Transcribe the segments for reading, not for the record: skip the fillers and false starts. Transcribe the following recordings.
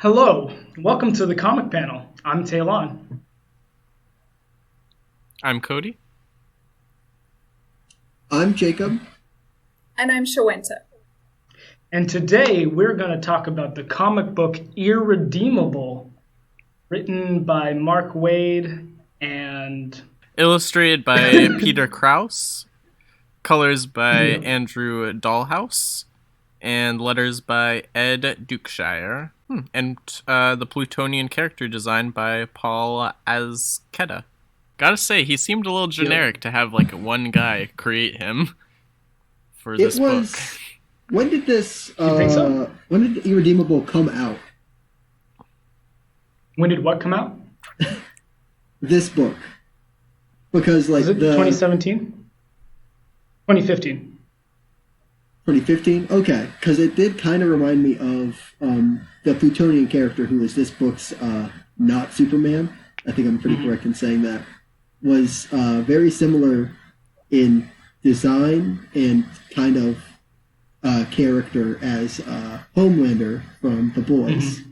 Hello, welcome to the comic panel. I'm Talon. I'm Cody. I'm Jacob. And I'm Shawenta. And today we're going to talk about the comic book Irredeemable, written by Mark Waid and Illustrated by Peter Krause. Colors by Andrew Dahlhaus. And letters by Ed Dukeshire. And the Plutonian character design by Paul Azkeda. Gotta say, he seemed a little generic to have like one guy create him for this book. When did this? You think so? When did Irredeemable come out? When did what come out? This book, because like Was it 2017? 2015. 2015. Okay, because it did kind of remind me of the Plutonian character who was this book's not Superman. I think I'm pretty correct in saying that. Was very similar in design and kind of character as Homelander from The Boys.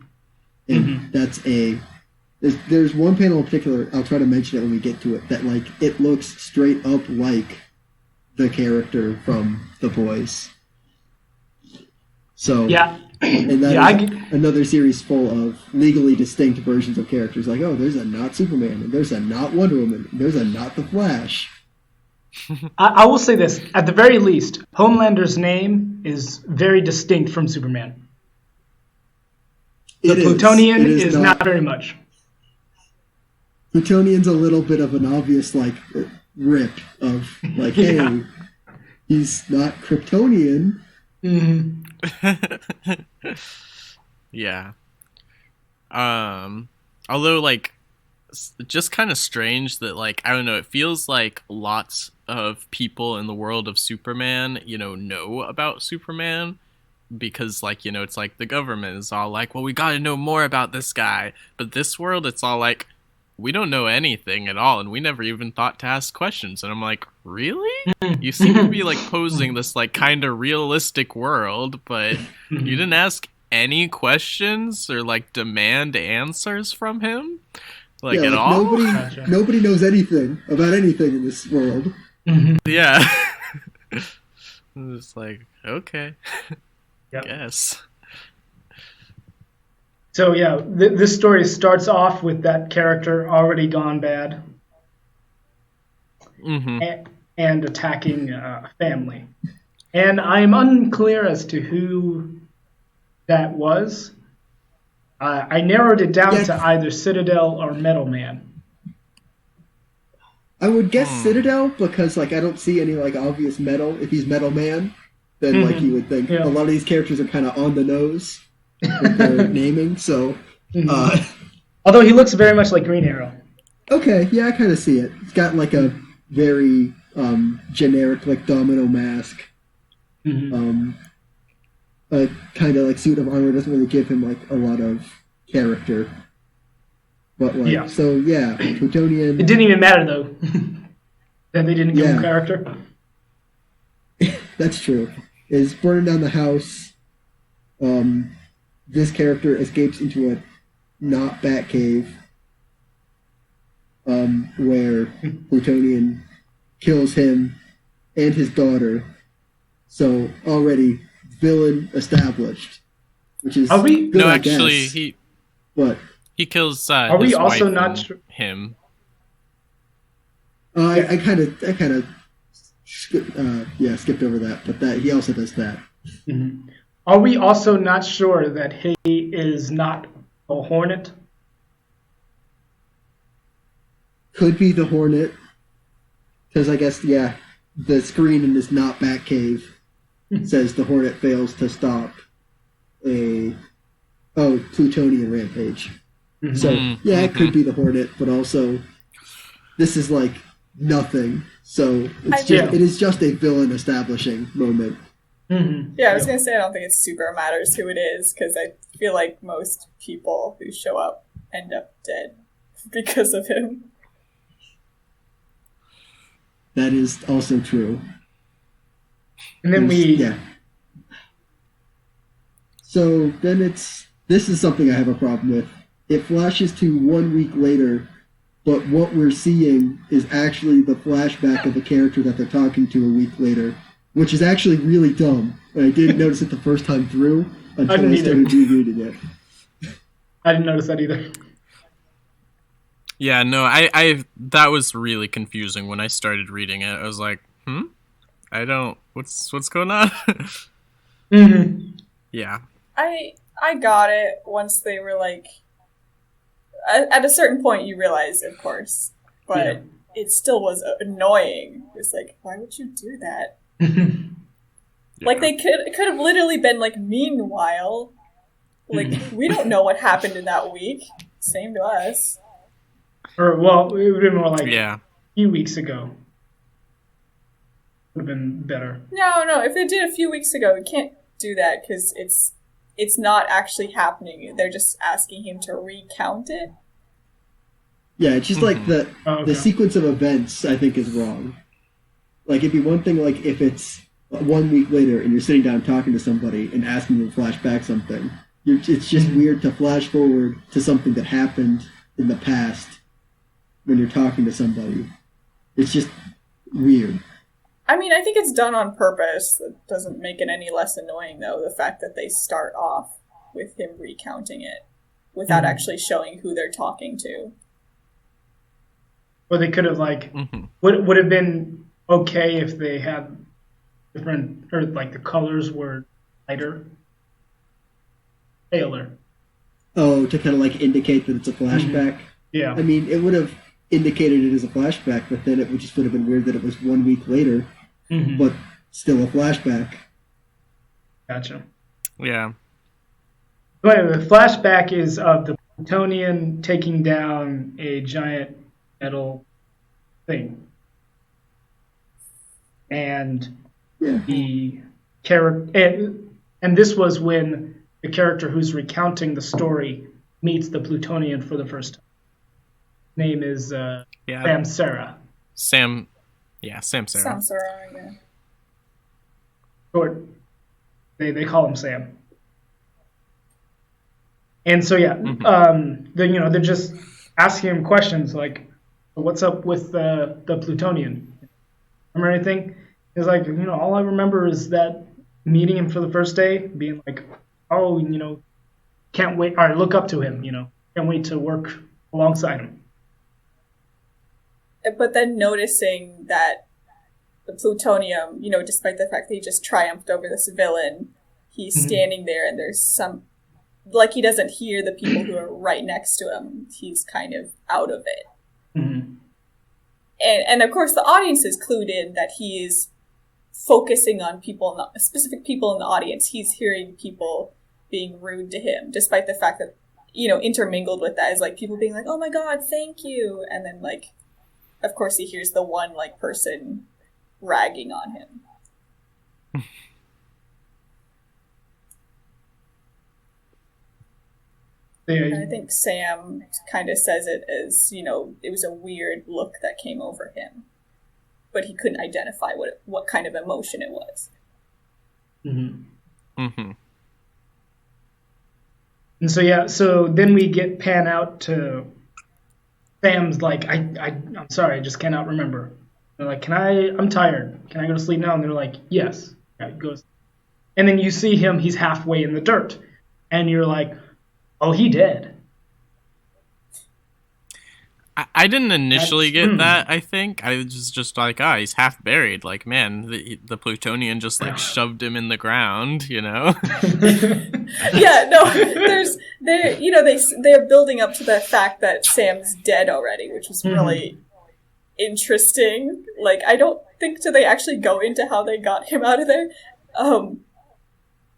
And that's there's one panel in particular, I'll try to mention it when we get to it, that like it looks straight up like the character from The Boys. So Yeah. and that is another series full of legally distinct versions of characters. Like, oh, there's a not Superman, and there's a not Wonder Woman, and there's a not The Flash. I will say this. At the very least, Homelander's name is very distinct from Superman. The Plutonian is not very much. Plutonian's a little bit of an obvious, like, rip of, like, hey, he's not Kryptonian. Yeah. Although, like, just kind of strange that, like, I don't know, it feels like lots of people in the world of Superman, know about Superman because, like, it's like the government is all like, well, we gotta know more about this guy. But this world, it's all like, we don't know anything at all, and we never even thought to ask questions. And I'm like, really? You seem to be, like, posing this, like, kind of realistic world, but you didn't ask any questions or, like, demand answers from him? Like, at all? Nobody knows anything about anything in this world. Yeah. I'm just like, okay. Guess. So yeah, this story starts off with that character already gone bad and attacking a family. And I'm unclear as to who that was. I narrowed it down to either Citadel or Metal Man. I would guess Citadel because, like, I don't see any, like, obvious metal. If he's Metal Man, then, like, you would think a lot of these characters are kind of on the nose with their naming, so... Although he looks very much like Green Arrow. Okay, yeah, I kind of see it. It's got, like, a very generic, like, domino mask. A kind of, like, suit of armor doesn't really give him, like, a lot of character. But, like, so, yeah, Plutonian... It didn't even matter, though, that they didn't give him character. That's true. Is burning down the house. This character escapes into a not Batcave, where Plutonian kills him and his daughter. So already villain established, which is good, no, I actually, guess. he kills. Are we also wife not and him? I kind of skipped over that, but that he also does that. Are we also not sure that he is not a Hornet? Could be the Hornet, because I guess the screen in this not Batcave says the Hornet fails to stop a Plutonian rampage. So it could be the Hornet, but also this is like nothing. So it is just a villain establishing moment. Yeah, I was going to say I don't think it super matters who it is, because I feel like most people who show up end up dead because of him. That is also true. And then So then it's this is something I have a problem with. It flashes to 1 week later, but what we're seeing is actually the flashback of the character that they're talking to a week later, which is actually really dumb. And I didn't notice it the first time through until I started rereading it. I didn't notice that either. Yeah, no, I that was really confusing when I started reading it. I was like, I don't, what's going on? Mm-hmm. Yeah. I got it once they were like, at a certain point you realize, of course, but it still was annoying. It was like, why would you do that? Like, they could have literally been like, meanwhile, like, we don't know what happened in that week. Same to us. Or, well, it would have been more like Yeah. a few weeks ago. Would have been better. No, if they did a few weeks ago, we can't do that because it's not actually happening. They're just asking him to recount it. Yeah, it's just like the sequence of events, I think, is wrong. Like, it'd be one thing, like, if it's 1 week later and you're sitting down talking to somebody and asking them to flash back something. It's just weird to flash forward to something that happened in the past when you're talking to somebody. It's just weird. I mean, I think it's done on purpose. That doesn't make it any less annoying, though, the fact that they start off with him recounting it without actually showing who they're talking to. Or they could have, like, would have been okay if they had different, or like the colors were lighter, paler. Oh, to kind of like indicate that it's a flashback? Yeah. I mean, it would have indicated it as a flashback, but then it just would have been weird that it was 1 week later, but still a flashback. Gotcha. Yeah. But anyway, the flashback is of the Plutonian taking down a giant metal thing. And the character, and this was when the character who's recounting the story meets the Plutonian for the first time. Name is Sam Sarah. Sam Sarah. Sam Sarah, yeah. Short. They call him Sam. And so they're just asking him questions like, "What's up with the Plutonian? Remember anything?" He's like, all I remember is that meeting him for the first day, being like, "Oh, can't wait. Or look up to him. Can't wait to work alongside him." But then noticing that the plutonium, despite the fact that he just triumphed over this villain, he's standing there and there's some, like, he doesn't hear the people who are right next to him. He's kind of out of it. And of course the audience is clued in that he is focusing on specific people in the audience. He's hearing people being rude to him, despite the fact that, intermingled with that is like people being like, "Oh my God, thank you." And then, like, of course he hears the one, like, person ragging on him. And I think Sam kind of says it as, it was a weird look that came over him, but he couldn't identify what kind of emotion it was. And so then we pan out to Sam's like, I'm sorry, I just cannot remember. They're like, I'm tired. Can I go to sleep now? And they're like, yes. Yeah, he goes. And then you see him, he's halfway in the dirt. And you're like, oh, he dead. I didn't initially get that, I think. I was just like, he's half buried. Like, man, the Plutonian just, like, shoved him in the ground, Yeah, no, they're building up to the fact that Sam's dead already, which was really interesting. Like, I don't think they actually go into how they got him out of there.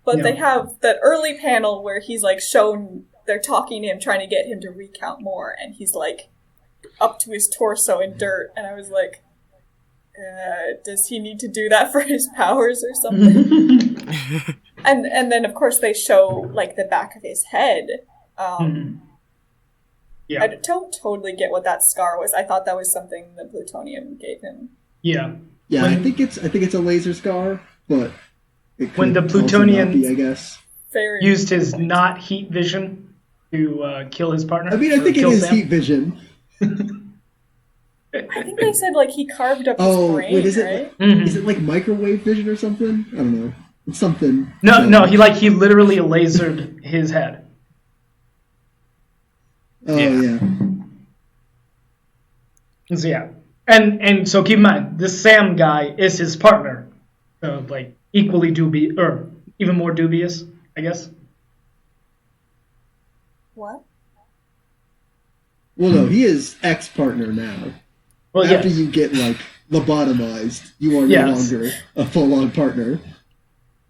But they have that early panel where he's, like, they're talking to him, trying to get him to recount more, and he's, like, up to his torso in dirt, and I was like, does he need to do that for his powers or something? and then, of course, they show, like, the back of his head. I don't totally get what that scar was. I thought that was something the plutonium gave him. Yeah, I think it's a laser scar, but it could when the plutonian also not be, I guess. Very used his not heat vision to kill his partner. I mean, I think it is heat vision. I think they said like he carved up his brain, wait, is right? Is it like microwave vision or something? I don't know. It's something. No, he literally lasered his head. Oh yeah. So yeah, and so keep in mind, this Sam guy is his partner, so like equally dubious or even more dubious, I guess. What? Well, no, he is ex-partner now. Well, After yes. you get like lobotomized, you are no longer a full-on partner.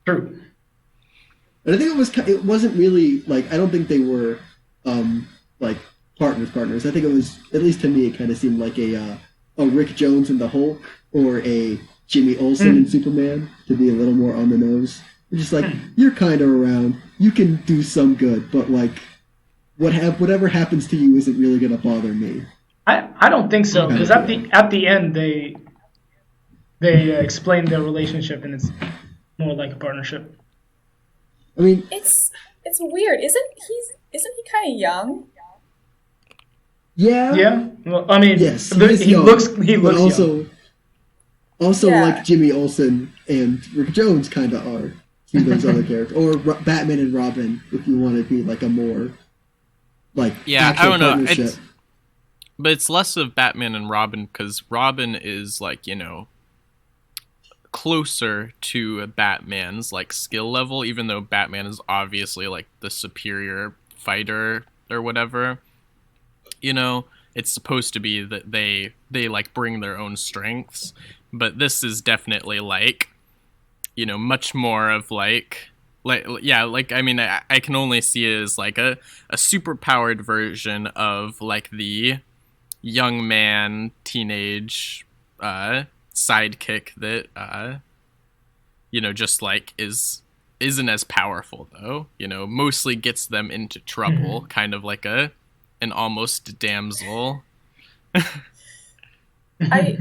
True. And I think it wasn't really like, I don't think they were like partners. I think it was, at least to me, it kind of seemed like a Rick Jones in the Hulk or a Jimmy Olsen in Superman, to be a little more on the nose. It's just like, you're kind of around, you can do some good, but like whatever happens to you isn't really going to bother me. I don't think so, because at the end they explain their relationship and it's more like a partnership. I mean, it's weird. Isn't he kind of young? Yeah. Yeah. Well, I mean, yes, he young, looks but also Yeah. like Jimmy Olsen and Rick Jones kind of are to those other characters, or Batman and Robin, if you want to be like a more like actual I don't know. partnership. But it's less of Batman and Robin because Robin is like, closer to Batman's like skill level, even though Batman is obviously like the superior fighter or whatever. It's supposed to be that they like bring their own strengths, but this is definitely like, much more of like I mean, I can only see it as like a super powered version of like the young man teenage sidekick that just like isn't as powerful though, mostly gets them into trouble, kind of like an almost damsel. I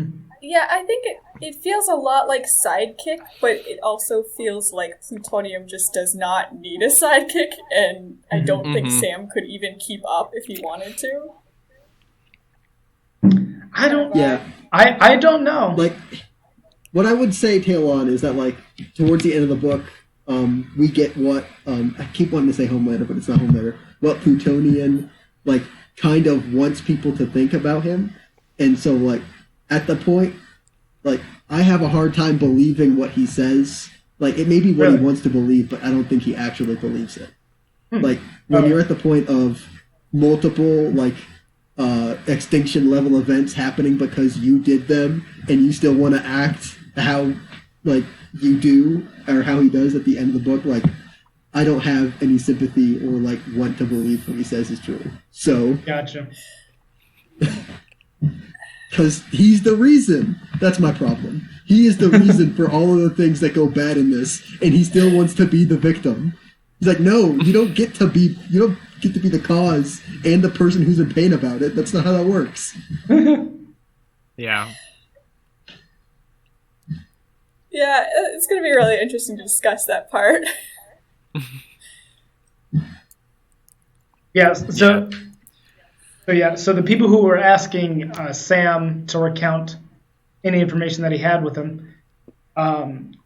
think it feels a lot like Sidekick, but it also feels like Plutonium just does not need a sidekick, and I don't think Sam could even keep up if he wanted to. I don't. Yeah. I don't know. Like, what I would say, tail on, is that like towards the end of the book, we get what I keep wanting to say Homelander, but it's not Homelander. What Plutonian like kind of wants people to think about him, and so like at the point, like I have a hard time believing what he says. Like it may be what he wants to believe, but I don't think he actually believes it. Like when you're at the point of multiple like extinction level events happening because you did them, and you still want to act how like you do or how he does at the end of the book, like I don't have any sympathy or like want to believe what he says is true. So Gotcha. Because he's the reason. That's my problem. He is the reason for all of the things that go bad in this, and he still wants to be the victim. He's like, no, you don't get to be the cause and the person who's in pain about it. That's not how that works. Yeah. Yeah, it's going to be really interesting to discuss that part. Yeah. So the people who were asking Sam to recount any information that he had with him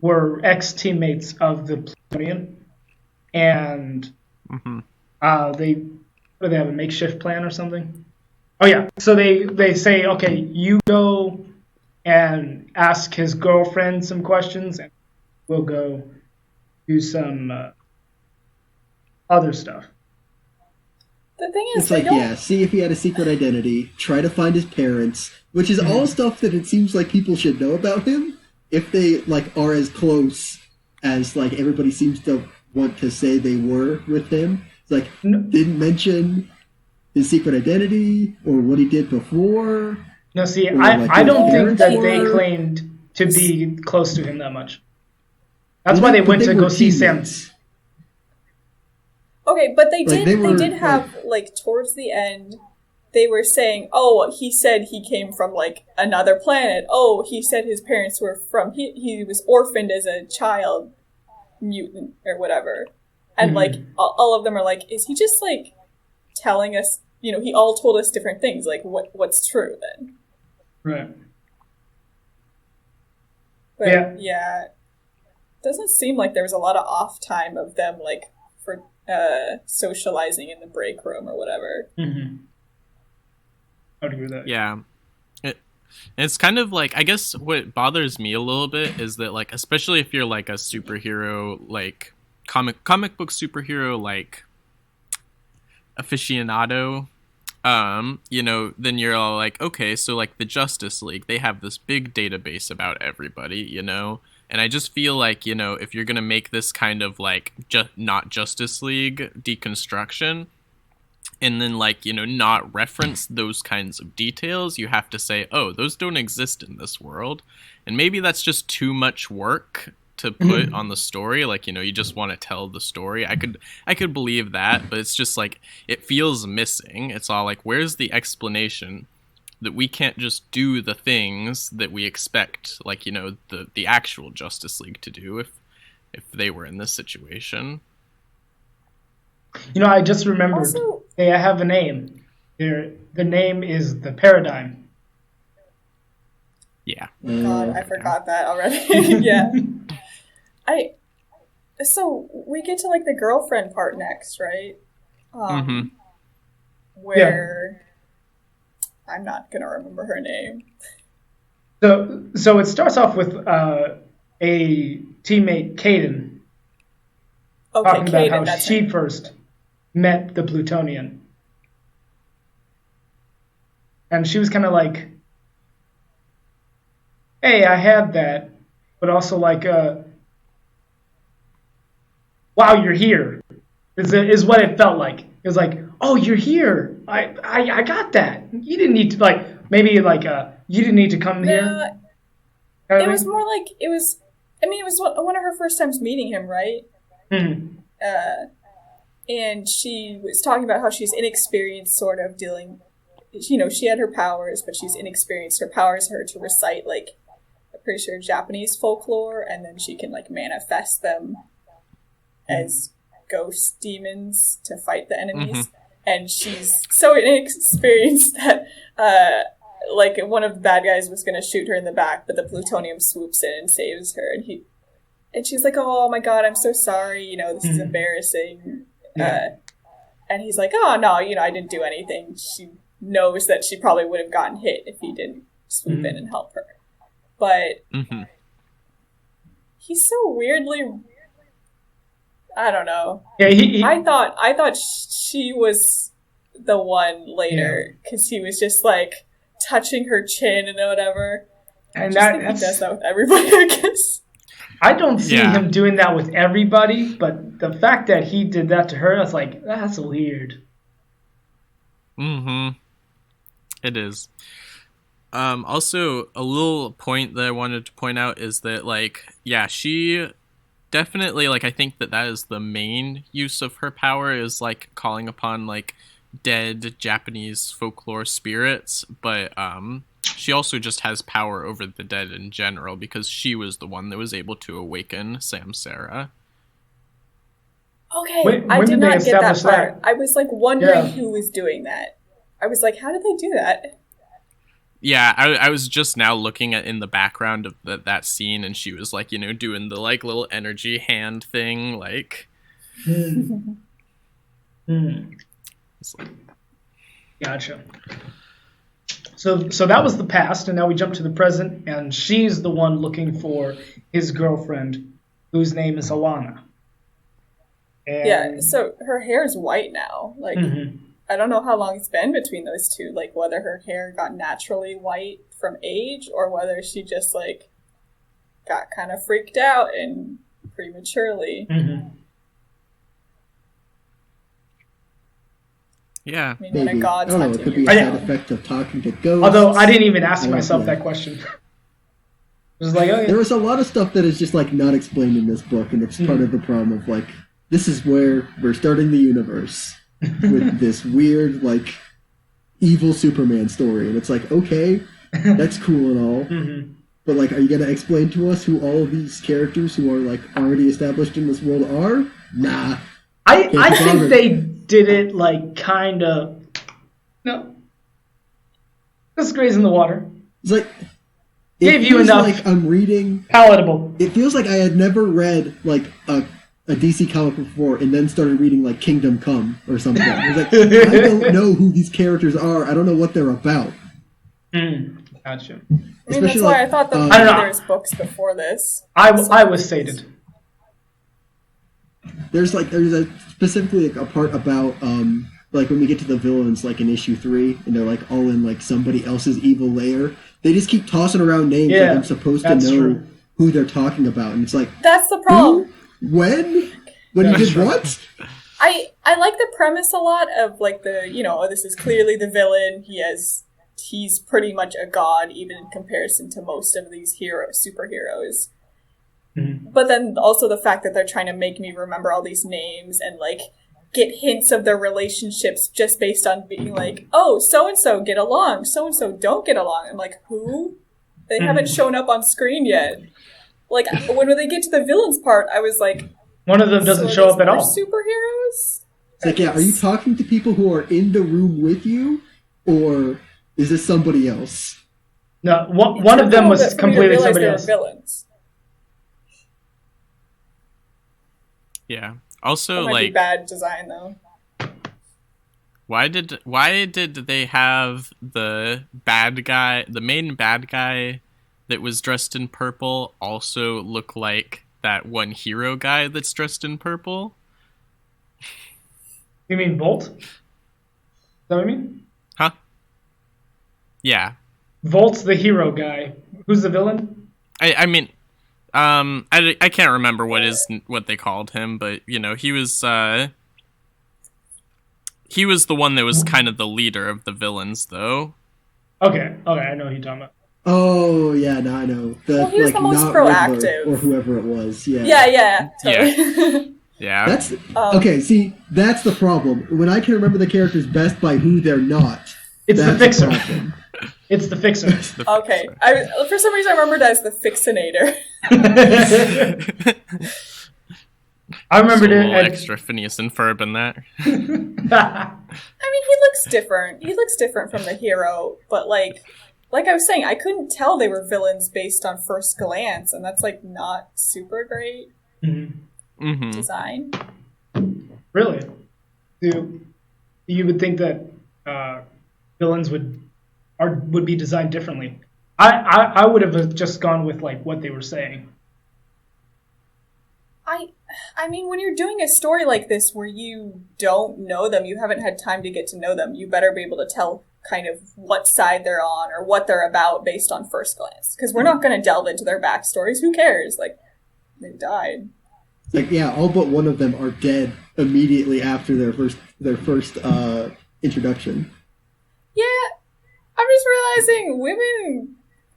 were ex-teammates of the Plutonian, and they have a makeshift plan or something. Oh yeah, so they say, okay, you go and ask his girlfriend some questions, and we'll go do some other stuff. The thing is, It's like, see if he had a secret identity, try to find his parents, which is all stuff that it seems like people should know about him if they like are as close as like everybody seems to want to say they were with him. It's like didn't mention his secret identity or what he did before. No, see, like I don't think that parents they were. claimed to be close to him that much. That's Well, why they went to were go see Sam. teammates. okay, but they Like, did they they did were, have like towards the end they were saying, oh, he said he came from like another planet. Oh, he said his parents were from he was orphaned as a child, mutant or whatever. And like all of them are like, is he just like telling us, you know, he all told us different things, like what's true then? Right. But yeah, doesn't seem like there was a lot of off time of them like for socializing in the break room or whatever. Mm-hmm. I'd agree with that. Yeah. It's kind of like, I guess what bothers me a little bit is that, like, especially if you're like a superhero, like comic book superhero, like aficionado, you know, then you're all like, okay, so like the Justice League, they have this big database about everybody, you know, and I just feel like, you know, if you're gonna make this kind of like not Justice League deconstruction, and then like, you know, not reference those kinds of details, you have to say, oh, those don't exist in this world. And maybe that's just too much work to put on the story. Like, you know, you just want to tell the story. I could believe that, but it's just like, it feels missing. It's all like, where's the explanation that we can't just do the things that we expect, like, you know, the actual Justice League to do if they were in this situation. You know, I just remembered. Also, they have a name. The name is the Paradigm. Yeah. God, I forgot that already. Yeah. So we get to like the girlfriend part next, right? Where I'm not gonna remember her name. So it starts off with a teammate, Caden, Okay, talking about Kaden, how she first met the Plutonian. And she was kind of like, hey, I had that, but also like, wow, you're here, is what it felt like. It was like, oh, you're here. I got that. You didn't need to, like, maybe like, you didn't need to come here. It was more like, it was one of her first times meeting him, right? Mm-hmm. And she was talking about how she's inexperienced sort of dealing, you know, she had her powers, but she's inexperienced. Her powers her to recite, like, I'm pretty sure Japanese folklore, and then she can, like, manifest them as ghost demons to fight the enemies. And she's so inexperienced that, like, one of the bad guys was going to shoot her in the back, but the plutonium swoops in and saves her, and she's like, oh my god, I'm so sorry, you know, this is embarrassing. And he's like, oh no, you know, I didn't do anything. She knows that she probably would have gotten hit if he didn't swoop in and help her. But he's so weirdly, I don't know. Yeah, I thought she was the one later, because he was just like touching her chin and whatever. And I think he does that with everybody, I guess. I don't see him doing that with everybody, but the fact that he did that to her, I was like, that's weird. It is. Also, a little point that I wanted to point out is that, like, yeah, she definitely, like, I think that is the main use of her power, is, like, calling upon, like, dead Japanese folklore spirits, but, she also just has power over the dead in general, because she was the one that was able to awaken Samsara. Okay, I did not get that part. I was like wondering who was doing that. I was like, how did they do that? Yeah, I was just now looking at in the background of that scene, and she was like, you know, doing the like little energy hand thing, like. It's like... Gotcha. So that was the past, and now we jump to the present, and she's the one looking for his girlfriend, whose name is Alana. And... yeah, so her hair is white now. Like, I don't know how long it's been between those two, like whether her hair got naturally white from age, or whether she just like got kind of freaked out and prematurely. Yeah. I mean, when a god's I don't know, it could be a side effect of talking to ghosts. Although I didn't even ask myself that question. It was like, there was a lot of stuff that is just like not explained in this book, and it's part of the problem of like, this is where we're starting the universe with this weird like evil Superman story, and it's like, okay, that's cool and all, but like, are you gonna explain to us who all of these characters who are like already established in this world are? Nah. I think they did it like kind of. No. Just grazing the water. It's like Gave you enough. Like I'm reading. Palatable. It feels like I had never read like a DC comic before, and then started reading like Kingdom Come or something. It's like I don't know who these characters are. I don't know what they're about. Gotcha. I mean, that's why I thought that there's books before this. I was sated. There's specifically a part about like when we get to the villains, like in issue 3, and they're like all in like somebody else's evil lair. They just keep tossing around names that I'm supposed to know who they're talking about, and it's like that's the problem. Who? When you did what? I like the premise a lot of like this is clearly the villain. He's pretty much a god, even in comparison to most of these superheroes. Mm-hmm. But then also the fact that they're trying to make me remember all these names and like get hints of their relationships just based on being like, oh, so-and-so get along, so-and-so don't get along. I'm like, who? They haven't shown up on screen yet. Like, when they get to the villains part, I was like... One of them doesn't show up at all. Superheroes? It's like, yeah, are you talking to people who are in the room with you? Or is this somebody else? No, one of them was completely somebody else. Villains. Yeah. Also, that might be bad design though. Why did they have the main bad guy that was dressed in purple also look like that one hero guy that's dressed in purple? You mean Volt? Is that what you mean? Huh? Yeah. Volt's the hero guy. Who's the villain? I mean, I can't remember what they called him, but he was the one that was kind of the leader of the villains, though. Okay, I know who you're talking about. Oh yeah, no, I know. He was the most proactive, Riddler, or whoever it was. Yeah. Yeah. Totally. Yeah. That's okay. See, that's the problem. When I can remember the characters best by who they're not, it's the Fixer. It's the Fixer. Okay. For some reason, I remembered as the Fixinator. I remembered it. Extra Phineas and Ferb in that. I mean, he looks different. He looks different from the hero, but like I was saying, I couldn't tell they were villains based on first glance, and that's like not super great design. Really? You would think that villains would be designed differently. I would have just gone with like what they were saying. I mean, when you're doing a story like this where you don't know them, you haven't had time to get to know them, you better be able to tell kind of what side they're on or what they're about based on first glance. Because we're not going to delve into their backstories. Who cares? Like, they died. Like, yeah, all but one of them are dead immediately after their first introduction. Yeah, I'm just realizing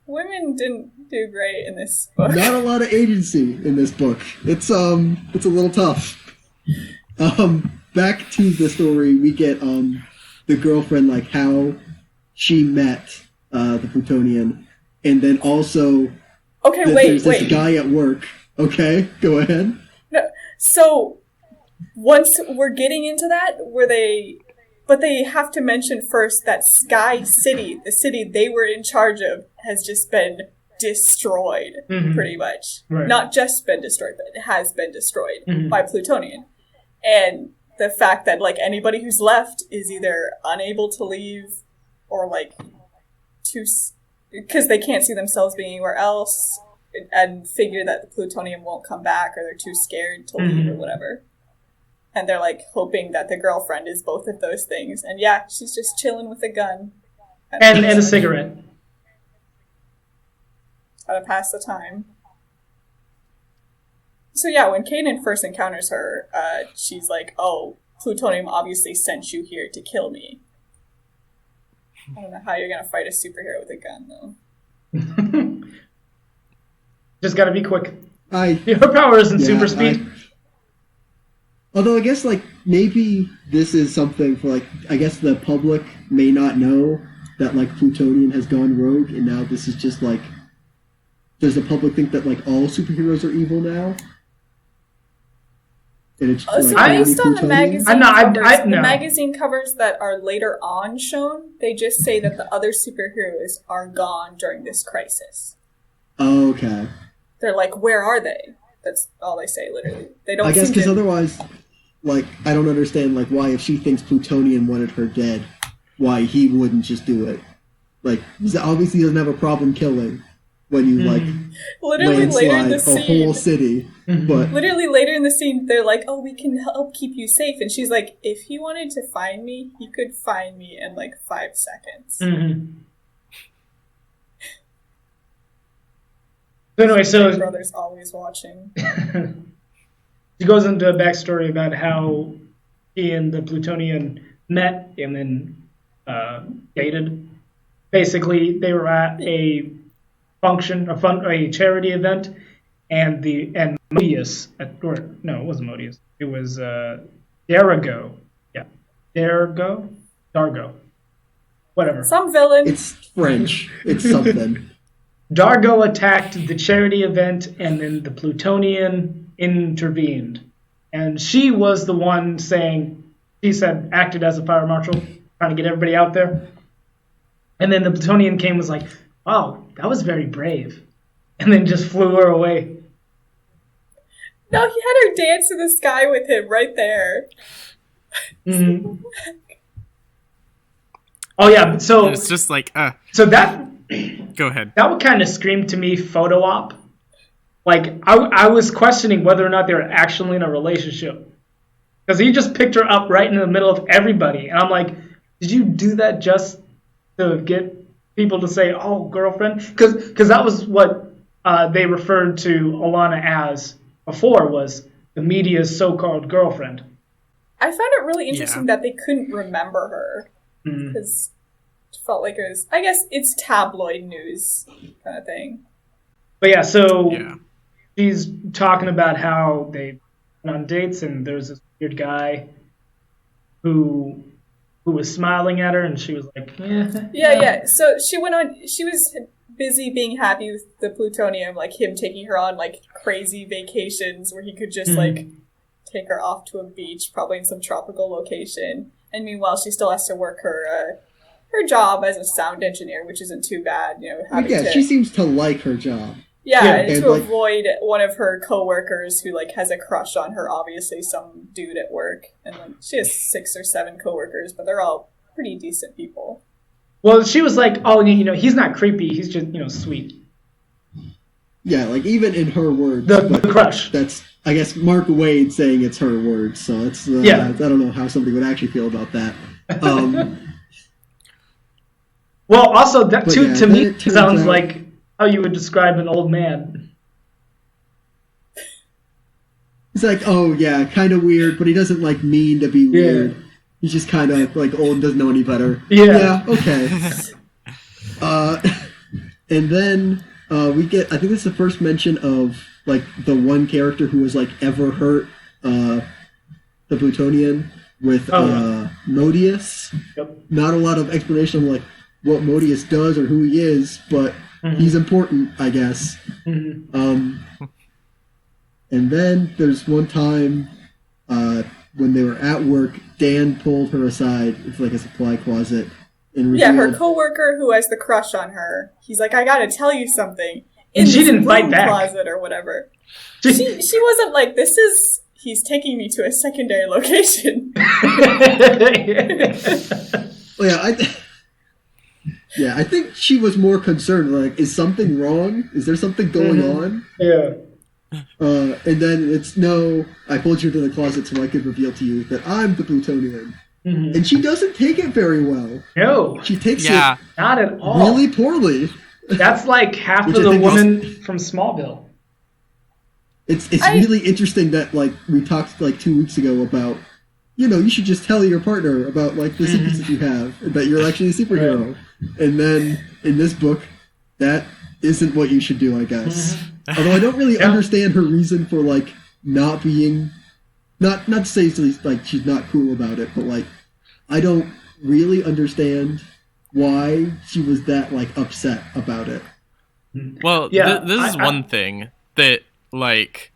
women didn't do great in this book. Not a lot of agency in this book. It's a little tough. Back to the story, we get the girlfriend, like how she met the Plutonian, and then also there's this guy at work. Okay, go ahead. No, so once we're getting into that, but they have to mention first that Sky City, the city they were in charge of, has just been destroyed, pretty much. Right. Not just been destroyed, but it has been destroyed by Plutonian. And the fact that, like, anybody who's left is either unable to leave or, like, because they can't see themselves being anywhere else and figure that the plutonium won't come back, or they're too scared to leave or whatever. And they're, like, hoping that the girlfriend is both of those things. And yeah, she's just chilling with a gun. And a cigarette. How to pass the time. So yeah, when Kanan first encounters her, she's like, oh, plutonium obviously sent you here to kill me. I don't know how you're going to fight a superhero with a gun, though. Just gotta be quick. Her power isn't super speed. Although I guess, like, maybe this is something for, like, I guess the public may not know that, like, Plutonian has gone rogue, and now this is just, like, does the public think that, like, all superheroes are evil now? And it's So like based on the plutonium? magazine no. the magazine covers that are later on shown, they just say that the other superheroes are gone during this crisis. Oh, okay. They're like, where are they? That's all they say, literally. They don't. I guess seem because to... otherwise, like, I don't understand, like, why if she thinks plutonium wanted her dead, why he wouldn't just do it. Like, he obviously doesn't have a problem killing when you, like, literally later in landslide the a scene. whole city. But Literally later in the scene, they're like, "Oh, we can help keep you safe," and she's like, "If he wanted to find me, he could find me in like 5 seconds." So anyway, so My brother's always watching. she goes into a backstory about how he and the Plutonian met and then dated. Basically, they were at a a charity event, and Modius, or no, it wasn't Modius. It was Dargo. Yeah, Dargo, whatever. Some villain. it's French. It's something. Dargo attacked the charity event, and then the Plutonian intervened. And she was the one acted as a fire marshal, trying to get everybody out there. And then the Plutonian came and was like, wow, that was very brave. And then just flew her away. No, he had her dance in the sky with him right there. Mm-hmm. Oh, yeah, so... And it's just like, So that... Go ahead. That would kind of scream to me photo op. Like, I was questioning whether or not they were actually in a relationship. Because he just picked her up right in the middle of everybody. And I'm like, did you do that just to get people to say, oh, girlfriend? Because that was what they referred to Alana as before, was the media's so-called girlfriend. I found it really interesting that they couldn't remember her. Because... felt like it was, I guess it's tabloid news kind of thing. But yeah, so she's talking about how they went on dates and there's this weird guy who was smiling at her and she was like, Yeah. So she was busy being happy with the Plutonium, like him taking her on like crazy vacations where he could just like take her off to a beach, probably in some tropical location. And meanwhile, she still has to work her job as a sound engineer, which isn't too bad, She seems to like her job. And to avoid one of her coworkers who like has a crush on her, obviously some dude at work, and like she has 6 or 7 coworkers, but they're all pretty decent people. Well, she was like, oh, he's not creepy, he's just sweet. Yeah, like even in her words, the crush. That's, I guess, Mark Waid saying it's her words, so it's I don't know how somebody would actually feel about that. Well, also, that too, to me, sounds out like how you would describe an old man. It's like, oh, yeah, kind of weird, but he doesn't, like, mean to be weird. He's just kind of, like, old and doesn't know any better. Yeah, okay. And then we get, I think this is the first mention of, like, the one character who was, like, ever hurt the Plutonian with Modius. Yep. Not a lot of explanation of, like, what Modius does or who he is, but he's important, I guess. And then there's one time when they were at work, Dan pulled her aside. It's like a supply closet. And revealed, her coworker who has the crush on her. He's like, I gotta tell you something. And she didn't fight back. Closet or whatever. She wasn't like, he's taking me to a secondary location. I think she was more concerned, like, is something wrong? Is there something going on? Yeah. And then it's, no, I pulled you to the closet so I could reveal to you that I'm the Plutonian. And she doesn't take it very well. No. She takes it not at all. Really poorly. That's like half of the woman from Smallville. It's really interesting that, like, we talked, like, 2 weeks ago about, you should just tell your partner about, like, the secrets that you have, that you're actually a superhero. Right. And then, in this book, that isn't what you should do, I guess. Although I don't really understand her reason for, like, not being... Not to say, like, she's not cool about it, but, like, I don't really understand why she was that, like, upset about it. Well, this is one thing that, like,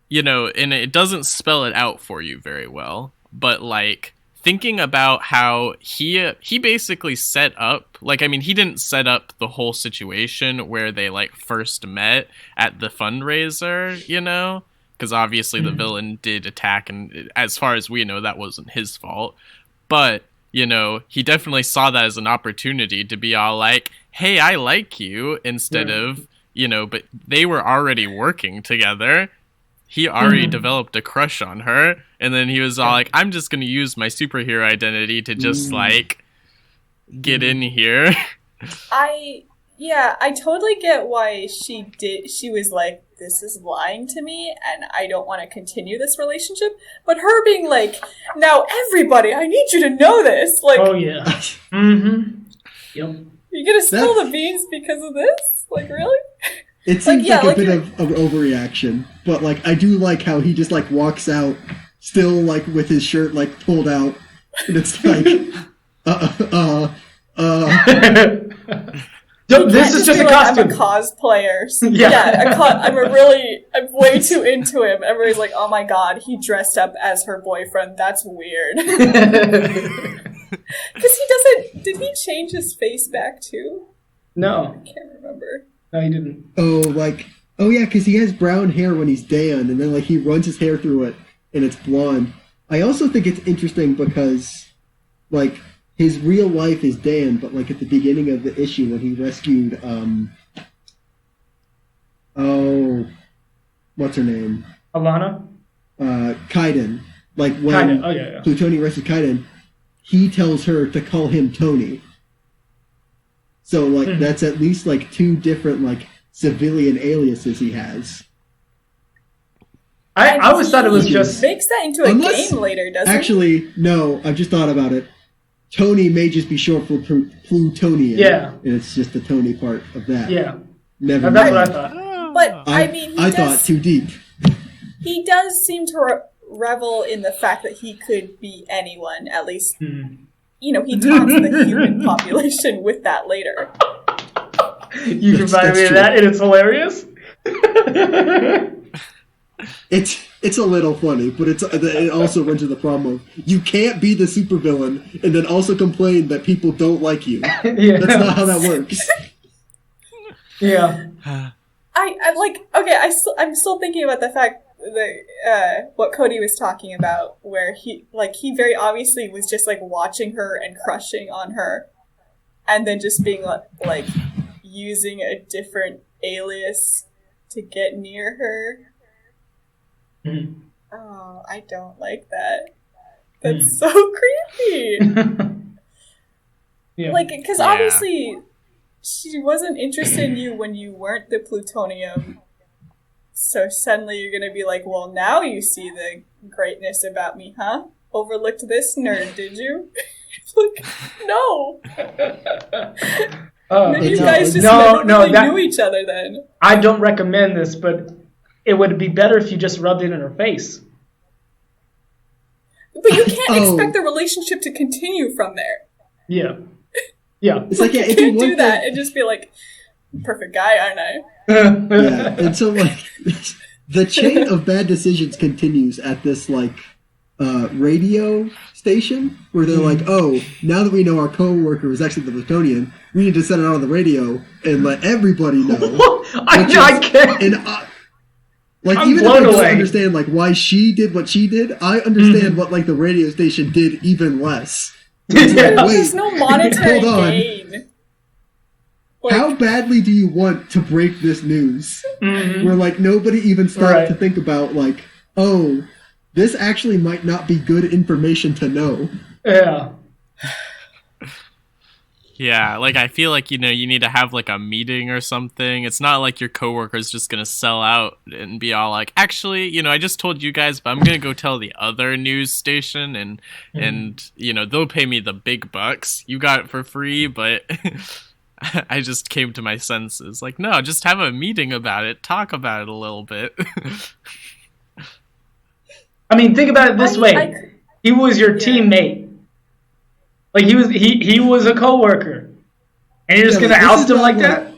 you know, and it doesn't spell it out for you very well, but like thinking about how he basically set up, like, I mean, he didn't set up the whole situation where they like first met at the fundraiser, you know, because obviously the villain did attack, and as far as we know, that wasn't his fault. But you know, he definitely saw that as an opportunity to be all like, "Hey, I like you," instead of, you know, but they were already working together. He already developed a crush on her, and then he was all like, I'm just going to use my superhero identity to just, like, get in here. I totally get why she was like, this is lying to me, and I don't want to continue this relationship, but her being like, now everybody, I need you to know this, like... Oh, yeah. Yep. You're gonna spill the beans because of this? Like, really? It seems like a bit of overreaction, but like I do like how he just like walks out, still like with his shirt like pulled out, and it's like, This is just a costume. I'm a cosplayer. So, yeah, I'm way too into him. Everybody's like, oh my god, he dressed up as her boyfriend. That's weird. Because did he change his face back too? No. I can't remember. No, he didn't. Oh yeah, because he has brown hair when he's Dan, and then like he runs his hair through it, and it's blonde. I also think it's interesting because, like, his real life is Dan, but like at the beginning of the issue when he rescued, what's her name? Alana? Kaiden. Like when Plutonian rescued Kaiden, he tells her to call him Tony. So, like, that's at least, like, two different, like, civilian aliases he has. I always thought it was just... makes that into a game later, doesn't it? Actually, no, I've just thought about it. Tony may just be short for Plutonian. Yeah. And it's just the Tony part of that. Yeah. Never That's mind. what I thought. But, I mean, I thought too deep. He does seem to revel in the fact that he could be anyone, at least... You know, he taunts the human population with that later. You can find me in that, and it's hilarious. It's a little funny, but it also runs into the problem of you can't be the supervillain and then also complain that people don't like you. Yeah. That's not how that works. Yeah. I'm still thinking about the fact that what Cody was talking about, where he very obviously was just like watching her and crushing on her, and then just being like using a different alias to get near her. Oh, I don't like that. That's so creepy. Yeah. Like, because obviously she wasn't interested in you when you weren't the plutonium. So suddenly you're going to be like, well, now you see the greatness about me, huh? Overlooked this nerd, did you? Like, no. Maybe you guys just never really knew each other then. I don't recommend this, but it would be better if you just rubbed it in her face. But you can't expect the relationship to continue from there. Yeah. Yeah. It's like, you can't do that and just be like, perfect guy, aren't I? Yeah, and so like the chain of bad decisions continues at this like radio station where they're like, oh, now that we know our co-worker is actually the Plutonian, we need to send it on the radio and let everybody know. I can't. And like, I'm even if I don't away. understand like why she did what she did, I understand what like the radio station did even less. It's like, wait, there's no monetary hold on. gain. How badly do you want to break this news? Where like nobody even stopped to think about like, oh, this actually might not be good information to know. Yeah. Yeah, like I feel like, you know, you need to have like a meeting or something. It's not like your coworker's just gonna sell out and be all like, actually, you know, I just told you guys, but I'm gonna go tell the other news station and you know, they'll pay me the big bucks. You got it for free, but I just came to my senses. Like, no, just have a meeting about it. Talk about it a little bit. I mean, think about it this way. He was your teammate. Like, he was a coworker. And you're just going to oust him like that?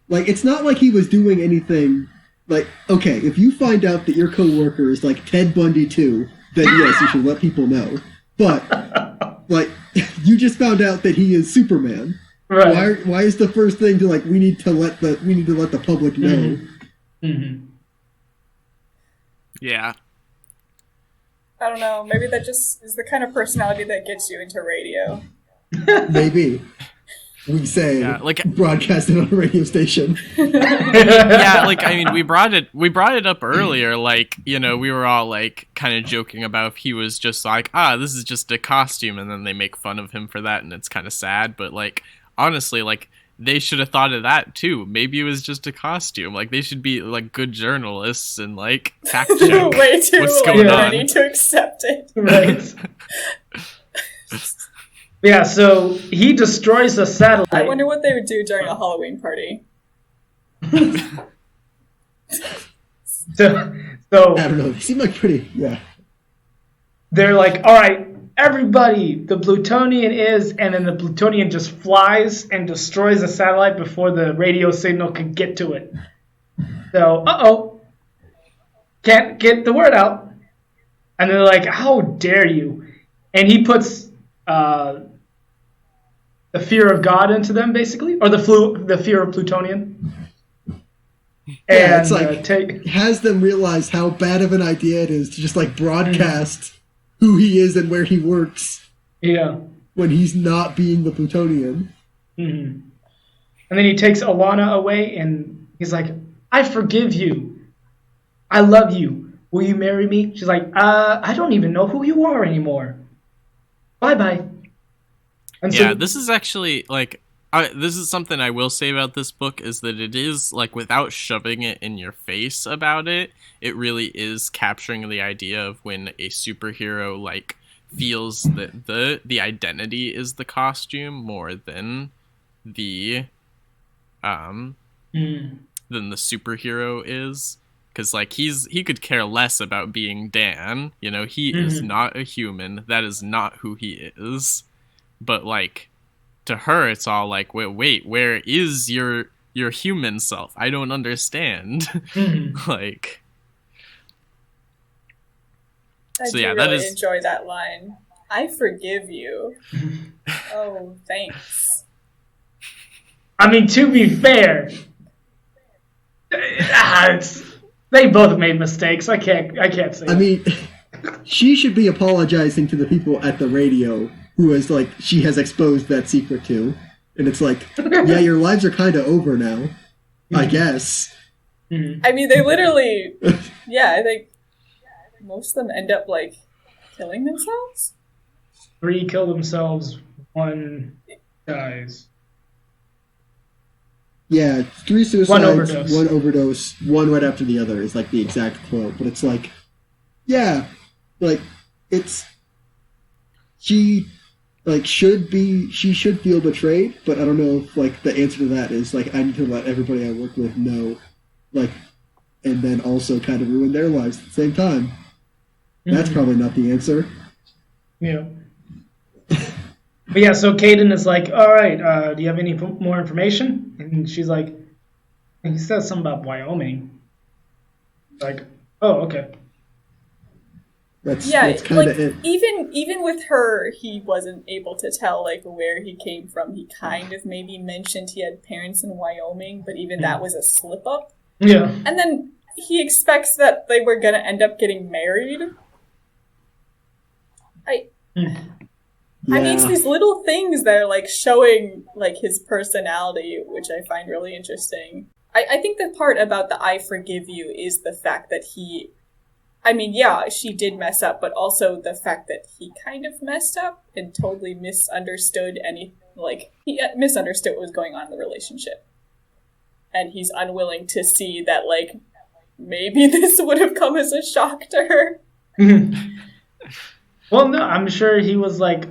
Like, it's not like he was doing anything like, okay, if you find out that your coworker is like Ted Bundy too, then yes, you should let people know. But like, you just found out that he is Superman. Right. Why is the first thing to like we need to let the public know? Mm-hmm. Yeah. I don't know. Maybe that just is the kind of personality that gets you into radio. Maybe. We say like broadcasting on a radio station. Yeah, like I mean we brought it up earlier, like, you know, we were all like kind of joking about if he was just like, this is just a costume, and then they make fun of him for that, and it's kind of sad, but like honestly, like they should have thought of that too. Maybe it was just a costume. Like they should be like good journalists and like fact check way too what's going on. ready to accept it. Right. Yeah, so he destroys the satellite. I wonder what they would do during a Halloween party. So I don't know. They seem like pretty. Yeah. They're like, all right, everybody, the Plutonian is, and then the Plutonian just flies and destroys the satellite before the radio signal can get to it. So, can't get the word out. And they're like, how dare you? And he puts the fear of God into them, basically, or the fear of Plutonian. Yeah, And it's like has them realize how bad of an idea it is to just like broadcast who he is and where he works. Yeah. When he's not being the Plutonian. Mm-hmm. And then he takes Alana away, and he's like, I forgive you. I love you. Will you marry me? She's like, I don't even know who you are anymore. Bye-bye. And yeah, so, this is actually, like, this is something I will say about this book, is that it is, like, without shoving it in your face about it, it really is capturing the idea of when a superhero, like, feels that the identity is the costume more than the superhero is. Because, like, he could care less about being Dan. You know, he is not a human. That is not who he is. But, like, to her, it's all like, wait, where is your human self? I don't understand. Like, I do really enjoy that line. I forgive you. Oh, thanks. I mean, to be fair, they both made mistakes. I can't say. I mean, she should be apologizing to the people at the radio who is like she has exposed that secret to, and it's like, yeah, your lives are kind of over now, I guess. I mean, they literally, I think most of them end up like killing themselves. 3 kill themselves, 1 dies. Yeah, 3 suicides, 1 overdose, 1 right after the other is like the exact quote. But it's like, yeah, like it's she should feel betrayed, but I don't know if like the answer to that is like I need to let everybody I work with know, like, and then also kind of ruin their lives at the same time. That's probably not the answer. Yeah. But yeah, so Caden is like, all right, do you have any more information? And she's like, and he says something about Wyoming. Like, oh, okay. That's kind of it. Even with her, he wasn't able to tell like where he came from. He kind of maybe mentioned he had parents in Wyoming, but even that was a slip up. Yeah. And then he expects that they were gonna end up getting married. I mean, it's these little things that are like showing like his personality, which I find really interesting. I think the part about the I forgive you is the fact that he, I mean, yeah, she did mess up, but also the fact that he kind of messed up and totally misunderstood he misunderstood what was going on in the relationship. And he's unwilling to see that, like, maybe this would have come as a shock to her. Well, no, I'm sure he was like,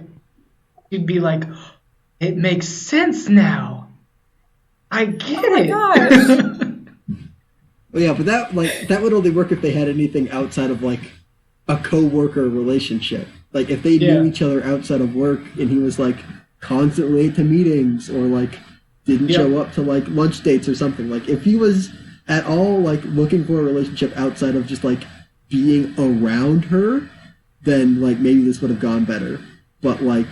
he'd be like, it makes sense now. I get it. Gosh. Well, yeah, but that would only work if they had anything outside of like a co-worker relationship. Like if they knew each other outside of work, and he was like constantly late to meetings or like didn't show up to like lunch dates or something. Like if he was at all like looking for a relationship outside of just like being around her, then like maybe this would have gone better. But like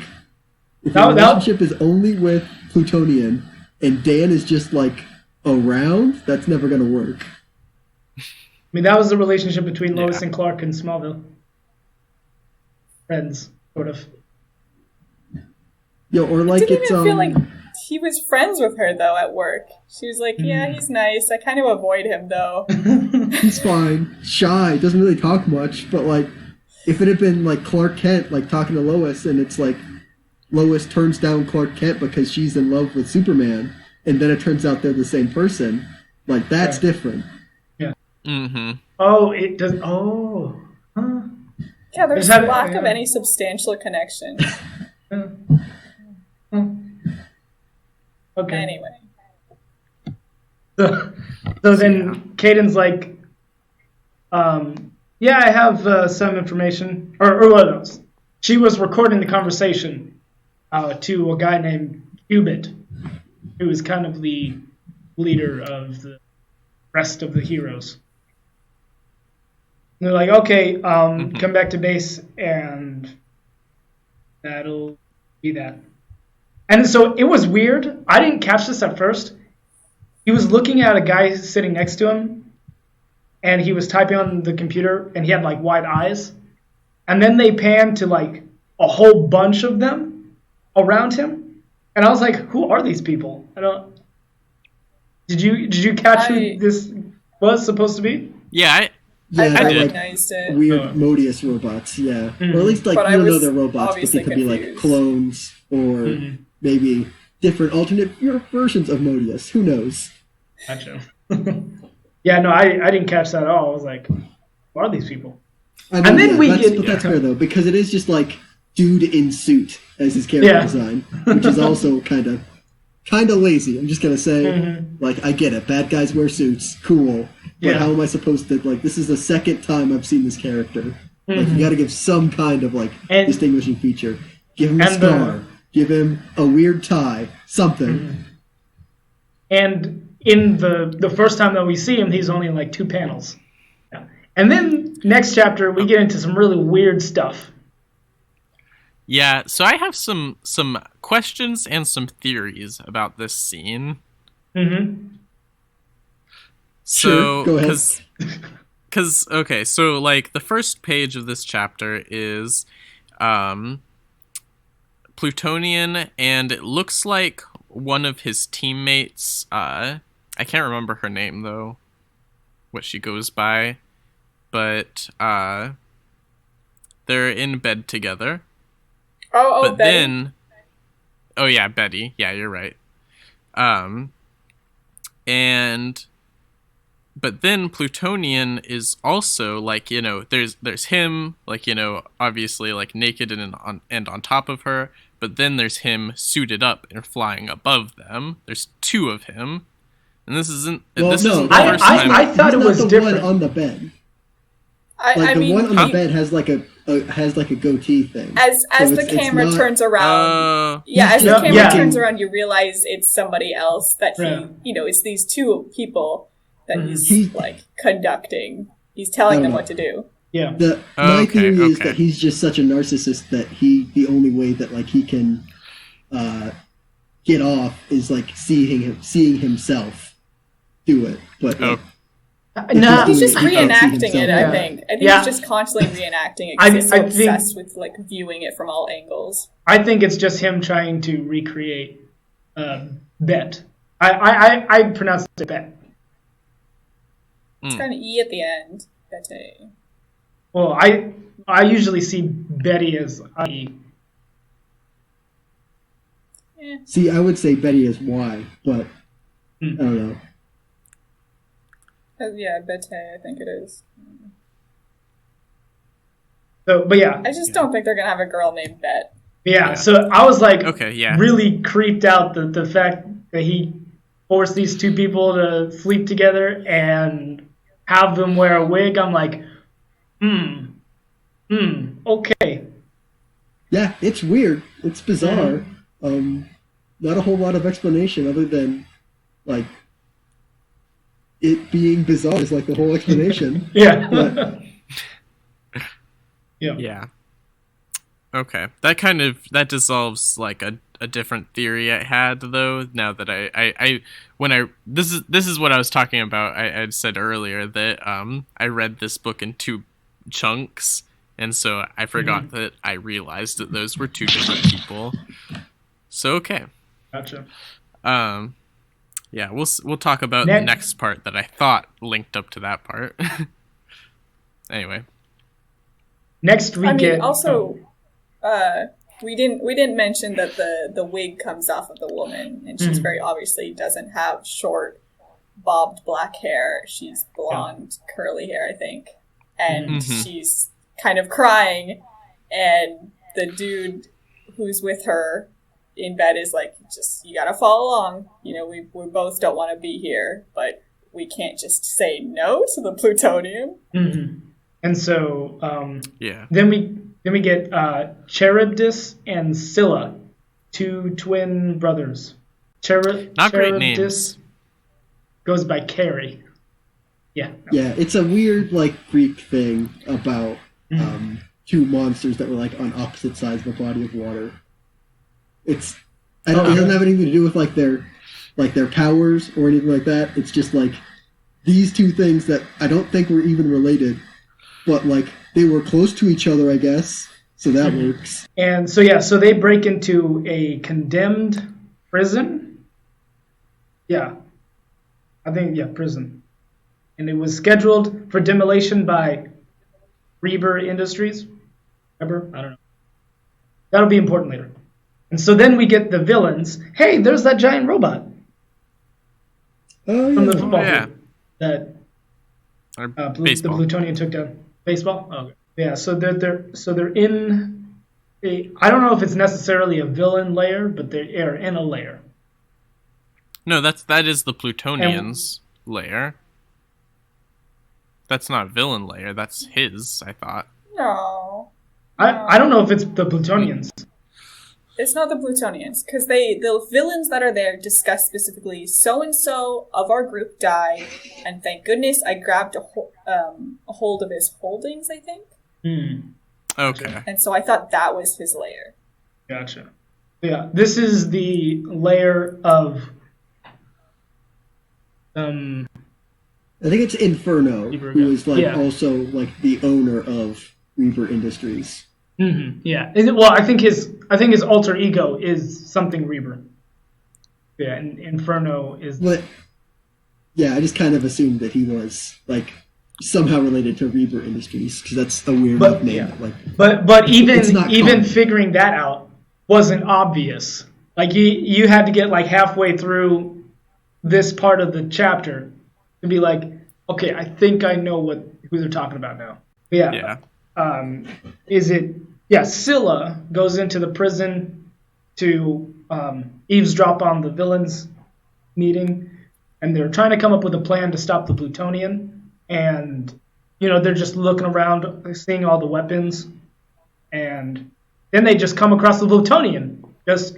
if the relationship is only with Plutonian and Dan is just like around, that's never gonna work. I mean, that was the relationship between Lois and Clark in Smallville. Friends, sort of. Yo, or like I didn't it's even feel like he was friends with her though at work. She was like, "Yeah, he's nice. I kind of avoid him though." he's fine, shy, doesn't really talk much. But like, if it had been like Clark Kent like talking to Lois, and it's like Lois turns down Clark Kent because she's in love with Superman, and then it turns out they're the same person, like that's different. Yeah. Mm-hmm. Oh, it does. Oh. Huh. Yeah, there's Is lack of any substantial connection. Okay. Anyway. So then Caden's like, yeah, I have some information. Or what else? She was recording the conversation to a guy named Cubit, who is kind of the leader of the rest of the heroes. And they're like, okay, come back to base, and that'll be that. And so it was weird. I didn't catch this at first. He was looking at a guy sitting next to him, and he was typing on the computer, and he had like wide eyes. And then they panned to like a whole bunch of them around him, and I was like, "Who are these people?" I don't. Did you catch who this was supposed to be? Yeah, I did. recognized it. Weird Modius robots, yeah. Or at least like But you know they're robots, but they could be like confused. clones or maybe different alternate versions of Modius. Who knows? Gotcha. Yeah, no, I didn't catch that at all. I was like, "Who are these people?" I mean, And then that's fair though, because it is just like dude in suit as his character design, which is also kind of lazy. I'm just gonna say, like, I get it. Bad guys wear suits, cool. But how am I supposed to like? This is the second time I've seen this character. Like, you got to give some kind of like distinguishing feature. Give him a scar. Give him a weird tie. Something. And in the first time that we see him, he's only in like 2 panels. Yeah. And then next chapter, we get into some really weird stuff. Yeah, so I have some questions and some theories about this scene. So, sure, go ahead. Okay, so like the first page of this chapter is Plutonian, and it looks like one of his teammates, I can't remember her name though, what she goes by, but they're in bed together. But Betty. Betty. Yeah, you're right. But then Plutonian is also like, you know, there's him, like, you know, obviously like naked and on top of her, but then there's him suited up and flying above them. There's 2 of him, and this isn't the first time. I thought it was different. One on the bed. I mean, one on the bed has like a goatee thing. As the camera turns around, as the camera turns around, you realize it's somebody else. That he, it's these 2 people that he's like conducting. He's telling them what to do. Yeah. My theory is that he's just such a narcissist that the only way that like he can get off is like seeing himself do it. But no, he's just reenacting it. I think he's just constantly reenacting it because he's so obsessed with like viewing it from all angles. I think it's just him trying to recreate Bet. I pronounce it Bet. It's kind of E at the end. Bete. Well, I usually see Betty as I. Yeah. See, I would say Betty is Y, but I don't know. Yeah, Bete, I think it is. So, but yeah. I just don't think they're going to have a girl named Bet. Yeah, so I was like really creeped out the fact that he forced these 2 people to sleep together and have them wear a wig. I'm like, okay. Yeah, it's weird. It's bizarre. Not a whole lot of explanation other than, like, it being bizarre is like the whole explanation. Yeah. But, Yeah. Yeah. Okay. That dissolves like a different theory I had though. Now that this is what I was talking about. I had said earlier that I read this book in two chunks, and so I forgot that I realized that those were two different people. So okay. Gotcha. Yeah, we'll talk about the next part that I thought linked up to that part. Anyway. Next we get also we didn't mention that the wig comes off of the woman, and she's very obviously doesn't have short bobbed black hair. She's blonde, curly hair, I think. And she's kind of crying, and the dude who's with her in bed is like, just, you gotta follow along. You know, we both don't want to be here, but we can't just say no to the plutonium. And so then we get Charybdis and Scylla, two twin brothers. Not great names. Goes by Carrie. Yeah. Yeah, it's a weird like Greek thing about two monsters that were like on opposite sides of a body of water. It doesn't have anything to do with like their powers or anything like that. It's just like these two things that I don't think were even related, but like they were close to each other, I guess. So that works. And so they break into a condemned prison. Yeah. I think prison. And it was scheduled for demolition by Reber Industries. Remember? I don't know. That'll be important later. And so then we get the villains. Hey, there's that giant robot. Oh, yeah. From the football team. That the Plutonian took down. Baseball? Oh, okay. Yeah, so they're in I don't know if it's necessarily a villain layer, but they are in a layer. No, that is the Plutonian's layer. That's not a villain layer. That's his, I thought. No. I don't know if it's the Plutonians. It's not the Plutonians, because the villains that are there discuss specifically, so-and-so of our group died, and thank goodness I grabbed a hold of his holdings, I think. Okay. And so I thought that was his lair. Gotcha. Yeah, this is the layer of... I think it's Inferno, who is like also like the owner of Reber Industries. Yeah. Well, I think his alter ego is something Reber. Yeah, and Inferno is. But yeah, I just kind of assumed that he was like somehow related to Reber Industries because that's a weird name. Yeah. Like, but even common. figuring that out wasn't obvious. Like you had to get like halfway through this part of the chapter to be like, okay, I think I know who they're talking about now. But yeah. Scylla goes into the prison to eavesdrop on the villains meeting, and they're trying to come up with a plan to stop the Plutonian, and they're just looking around, seeing all the weapons, and then they just come across the Plutonian just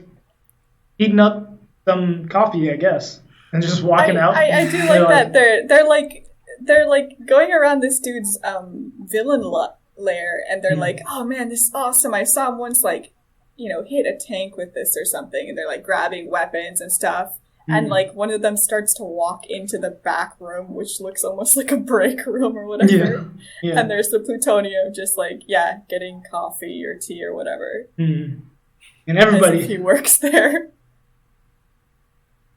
heating up some coffee, I guess, and just walking out. I do like that they're like going around this dude's villain lair, and they're like, oh man, this is awesome. I saw him once like, hit a tank with this or something, and they're like grabbing weapons and stuff. And like one of them starts to walk into the back room, which looks almost like a break room or whatever. Yeah. And there's the plutonium just like, getting coffee or tea or whatever. And everybody, as if he works there.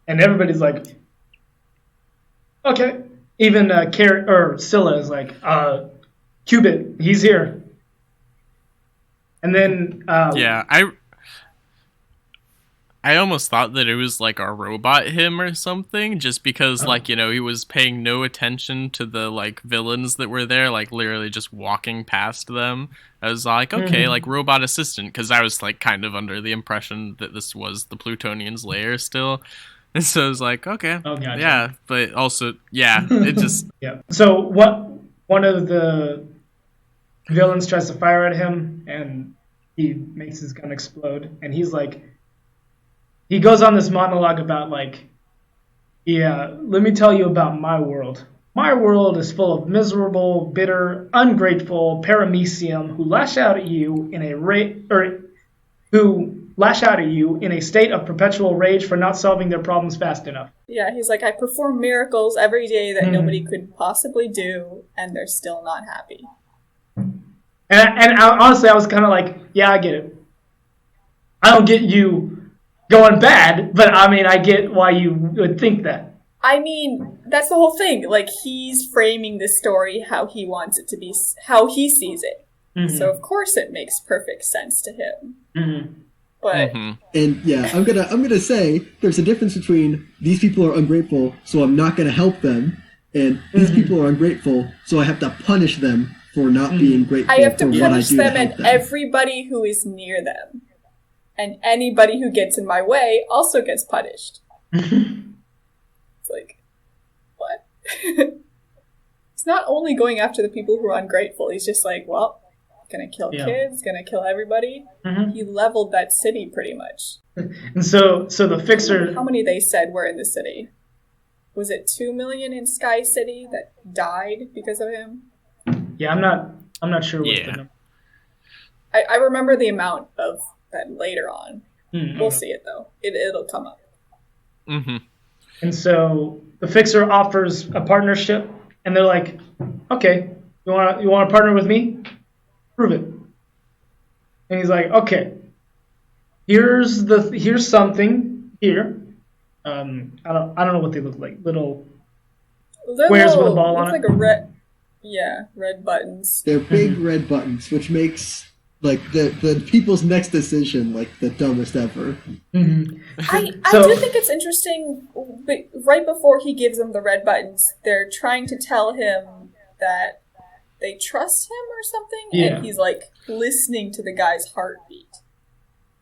And everybody's like, okay. Even Scylla is like, Cubit, he's here. And then I almost thought that it was like a robot him or something, just because he was paying no attention to the like villains that were there, like literally just walking past them. I was like, okay, like robot assistant, because I was like kind of under the impression that this was the Plutonian's lair still. And so I was like, okay, gotcha. But also, it just... So one of the villains tries to fire at him, and he makes his gun explode, and he's like, he goes on this monologue about like, Yeah, let me tell you about my world. My world is full of miserable, bitter, ungrateful paramecium who lash out at you in a who lash out at you in a state of perpetual rage for not solving their problems fast enough. Yeah, he's like, I perform miracles every day that nobody could possibly do, and they're still not happy. Honestly, I was kind of like, yeah, I get it. I don't get you going bad, but I mean, I get why you would think that. I mean, that's the whole thing. Like, he's framing the story how he wants it to be, how he sees it. Mm-hmm. So, of course, it makes perfect sense to him. Mm-hmm. But and yeah, I'm gonna say there's a difference between these people are ungrateful, so I'm not gonna help them, and these people are ungrateful, so I have to punish them for not being grateful. I have to for what I punish do them to help and them. everybody who is near them, and anybody who gets in my way also gets punished. It's like, what? He's not only going after the people who are ungrateful. He's just like, well, gonna kill kids, gonna kill everybody. He leveled that city pretty much. And so the fixer. How many they said were in the city? Was it 2 million in Sky City that died because of him? Yeah, I'm not sure what's the number. I remember the amount of that later on. We'll see it though. It'll come up. Mm-hmm. And so the fixer offers a partnership, and they're like, "Okay, you want to partner with me? Prove it." And he's like, "Okay, here's something here. I don't know what they look like. Little squares with a ball on it. Like a red, red buttons. They're big red buttons, which makes like the people's next decision like the dumbest ever. Mm-hmm. I do think it's interesting. But right before he gives them the red buttons, they're trying to tell him that they trust him or something, and he's like listening to the guy's heartbeat.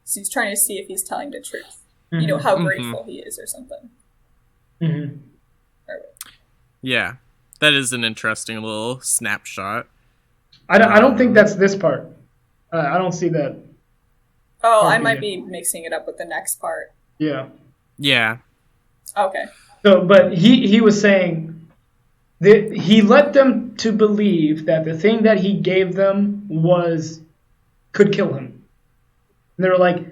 So he's trying to see if he's telling the truth. You know, how grateful he is or something. Mm-hmm. Yeah, that is an interesting little snapshot. I don't think that's this part. I don't see that. Oh, I might be mixing it up with the next part. Yeah. Yeah. Okay. So, but he was saying that he led them to believe that the thing that he gave them could kill him. And they were like,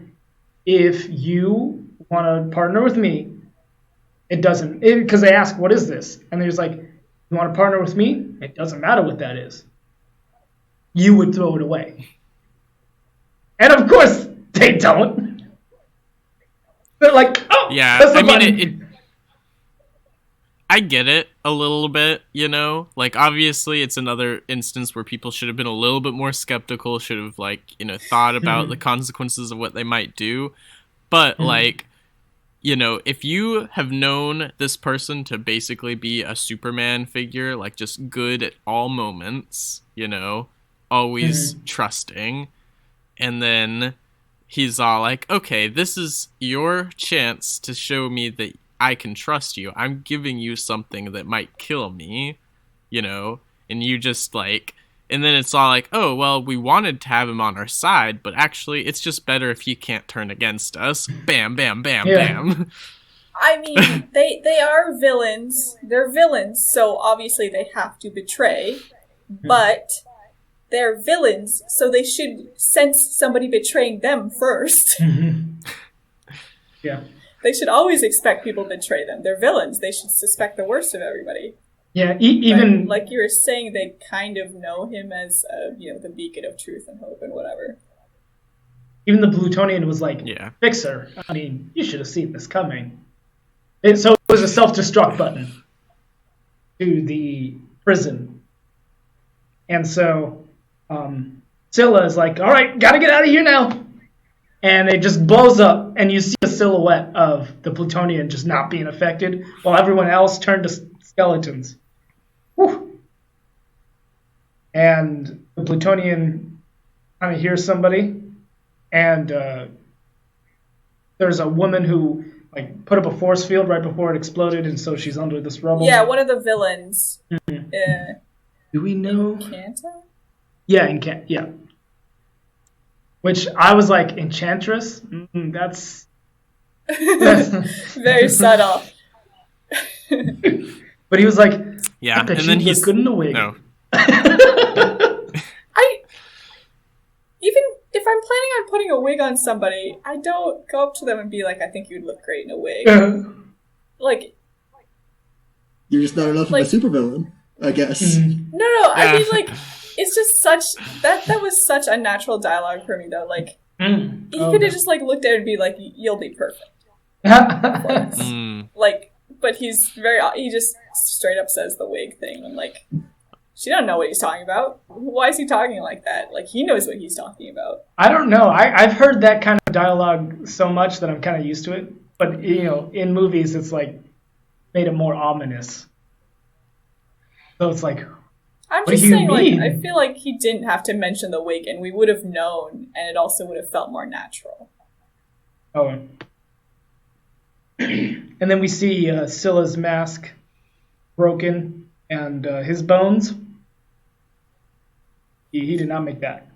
if you want to partner with me, it doesn't. Because they ask, what is this? And they're just like, you want to partner with me? It doesn't matter what that is. You would throw it away. And of course, they don't. They're like, oh, yeah. that's I mean, I get it a little bit, you know? Like, obviously, it's another instance where people should have been a little bit more skeptical, should have, like, you know, thought about the consequences of what they might do. But, like, you know, if you have known this person to basically be a Superman figure, like, just good at all moments, you know, always trusting, and then he's all like, okay, this is your chance to show me that I can trust you. I'm giving you something that might kill me, you know, and you just like, and then it's all like, oh, well, we wanted to have him on our side, but actually it's just better if he can't turn against us. Bam, bam, bam, bam. I mean, they are villains. They're villains, so obviously they have to betray, but they're villains, so they should sense somebody betraying them first. Yeah. They should always expect people to betray them. They're villains. They should suspect the worst of everybody. Yeah, even... But, like you were saying, they kind of know him as, the beacon of truth and hope and whatever. Even the Plutonian was like, Fixer, I mean, you should have seen this coming. So it was a self-destruct button to the prison. And so Scylla is like, all right, gotta get out of here now. And it just blows up, and you see a silhouette of the Plutonian just not being affected, while everyone else turned to skeletons. Whew. And the Plutonian kind of hears somebody, and there's a woman who like put up a force field right before it exploded, and so she's under this rubble. Yeah, one of the villains. Do we know? Enchanter? Yeah, yeah. Which I was like, Enchantress? That's very subtle. But he was like, Yeah, I bet and you then look he's good in a wig. no. Even if I'm planning on putting a wig on somebody, I don't go up to them and be like, I think you'd look great in a wig. Like, You're just not enough of a supervillain, I guess. no, I mean, like, it's just such, that was such unnatural dialogue for me, though. Like, he could have just, like, looked at it and be like, you'll be perfect. Like, but he just straight up says the wig thing. I'm like, she don't know what he's talking about. Why is he talking like that? Like, he knows what he's talking about. I don't know. I've heard that kind of dialogue so much that I'm kind of used to it. But, in movies, it's like made it more ominous. So it's like, I'm what just do you saying, mean? like, I feel like he didn't have to mention the wig, and we would have known, and it also would have felt more natural. Oh. And then we see Scylla's mask broken and his bones. He did not make that.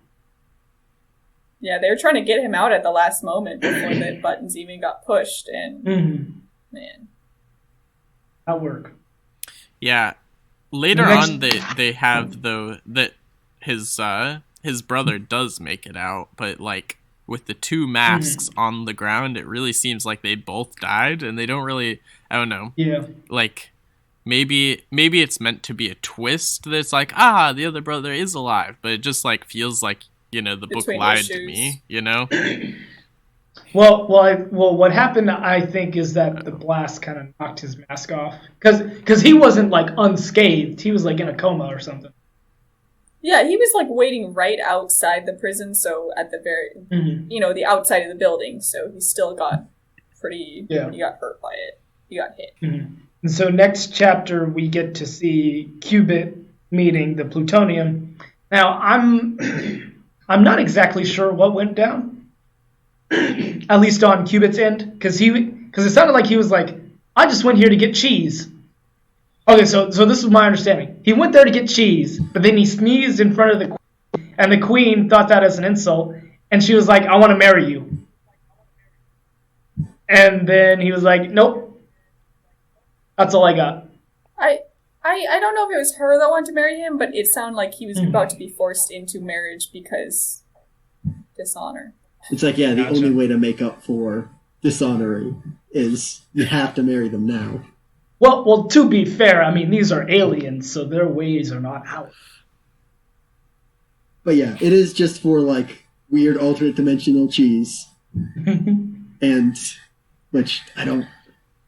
Yeah, they were trying to get him out at the last moment before the buttons even got pushed, and man, That work. Yeah. Later on, they have that his brother does make it out, but like with the two masks on the ground, it really seems like they both died, and they don't really. I don't know. Yeah. Like maybe it's meant to be a twist that's like the other brother is alive, but it just like feels like the book lied to me. Well, what happened, I think, is that the blast kind of knocked his mask off. Because he wasn't, like, unscathed. He was, like, in a coma or something. Yeah, he was, like, waiting right outside the prison, so at the very, the outside of the building, so he still got he got hurt by it. He got hit. Mm-hmm. And so next chapter, we get to see Cubit meeting the plutonium. Now, I'm not exactly sure what went down. At least on Cubit's end, because it sounded like he was like, I just went here to get cheese. Okay, so this is my understanding. He went there to get cheese, but then he sneezed in front of the queen, and the queen thought that as an insult, and she was like, I want to marry you. And then he was like, nope. That's all I got. I don't know if it was her that wanted to marry him, but it sounded like he was about to be forced into marriage because dishonor. It's like, the only way to make up for dishonoring is you have to marry them now. Well, to be fair, I mean, these are aliens, so their ways are not ours. But yeah, it is just for, like, weird alternate dimensional cheese. And, which I don't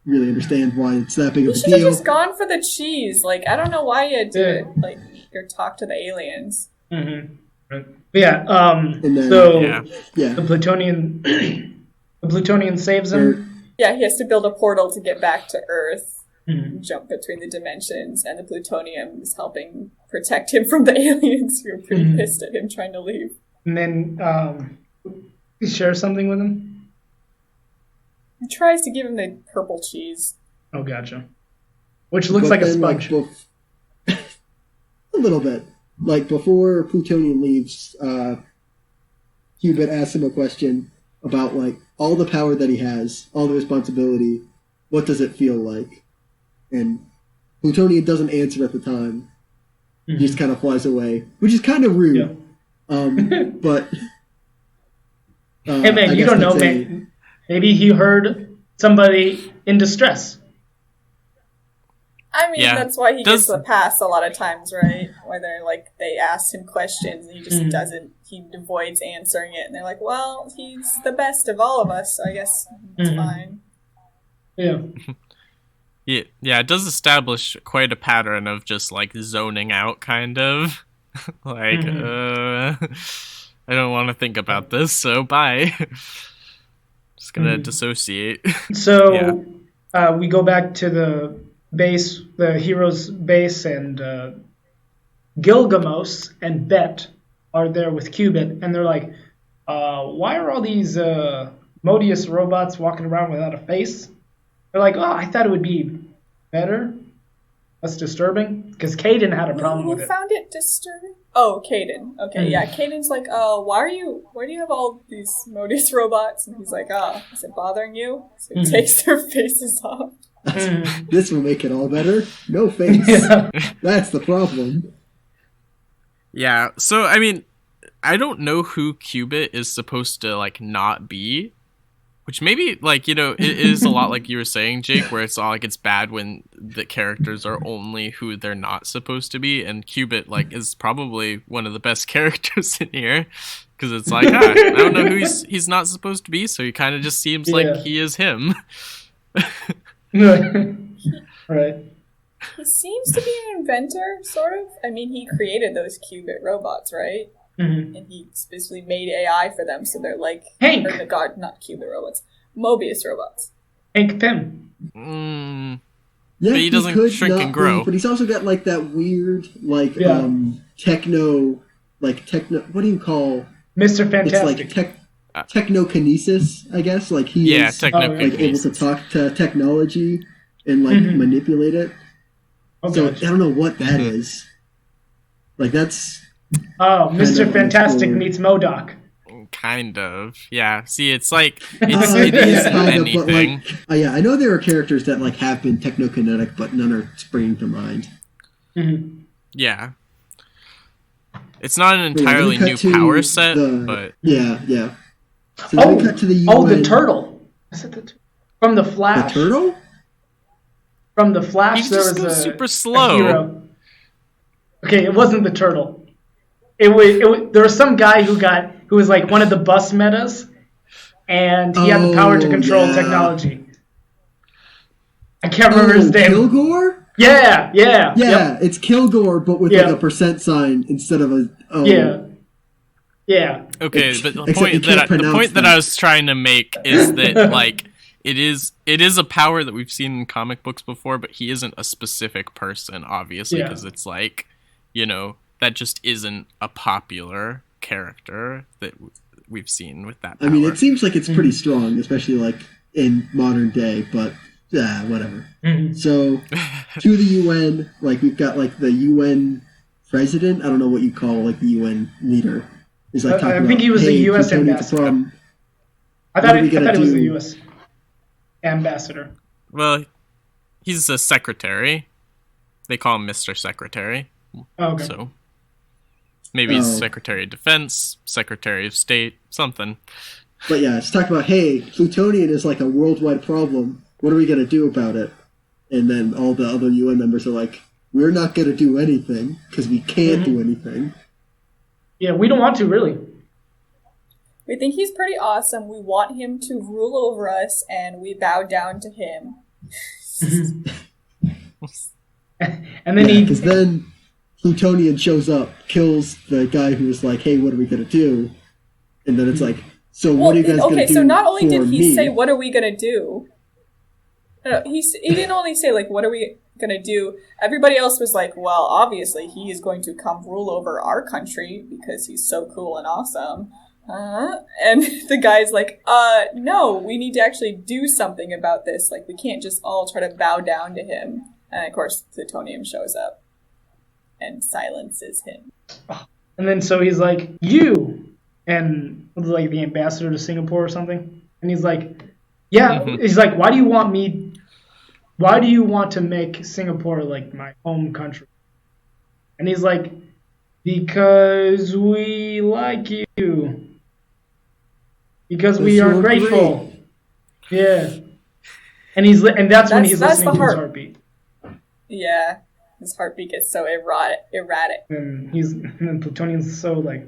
really understand why it's that big of a deal. You should have just gone for the cheese. Like, I don't know why you had to, or talk to the aliens. Mm-hmm. Yeah, and then, the Plutonian saves him. Yeah, he has to build a portal to get back to Earth, jump between the dimensions, and the plutonium is helping protect him from the aliens who are pretty pissed at him trying to leave. And then he shares something with him. He tries to give him the purple cheese. Oh, gotcha. Which looks like a sponge. A little bit. Like, before Plutonian leaves, Cubit asks him a question about, like, all the power that he has, all the responsibility, what does it feel like? And Plutonian doesn't answer at the time. He just kind of flies away, which is kind of rude. Yeah. But... hey, man, you don't know, man. Maybe he heard somebody in distress. I mean, that's why he gets the pass a lot of times, right? Where they're like, they asked him questions and he just he avoids answering it. And they're like, well, he's the best of all of us, so I guess it's fine. Yeah. Yeah, it does establish quite a pattern of just, like, zoning out, kind of. Like, I don't want to think about this, so bye. Just gonna dissociate. So, we go back to the base, the hero's base, and Gilgamos and Bet are there with Cubit, and they're like, why are all these Modius robots walking around without a face? They're like, I thought it would be better. That's disturbing, because Caden had a problem with it. Who found it disturbing? Oh, Caden. Okay, yeah, Caden's like, why do you have all these Modius robots? And he's like, is it bothering you? So he takes their faces off. This will make it all better. No face. Yeah. That's the problem. Yeah. So I mean, I don't know who Cubit is supposed to like not be. Which maybe, like, you know, it is a lot like you were saying, Jake, where it's all like it's bad when the characters are only who they're not supposed to be, and Cubit, like, is probably one of the best characters in here, because it's like, I don't know who he's not supposed to be, so he kind of just seems like he is him. Right. He seems to be an inventor, sort of. I mean, he created those Cubit robots, right? Mm-hmm. And he specifically made AI for them, so they're like... Hank! Or not Cubit robots. Mobius robots. Hank Pym. Yeah, But he doesn't could shrink not and grow. be, but he's also got like that weird, like techno, what do you call? Mr. Fantastic. It's like technokinesis, I guess. Like he is like able to talk to technology and like manipulate it. Oh, so gosh. I don't know what that is. Like that's. Oh, Mr. Fantastic unexplored. meets MODOK. Kind of. Yeah. See, it's like, it is anything. But like, yeah, I know there are characters that like have been technokinetic, but none are springing to mind. Mm-hmm. Yeah. It's not an entirely new power set, but... Yeah. So then we cut to the UN. The turtle. Is it the from the Flash? The turtle? From the Flash, He there just was goes a super a slow. hero. Okay, it wasn't the turtle. It was there was some guy who was like one of the bus metas, and he had the power to control technology. I can't remember his name. Kilgore? Yeah. Yeah, it's Kilgore, but with like a percent sign instead of a. Yeah. Okay, but the point that I was trying to make is that like it is a power that we've seen in comic books before, but he isn't a specific person, obviously, because it's like, you know, that just isn't a popular character that we've seen with that power. I mean, it seems like it's pretty strong, especially like in modern day, but whatever. Mm-hmm. So to the UN, like we've got like the UN president. I don't know what you call like the UN leader. Is like talking I think he was the U.S. ambassador. I thought it was the U.S. ambassador. Well, he's a secretary. They call him Mr. Secretary. Oh, okay. So maybe he's Secretary of Defense, Secretary of State, something. But yeah, it's talking about, hey, plutonium is like a worldwide problem. What are we going to do about it? And then all the other UN members are like, we're not going to do anything because we can't do anything. Yeah, we don't want to, really. We think he's pretty awesome. We want him to rule over us, and we bow down to him. And then because then Plutonian shows up, kills the guy who was like, hey, what are we going to do? And then it's like, so what are you guys going to do? Okay, so not only did he me? say, what are we going to do? No, he didn't only say, like, what are we going to do? Everybody else was like, well, obviously he is going to come rule over our country because he's so cool and awesome. And the guy's like, no, we need to actually do something about this. Like, we can't just all try to bow down to him. And, of course, Plutonium shows up and silences him. And then so he's like, you! And was like the ambassador to Singapore or something. And he's like, yeah. He's like, why do you want to make Singapore like my home country? And he's like, because we like you. Because we are grateful. Great. Yeah. And that's when he's listening to his heartbeat. Yeah. His heartbeat gets so erratic. And then Plutonium's so like,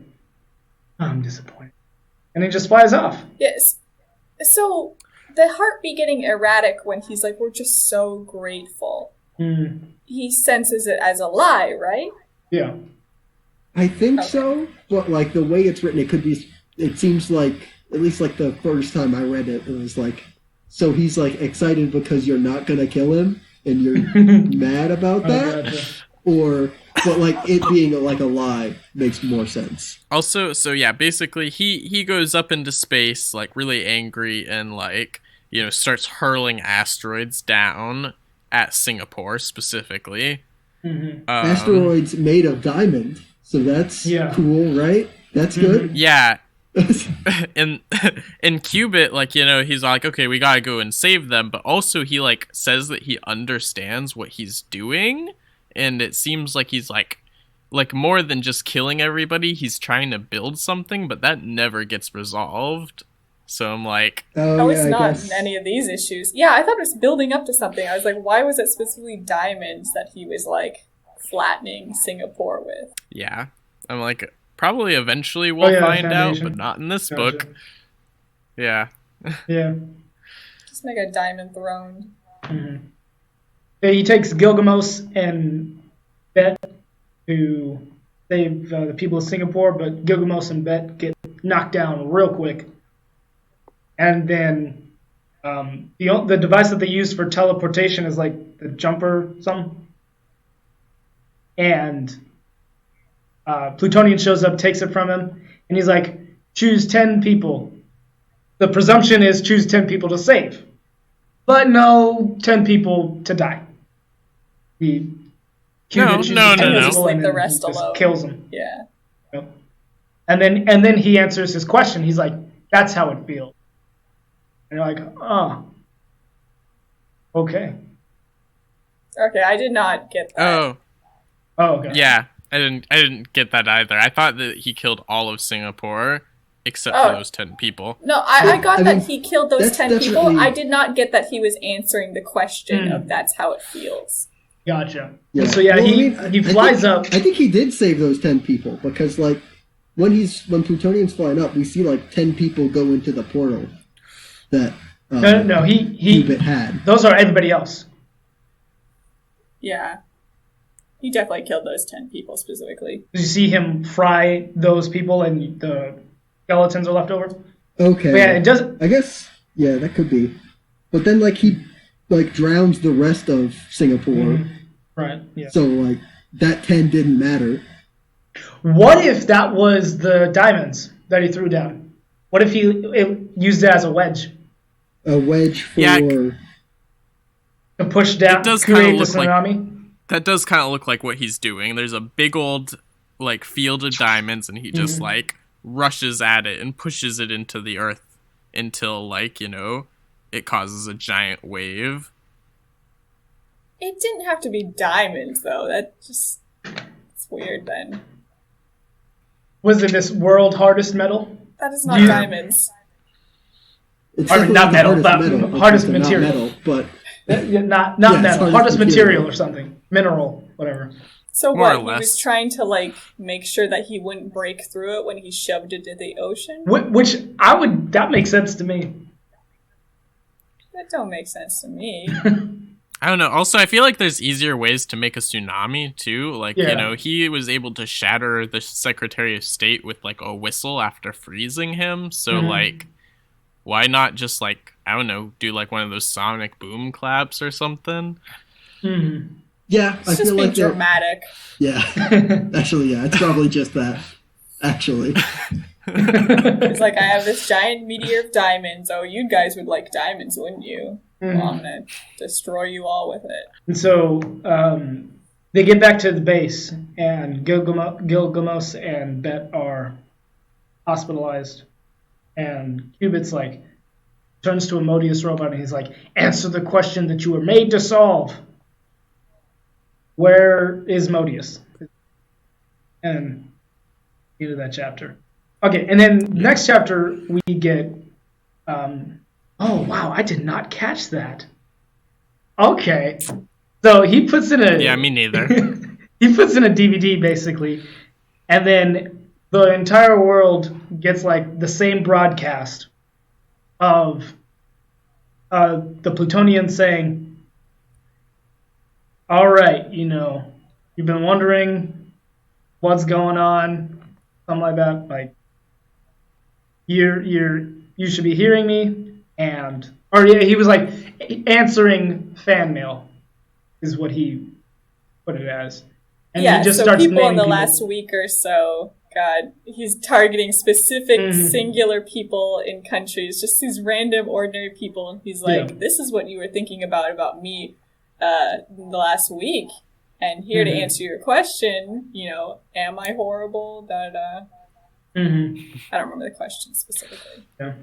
I'm disappointed. And he just flies off. Yes. So the heartbeat getting erratic when he's like, we're just so grateful. He senses it as a lie, right? Yeah. I think so, but like the way it's written, it seems like, at least like the first time I read it, it was like, so he's like excited because you're not going to kill him and you're mad about that? But like it being like a lie makes more sense. Also, so yeah, basically he goes up into space like really angry and like, you know, starts hurling asteroids down at Singapore specifically. Asteroids made of diamond, so that's cool, right? That's good. Yeah, in in Cubit, like, you know, he's like, okay, we gotta go and save them, but also he like says that he understands what he's doing, and it seems like he's like more than just killing everybody, he's trying to build something, but that never gets resolved. So I'm like, Oh it's yeah, I not guess. any of these issues. Yeah, I thought it was building up to something. I was like, why was it specifically diamonds that he was like flattening Singapore with? yeah. I'm like, probably eventually Oh we'll yeah, find out, foundation. but not in this Gotcha. book. Yeah. Yeah. Just make a diamond throne. hmm So he takes Gilgamesh and Bet to save the people of Singapore, but Gilgamesh and Bet get knocked down real quick. And then the device that they use for teleportation is like the jumper something. And Plutonian shows up, takes it from him, and he's like, choose 10 people. The presumption is choose 10 people to save. But no, 10 people to die. The No, chooses no, 10 no, no. people Leave and the then rest he just alone. kills them. Yeah. Yep. And then he answers his question. He's like, that's how it feels. And you're like, oh, okay. Okay, I did not get that. Oh, okay. Yeah. I didn't get that either. I thought that he killed all of Singapore except Oh. for those 10 people. No, I got I that mean, he killed those that's 10 people. definitely- I did not get that he was answering the question Mm. of that's how it feels. Gotcha. Yeah. And so yeah, Well, he I flies think, up. I think he did save those 10 people because like when Plutonian's flying up, we see like 10 people go into the portal that No, he Cubit had. those are everybody else. Yeah. He definitely killed those 10 people specifically. Did you see him fry those people and the skeletons are left over? Okay. But yeah, it doesn't. I guess yeah, that could be. But then like he like drowns the rest of Singapore. Right. Yeah. So like that 10 didn't matter. What if that was the diamonds that he threw down? What if he used it as a wedge A wedge for Yeah. to push down, It does kinda create the look like- tsunami? That does kind of look like what he's doing. There's a big old like field of diamonds, and he just like rushes at it and pushes it into the earth until like, you know, it causes a giant wave. It didn't have to be diamonds, though. It's weird then. Was it this world hardest metal? That is not Yeah. diamonds. It's Or not definitely metal, the but but hardest it's not material. metal, but Yeah, not Yeah, it's metal, hardest hardest material material or something, mineral, whatever. So More or what? He less. was trying to like make sure that he wouldn't break through it when he shoved it into the ocean. Which that makes sense to me. That don't make sense to me. I don't know. Also, I feel like there's easier ways to make a tsunami too. Like, Yeah. you know, he was able to shatter the Secretary of State with like a whistle after freezing him. So like, why not just like, I don't know, do like one of those sonic boom claps or something? yeah, It's I just feel being like that. dramatic. Yeah, actually, yeah, it's probably just that. Actually, It's like, I have this giant meteor of diamonds. Oh, you guys would like diamonds, wouldn't you? Well, I'm gonna destroy you all with it. And so they get back to the base, and Gilgamesh and Bet are hospitalized. And Cubit's like, turns to a Modius robot, and he's like, answer the question that you were made to solve. Where is Modius? And into that chapter. Okay, and then next chapter we get. Oh wow, I did not catch that. Okay, so he puts in a. Yeah, me neither. He puts in a DVD basically, and then the entire world gets like the same broadcast of the Plutonian saying, "All right, you know, you've been wondering what's going on, something like that. Like, you should be hearing me." And he was like answering fan mail, is what he put it as. And yeah, he just so starts people in naming the people. last week or so, God, he's targeting specific Mhm. singular people in countries, just these random ordinary people, and he's like, Yeah. this is what you were thinking about me in the last week, and here to Mhm. answer your question, you know, am I horrible? Da da. Mm-hmm. I don't remember the question specifically. Yeah.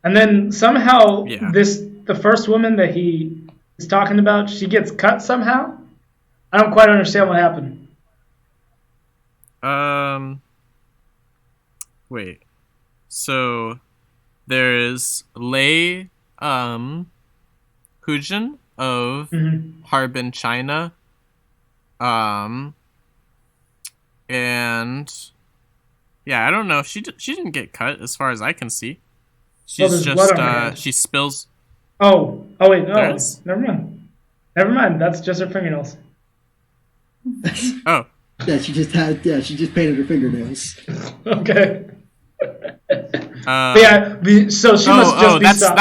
And then somehow Yeah. the first woman that he is talking about, she gets cut somehow. I don't quite understand what happened. Wait. So there's Lei Hujin of Mm-hmm. Harbin, China. And yeah, I don't know if she didn't get cut as far as I can see. She's there's just blood on her hand. she spills. Oh wait, no, There's? never mind. That's just her fingernails. Oh, Yeah, she just painted her fingernails. Okay. uh, Yeah, so she must just be stopped.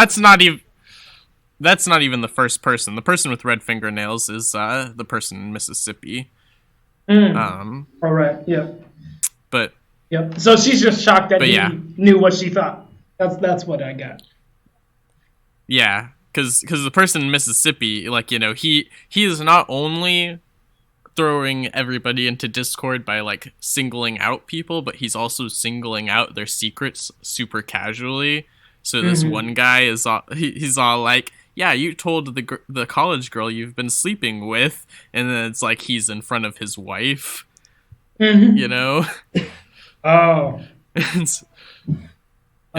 that's not even the first person. The person with red fingernails is the person in Mississippi. All right. Yeah. But Yep. So she's just shocked that he yeah. knew what she thought. That's what I got. Yeah, because the person in Mississippi, like, you know, he is not only throwing everybody into discord by like singling out people, but he's also singling out their secrets super casually. So this one guy is he's all like, yeah, you told the college girl you've been sleeping with, and then it's like he's in front of his wife, you know. Oh. And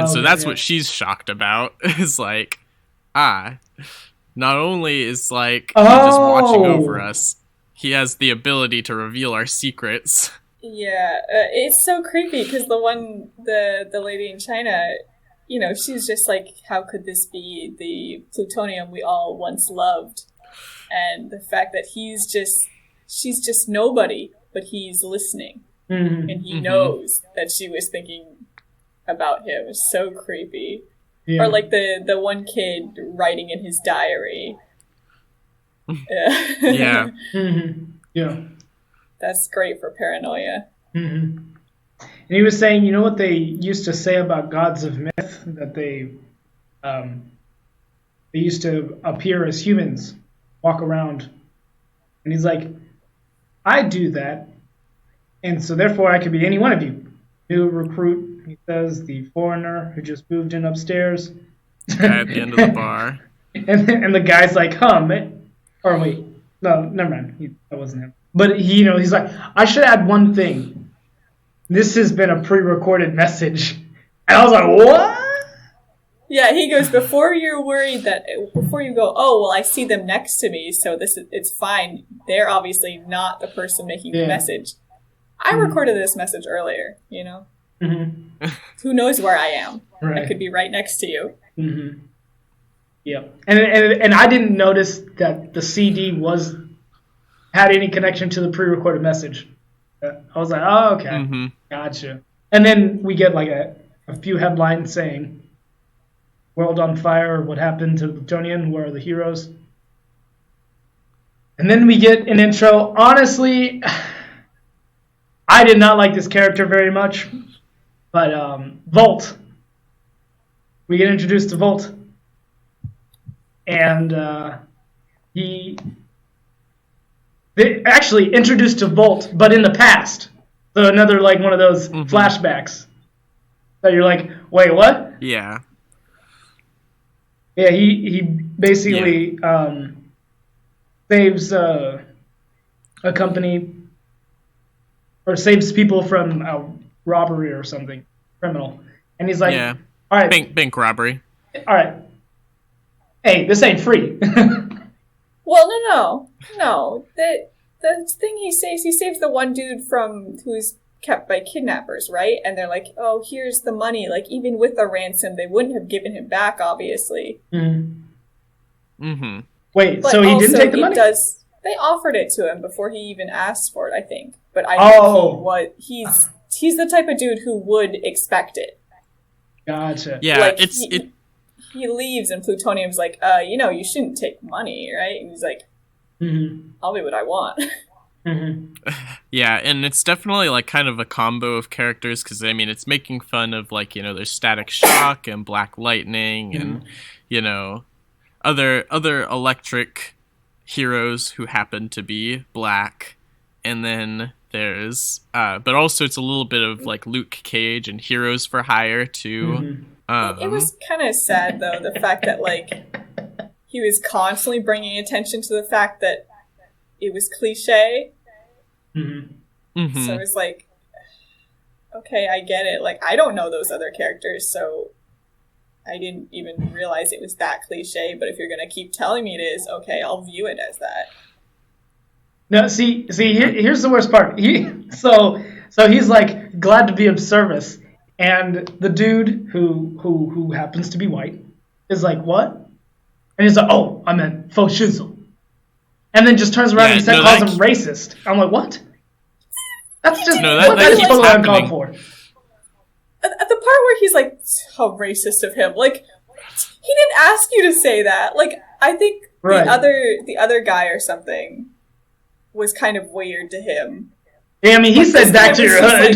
so that's what she's shocked about. Is like, not only is like he just watching over us, he has the ability to reveal our secrets. Yeah, it's so creepy because the lady in China, you know, she's just like, how could this be the plutonium we all once loved? And the fact that she's just nobody, but he's listening. Mm-hmm. And he knows that she was thinking about him. It's so creepy. Yeah. Or like the one kid writing in his diary. Yeah. Mm-hmm. Yeah. That's great for paranoia. Mm-hmm. And he was saying, you know what they used to say about gods of myth? That they used to appear as humans, walk around. And he's like, I do that. And so therefore I could be any one of you. New recruit, he says, the foreigner who just moved in upstairs. At the end of the bar. And the guy's like, or wait, no, never mind. That wasn't him. But he's like, I should add one thing. This has been a pre-recorded message. And I was like, what? Yeah, he goes, before you go, oh, well, I see them next to me, so it's fine. They're obviously not the person making the message. I recorded this message earlier, you know? Mm-hmm. Who knows where I am? Right. I could be right next to you. Mm-hmm. Yep. And I didn't notice that the CD had any connection to the pre-recorded message. I was like, oh, okay. Mm-hmm. Gotcha. And then we get like a few headlines saying, World on Fire, what happened to Plutonian, where are the heroes? And then we get an intro. Honestly, I did not like this character very much, but Volt. We get introduced to Volt. And they actually introduced to Volt, but in the past. So another like one of those flashbacks that you're like, wait, what? Yeah. Yeah, he basically saves a company or saves people from a robbery or something, criminal. And he's like, all right. Bank robbery. All right. Hey, this ain't free. Well, no. The thing he saves the one dude who's kept by kidnappers, right? And they're like, oh, here's the money. Like, even with the ransom, they wouldn't have given him back, obviously. Mm-hmm. Wait, but so he didn't take the money? They offered it to him before he even asked for it, I think. But I think he's the type of dude who would expect it. Gotcha. Yeah, like, he leaves and Plutonium's like, you shouldn't take money, right? And he's like, I'll do what I want. Yeah, and it's definitely like kind of a combo of characters because I mean it's making fun of like there's Static Shock and Black Lightning and other electric heroes who happen to be black, and then but also it's a little bit of like Luke Cage and Heroes for Hire too. It was kind of sad though, the fact that like he was constantly bringing attention to the fact that it was cliche. So it was like, okay, I get it. Like, I don't know those other characters, so I didn't even realize it was that cliche. But if you're gonna keep telling me it is, okay, I'll view it as that. No, here's the worst part. So he's like glad to be of service, and the dude who happens to be white is like, what? And he's like, oh, I meant faux shizzle. And then just turns around and calls him racist. I'm like, what? That's just that's totally uncalled for. At the part where he's like, how racist of him. Like, he didn't ask you to say that. Like, I think the other guy or something was kind of weird to him. Yeah, I mean, he said back to your hood.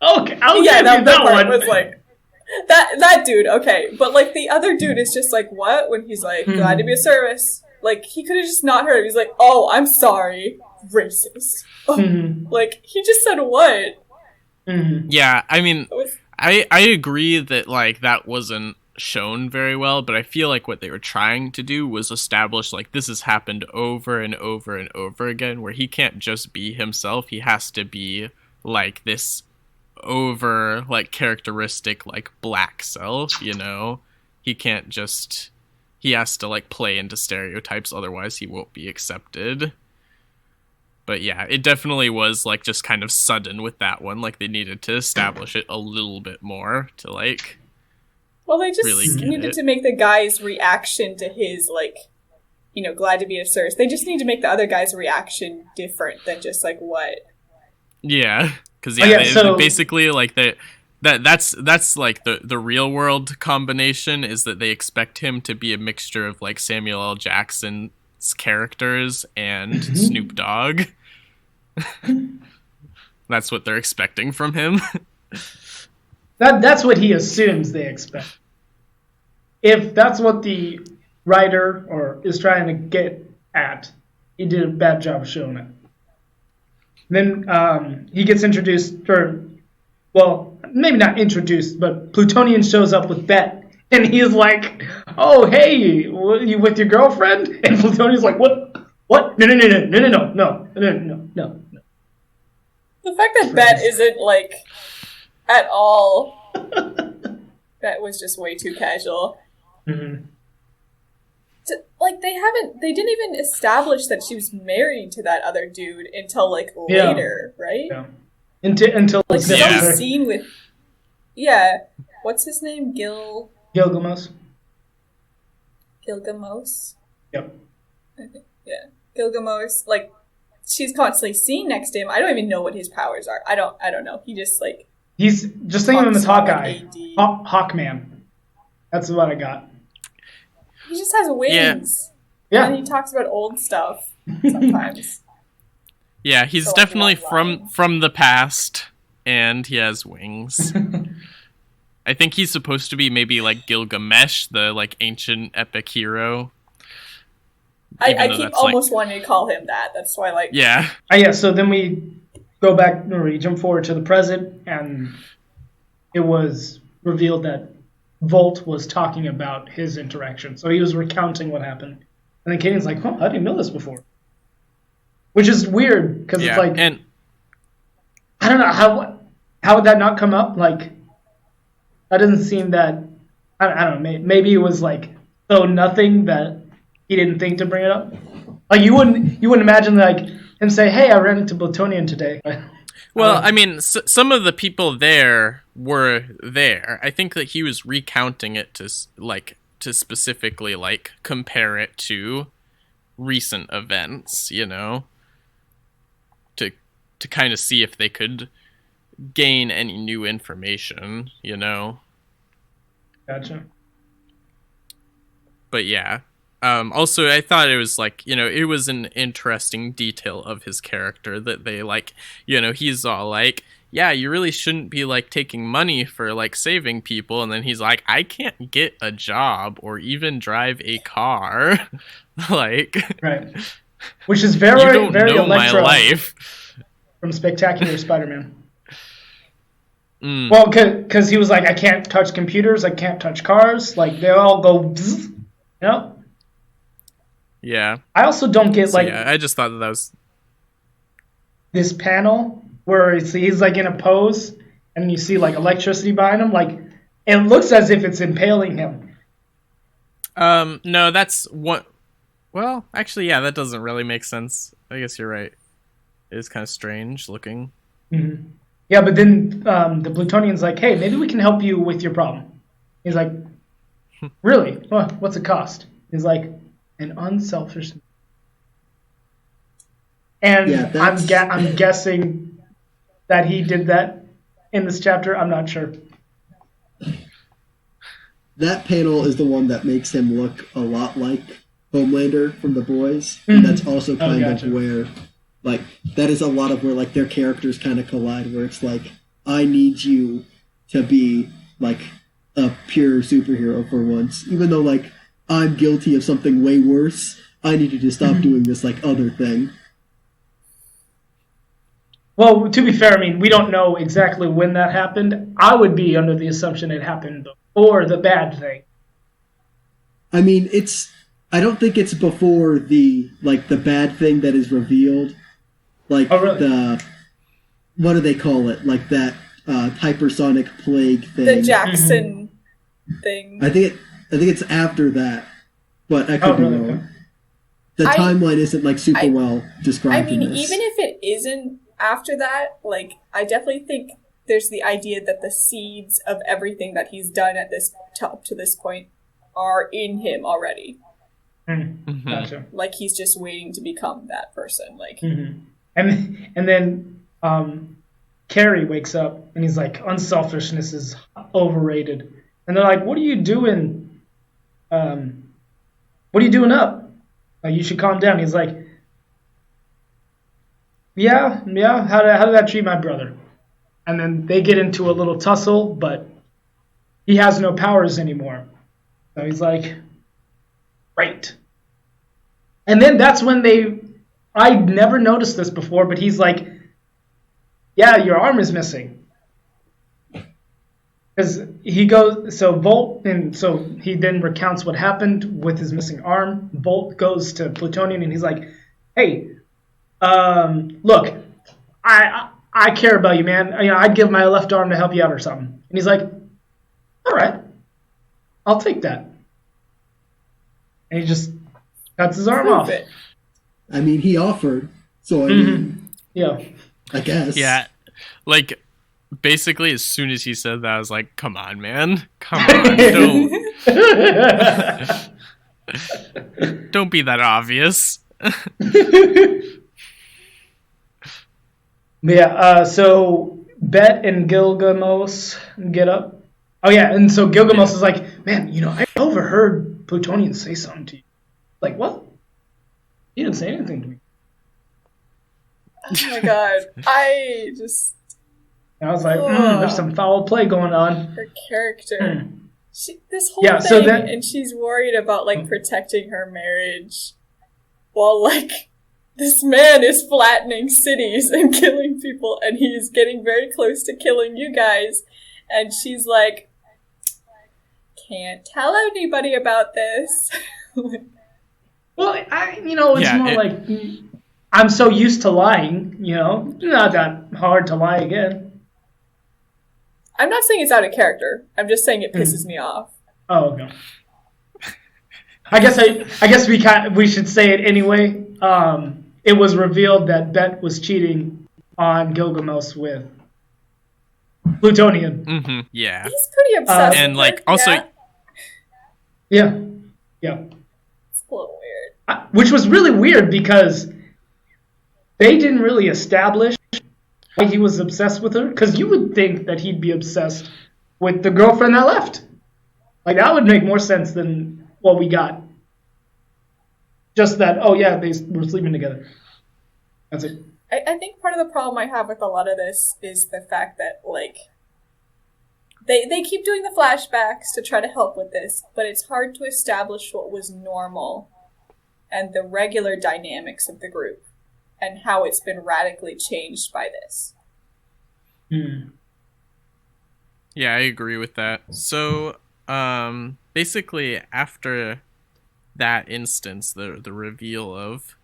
Okay, I'll give you that one. Was like, that dude, okay. But, like, the other dude is just like, what? When he's like, glad to be of service. Like, he could have just not heard it. He's like, oh, I'm sorry. Racist. Like, he just said what? Yeah, I mean, I agree that, like, that wasn't shown very well, but I feel like what they were trying to do was establish, like, this has happened over and over and over again, where he can't just be himself. He has to be, like, this over, like, characteristic, like, black self, you know? He can't just... He has to, like, play into stereotypes, otherwise he won't be accepted. But yeah, it definitely was, like, just kind of sudden with that one. Like, they needed to establish it a little bit more to, like... Well, they just really needed to make the guy's reaction to his, like, you know, glad to be of service. They just need to make the other guy's reaction different than just, like, what? Yeah, because, basically, like, that's like, the real world combination is that they expect him to be a mixture of, like, Samuel L. Jackson's characters and Snoop Dogg. That's what they're expecting from him. That's what he assumes they expect. If that's what the writer is trying to get at, he did a bad job of showing it. Then he gets introduced, well, maybe not introduced, but Plutonian shows up with Bet, and he's like, "Oh, hey, you with your girlfriend?" And Plutonian's like, "What? What? No. The fact that Bet isn't, like, at all. That was just way too casual. Like, they didn't even establish that she was married to that other dude until, like, later, right? Yeah. Until like, some scene with, what's his name? Gilgamos. Gilgamos? Yep. Yeah. Gilgamos, like, she's constantly seen next to him. I don't even know what his powers are. I don't know. He just, like... He's just thinking of him as Hawkeye. Hawkman. That's what I got. He just has wings. Yeah. And he talks about old stuff sometimes. Yeah, he's definitely from the past, and he has wings. I think he's supposed to be maybe like Gilgamesh, the like ancient epic hero. I keep almost wanting to call him that. That's why, like... Yeah. So then we go back, or we jump forward to the present, and it was revealed that Volt was talking about his interaction. So he was recounting what happened. And then Kaden's like, I didn't know this before. Which is weird, because it's like... And I don't know, how would that not come up? Like, that doesn't seem that... I don't know, maybe it was like so nothing that he didn't think to bring it up. Like, you wouldn't imagine, like, him say, hey, I ran into Plutonian today. Well, I mean, some of the people there were there. I think that he was recounting it to specifically, like, compare it to recent events, you know? To kind of see if they could gain any new information, you know? Gotcha. But yeah. Also, I thought it was, like, you know, it was an interesting detail of his character that they, like, you know, he's all like, yeah, you really shouldn't be, like, taking money for, like, saving people. And then he's like, I can't get a job or even drive a car. Like, right. Which is very, you don't very know Electro. my life. from Spectacular Spider-Man. Mm. Well, because he was like, I can't touch computers, I can't touch cars. Like, they all go, bzz, you know? Yeah. I also don't get, So, like, yeah, I just thought that was... this panel where he's like, in a pose, and you see, like, electricity behind him. Like, it looks as if it's impaling him. No, that's what... Well, actually, yeah, that doesn't really make sense. I guess you're right. It is kind of strange looking. Mm-hmm. Yeah, but then the Plutonian's like, hey, maybe we can help you with your problem. He's like, really? Well, what's it cost? He's like, an unselfish... And Yeah, I'm guessing that he did that in this chapter. I'm not sure. That panel is the one that makes him look a lot like Homelander from The Boys. And that's also kind of where, like, that is a lot of where, like, their characters kind of collide, where it's like, I need you to be, like, a pure superhero for once. Even though, like, I'm guilty of something way worse, I need you to stop doing this, like, other thing. Well, to be fair, I mean, we don't know exactly when that happened. I would be under the assumption it happened before the bad thing. I mean, I don't think it's before the bad thing that is revealed. Like, oh, really? What do they call it? Like that hypersonic plague thing. The Jackson thing. I think it's after that, but I could be really? wrong. The timeline isn't, like, super well described. I mean, in this. even if it isn't after that, like, I definitely think there's the idea that the seeds of everything that he's done at this up to this point are in him already. Mm-hmm. Gotcha. Like, he's just waiting to become that person. Like, and then Carrie wakes up and he's like, unselfishness is overrated. And they're like, what are you doing? What are you doing up? Like, you should calm down. He's like, yeah. How did I treat my brother? And then they get into a little tussle, but he has no powers anymore. So he's like, great. And then that's when I never noticed this before, but he's like, yeah, your arm is missing. Because he goes, so Volt, and so he then recounts what happened with his missing arm. Volt goes to Plutonian and he's like, hey, look, I care about you, man. You know, I'd give my left arm to help you out or something. And he's like, all right, I'll take that. And he just cuts his arm off. I mean, he offered, so I mean, yeah, I guess. Yeah, like, basically, as soon as he said that, I was like, come on, man. Come on, don't be that obvious. Yeah, so Bet and Gilgamos get up. Oh, yeah, and so Gilgamos is like, man, you know, I overheard Plutonian say something to you. Like, what? He didn't say anything to me. oh my god. I was like, there's some foul play going on. Her character. This whole Yeah, thing, so that- and she's worried about, like, protecting her marriage while, like, this man is flattening cities and killing people, and he's getting very close to killing you guys. And she's like, can't tell anybody about this. Well, it's more like, I'm so used to lying, you know? Not that hard to lie again. I'm not saying it's out of character. I'm just saying it pisses me off. Oh, okay. I guess we should say it anyway. It was revealed that Bet was cheating on Gilgamos with Plutonian. Mm-hmm. Yeah. He's pretty obsessed and, with like, her. also... Yeah. It's a little weird. Which was really weird because they didn't really establish why he was obsessed with her. Because you would think that he'd be obsessed with the girlfriend that left. Like, that would make more sense than what we got. Just that, oh yeah, they were sleeping together. That's it. I think part of the problem I have with a lot of this is the fact that, like, they keep doing the flashbacks to try to help with this, but it's hard to establish what was normal and the regular dynamics of the group. and how it's been radically changed by this. Yeah, I agree with that. So, basically, after that instance, the reveal of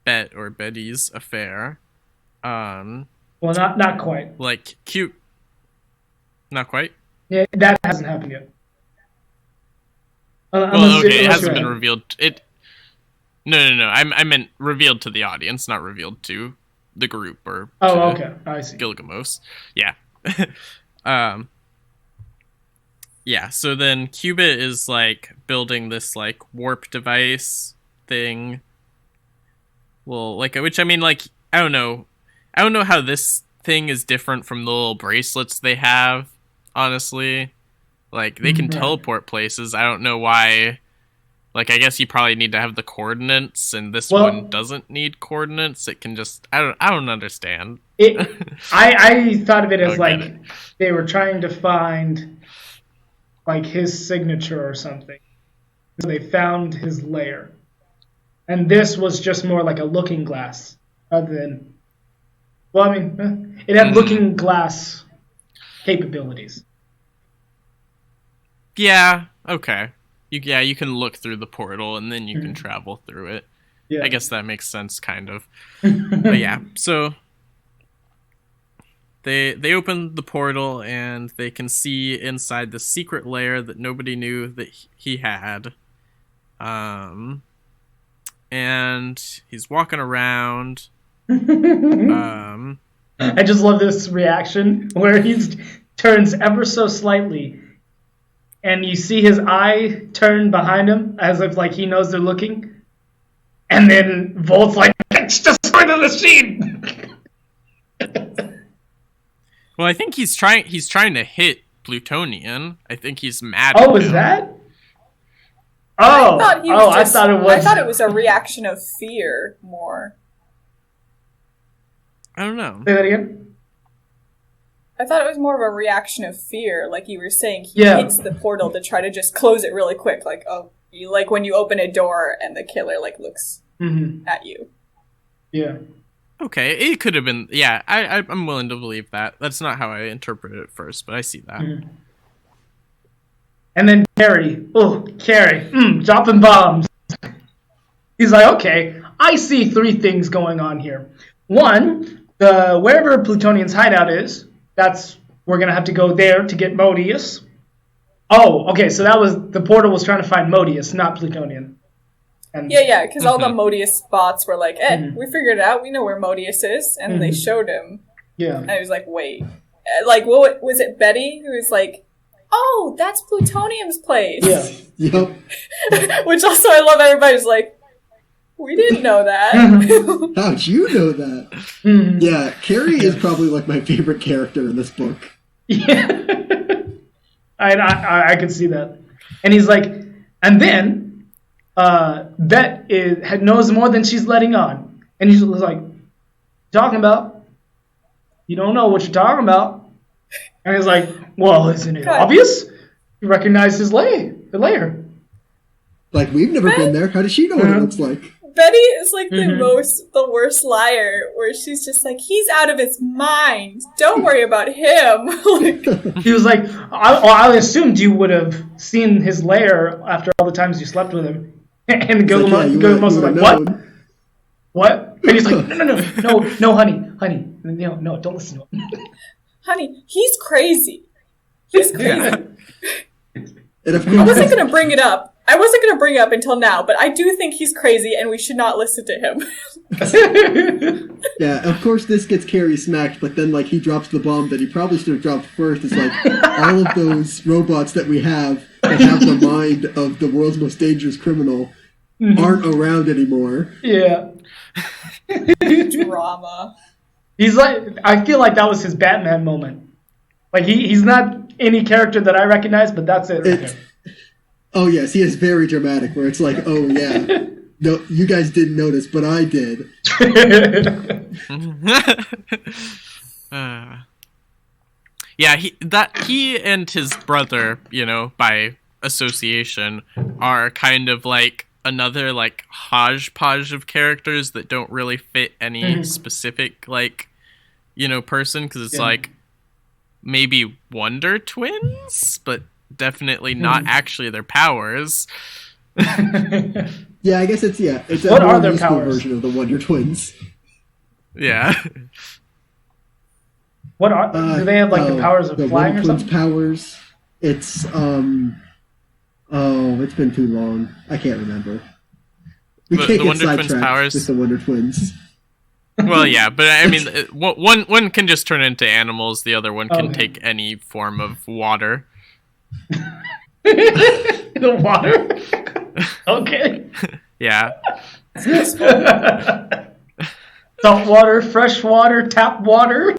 Betty's affair, Well, not quite. like cute, not quite. Yeah, that hasn't happened yet. Well, okay, it hasn't been revealed. No. I meant revealed to the audience, not revealed to the group or. Oh, okay. I see. Gilgamos. Yeah. Yeah. So then Cubit is like building this like warp device thing. Well, like, which I mean, like, I don't know how this thing is different from the little bracelets they have. Honestly, like they can teleport places. I don't know why. Like, I guess you probably need to have the coordinates, and this one doesn't need coordinates. It can just I don't understand. I thought of it as like they were trying to find like his signature or something. So they found his lair. And this was just more like a looking glass rather than, well, I mean, it had looking glass capabilities. Yeah, okay. You can look through the portal and then you can travel through it. Yeah. I guess that makes sense, kind of. But yeah, so they open the portal and they can see inside the secret lair that nobody knew that he had. And he's walking around. I just love this reaction where he turns ever so slightly, and you see his eye turn behind him as if like he knows they're looking, and then Volt's like, "It's destroy the machine." Well, I think he's trying to hit Plutonian. I think he's mad. Oh, is that? Oh, I thought it was a reaction of fear more. I don't know. Say that again? I thought it was more of a reaction of fear, like you were saying. He hits the portal to try to just close it really quick, like like when you open a door and the killer like looks at you. Yeah. Okay, it could have been. Yeah, I'm willing to believe that. That's not how I interpreted it first, but I see that. Mm-hmm. And then Carrie, dropping bombs. He's like, okay, I see three things going on here. One, wherever Plutonian's hideout is, we're gonna have to go there to get Modius. Oh, okay, so the portal was trying to find Modius, not Plutonian. And yeah, because all the Modius bots were like, we figured it out, we know where Modius is, and they showed him. Yeah. And I was like, wait. Like, what was it, Betty, who was like, oh, that's Plutonium's place. Yeah. Yep. Which also I love everybody's like, we didn't know that. How'd you know that? Yeah, Carrie is probably like my favorite character in this book. Yeah. I could see that. And he's like, and then Bet knows more than she's letting on. And he's like, talking about? You don't know what you're talking about. And he's like, well, isn't it obvious? You recognize the lair. Like, we've never been there. How does she know what it looks like? Betty is like the worst liar, where she's just like, he's out of his mind. Don't worry about him. He was like, I assumed you would have seen his lair after all the times you slept with him. And Gilgamos was like, what? What? And he's like, no, honey, no, don't listen to him. Honey, he's crazy. He's crazy. Yeah. I wasn't going to bring it up. Until now, but I do think he's crazy and we should not listen to him. Yeah, of course this gets Carrie smacked, but then like he drops the bomb that he probably should have dropped first. It's like all of those robots that we have that have the mind of the world's most dangerous criminal aren't around anymore. Yeah. Drama. He's like, I feel like that was his Batman moment. Like he's not any character that I recognize, but that's it. Right there. Oh yes, he is very dramatic. Where it's like, oh yeah, no, you guys didn't notice, but I did. Yeah, he and his brother, by association, are kind of like another like hodgepodge of characters that don't really fit any specific like person, because it's like maybe Wonder Twins, but definitely not actually their powers. Yeah, I guess it's a What more are their useful powers? version of the Wonder Twins. Yeah. What are do they have like the powers of the flying Wonder or Twins something? powers? It's it's been too long. I can't remember. We can't The get Wonder Twins sidetracked powers. with the Wonder Twins. Well, yeah, but I mean, one can just turn into animals. The other one can Okay. take any form of water. The water? Okay. Yeah. Salt water, fresh water, tap water.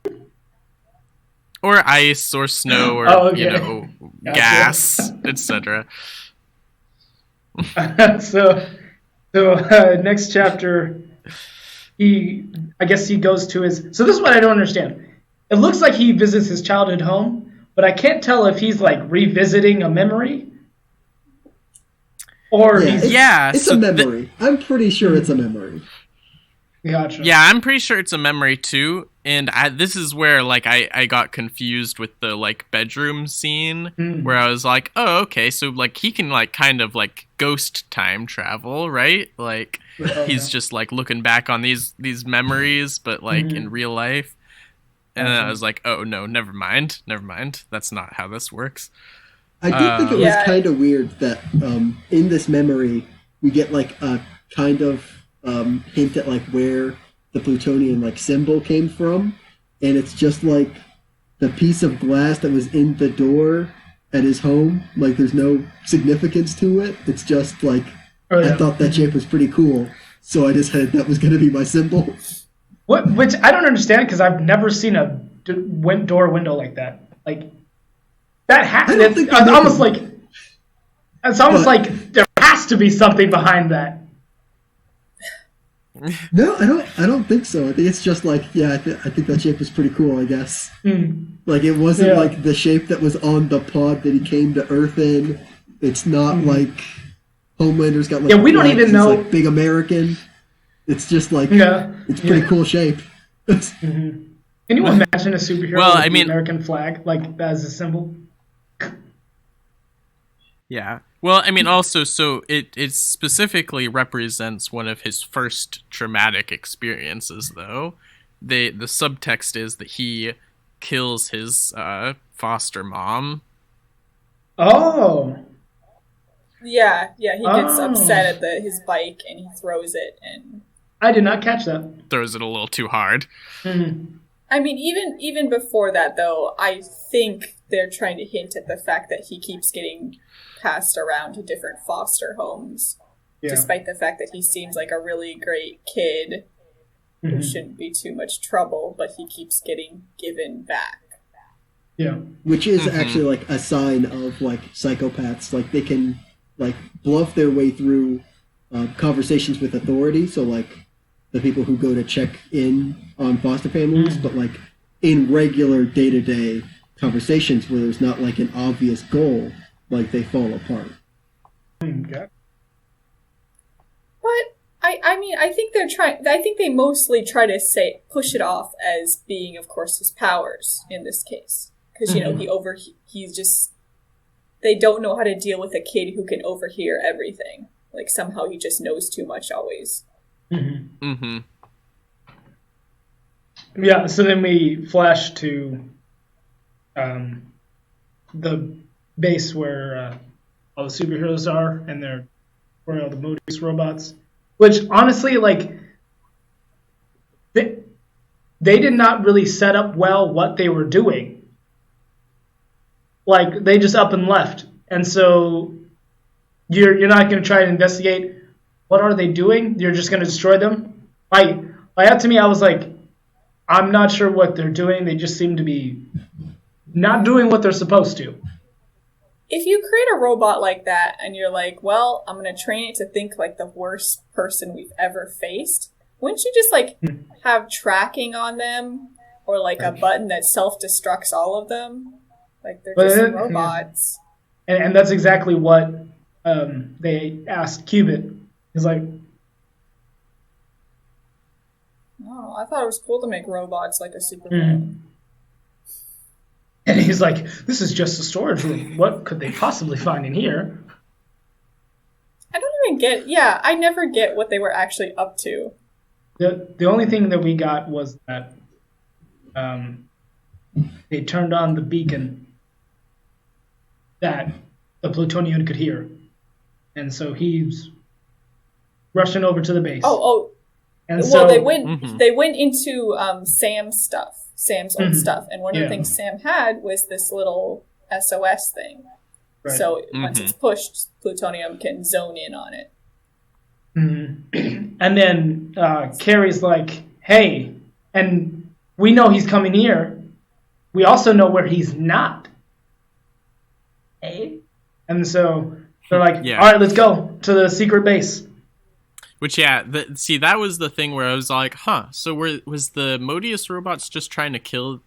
Or ice, or snow, or Okay. Gotcha. Gas, etc. So next chapter, I guess he goes to his. So this is what I don't understand. It looks like he visits his childhood home, but I can't tell if he's like revisiting a memory or he's. It's a memory. I'm pretty sure it's a memory. Gotcha. Yeah, I'm pretty sure it's a memory too, and this is where like I got confused with the like bedroom scene where I was like, oh, okay, so like he can like kind of like ghost time travel, right? Like he's just like looking back on these memories, but like in real life. And then I was like, oh no, never mind. That's not how this works. I did think it was kind of weird that in this memory we get like a kind of hint at like where the plutonian like symbol came from, and it's just like the piece of glass that was in the door at his home. Like there's no significance to it. It's just like I thought that shape was pretty cool, so I decided that was going to be my symbol. Which I don't understand because I've never seen a door window like that. Like that it's almost like like there has to be something behind that. No, I don't think so. I think it's just like I think that shape was pretty cool. I guess like it wasn't like the shape that was on the pod that he came to Earth in. It's not like Homelander's got like we don't even know like big American. It's just like it's pretty cool shape. Can you imagine a superhero with the American flag like as a symbol? Yeah. Well, I mean, also, so it specifically represents one of his first traumatic experiences, though. The subtext is that he kills his foster mom. Oh. Yeah, he gets upset at his bike and he throws it, and I did not catch that. Throws it a little too hard. I mean, even before that, though, I think they're trying to hint at the fact that he keeps getting passed around to different foster homes, despite the fact that he seems like a really great kid who shouldn't be too much trouble, but he keeps getting given back. Yeah. Which is actually like a sign of like psychopaths. Like they can like bluff their way through conversations with authority. So like the people who go to check in on foster families, but like in regular day-to-day conversations where there's not like an obvious goal, like they fall apart. Okay. But I mean, I think they mostly try to push it off as being, of course, his powers in this case, because they don't know how to deal with a kid who can overhear everything. Like somehow he just knows too much always. Yeah. So then we flash to the base where all the superheroes are, and they're where all the Modus robots. Which honestly, like, they did not really set up well what they were doing. Like they just up and left, and so you're not going to try to investigate what are they doing. You're just going to destroy them. Like that to me, I was like, I'm not sure what they're doing. They just seem to be not doing what they're supposed to. If you create a robot like that and you're like, well, I'm going to train it to think like the worst person we've ever faced, wouldn't you just like have tracking on them or like a button that self-destructs all of them? Like they're just robots. And that's exactly what they asked Cubit He's like, Oh, I thought it was cool to make robots like a Superman. and he's like, this is just a storage room. What could they possibly find in here? I don't even get. Yeah, I never get what they were actually up to. The only thing that we got was that they turned on the beacon that the Plutonian could hear, and so he's rushing over to the base. And well, so they went. They went into Sam's old stuff, and one of the things Sam had was this little SOS thing. Right. So once it's pushed, plutonium can zone in on it. And then Carrie's like, "Hey, and we know he's coming here. We also know where he's not." Hey, and so they're like, "All right, let's go to the secret base." Which, that was the thing where I was like, so was the Modius robots just trying to kill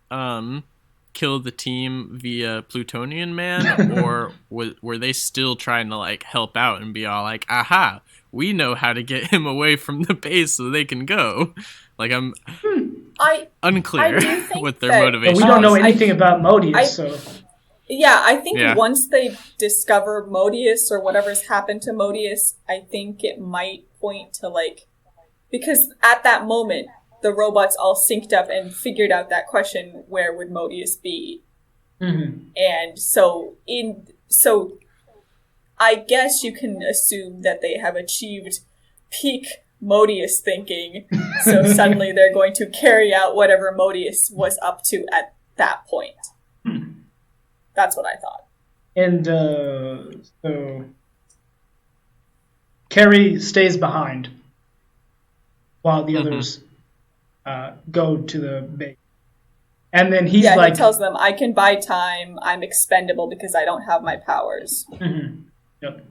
the team via Plutonian Man, or were they still trying to, like, help out and be all like, aha, we know how to get him away from the base so they can go? Like, I'm unclear what their motivation we don't know anything about Modius, so... Yeah, I think once they discover Modius or whatever's happened to Modius, I think it might point to, like... Because at that moment, the robots all synced up and figured out that question, where would Modius be? And so I guess you can assume that they have achieved peak Modius thinking, so suddenly they're going to carry out whatever Modius was up to at that point. That's what I thought. And so Carrie stays behind while the others go to the base. And then he's like... he tells them, I can buy time, I'm expendable because I don't have my powers. Yep.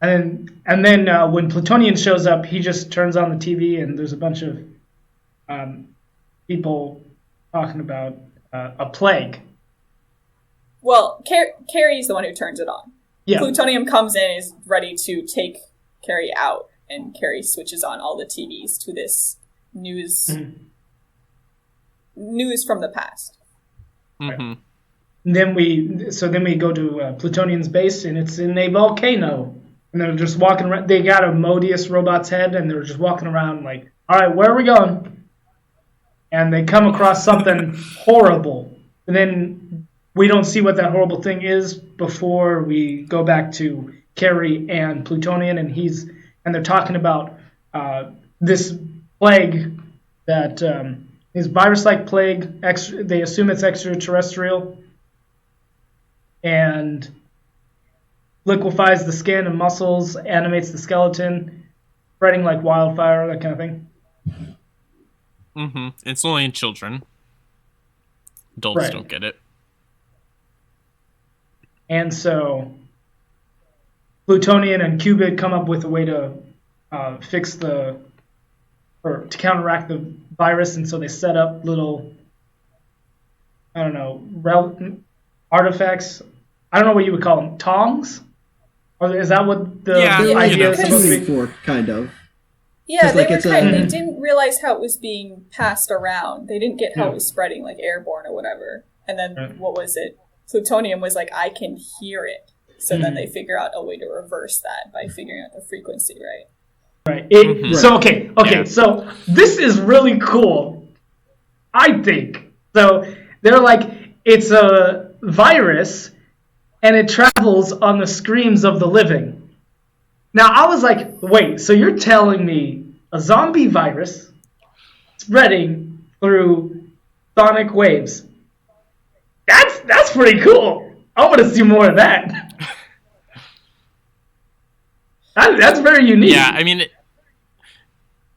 And then when Plutonian shows up, he just turns on the TV and there's a bunch of people talking about a plague. Well, Carrie's the one who turns it on. Yeah. Plutonium comes in and is ready to take Carrie out, and Carrie switches on all the TVs to this news from the past. Right. Then we go to Plutonian's base, and it's in a volcano. And they're just walking around. They got a Modius robot's head, and they're just walking around like, all right, where are we going? And they come across something horrible. And then we don't see what that horrible thing is before we go back to Carrie and Plutonian, and they're talking about this plague that is virus-like plague. They assume it's extraterrestrial, and liquefies the skin and muscles, animates the skeleton, spreading like wildfire, that kind of thing. It's only in children. Adults don't get it. And so Plutonian and Cubit come up with a way to to counteract the virus, and so they set up little, artifacts. I don't know what you would call them, tongs? Or is that what the idea is supposed to be? For, kind of. Yeah, they didn't realize how it was being passed around. They didn't get how it was spreading, like airborne or whatever. And then, what was it? Plutonium was like, I can hear it. So then they figure out a way to reverse that by figuring out the frequency, right? Right. So, so this is really cool, I think. So they're like, it's a virus, and it travels on the screams of the living. Now, I was like, wait, so you're telling me a zombie virus spreading through sonic waves? That's pretty cool. I want to see more of that. That's very unique. Yeah, I mean, it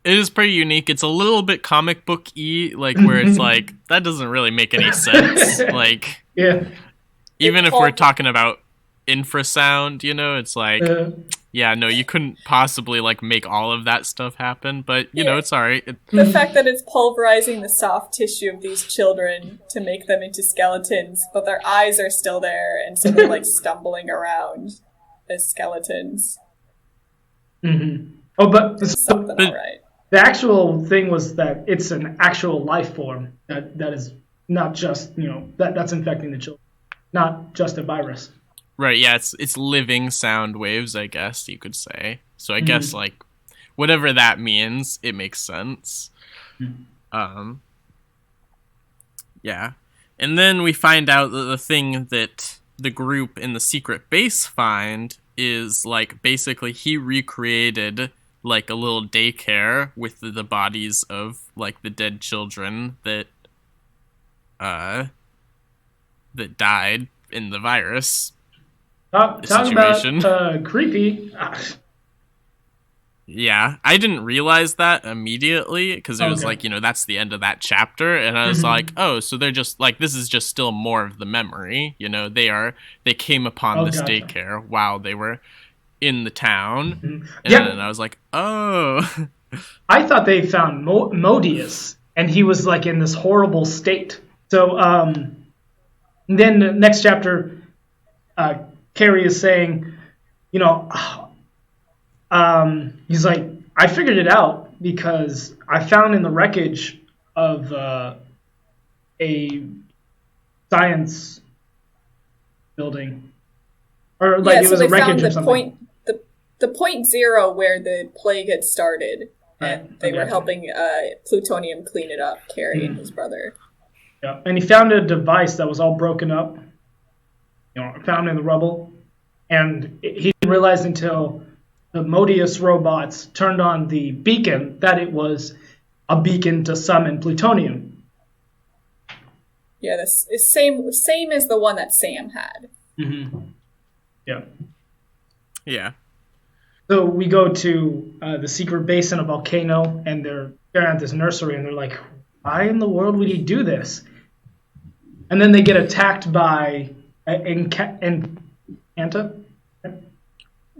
is pretty unique. It's a little bit comic book-y, like, where it's like, that doesn't really make any sense. Like, even if we're talking about infrasound, it's like, you couldn't possibly, like, make all of that stuff happen, but, it's alright. The fact that it's pulverizing the soft tissue of these children to make them into skeletons, but their eyes are still there, and so they're, like, stumbling around as skeletons. Oh, but Something But- alright. the actual thing was that it's an actual life form that is not just, that's infecting the children, not just a virus. Right, yeah, it's living sound waves, I guess you could say. So I guess like whatever that means, it makes sense. Yeah. And then we find out that the thing that the group in the secret base find is like basically he recreated like a little daycare with the bodies of like the dead children that died in the virus. Talking situation. about creepy. Yeah, I didn't realize that immediately because it was Okay. like, that's the end of that chapter, and I was like, oh, so they're just like, this is just still more of the memory, they came upon this Gotcha. daycare while they were in the town, and Yeah. then I was like, oh, I thought they found Modius, and he was like in this horrible state. So then the next chapter, Carrie is saying, he's like, I figured it out because I found in the wreckage of a science building, or like it was so a they found wreckage or the something. the point zero where the plague had started, and Right, they were okay. helping Plutonium clean it up, Carrie and his brother. Yeah, and he found a device that was all broken up, found in the rubble, and he didn't realize until the Modius robots turned on the beacon that it was a beacon to summon plutonium. Yeah, this is same as the one that Sam had. Yeah. yeah, So we go to the secret base in a volcano, and they're at this nursery, and they're like, why in the world would he do this? And then they get attacked by Encanta.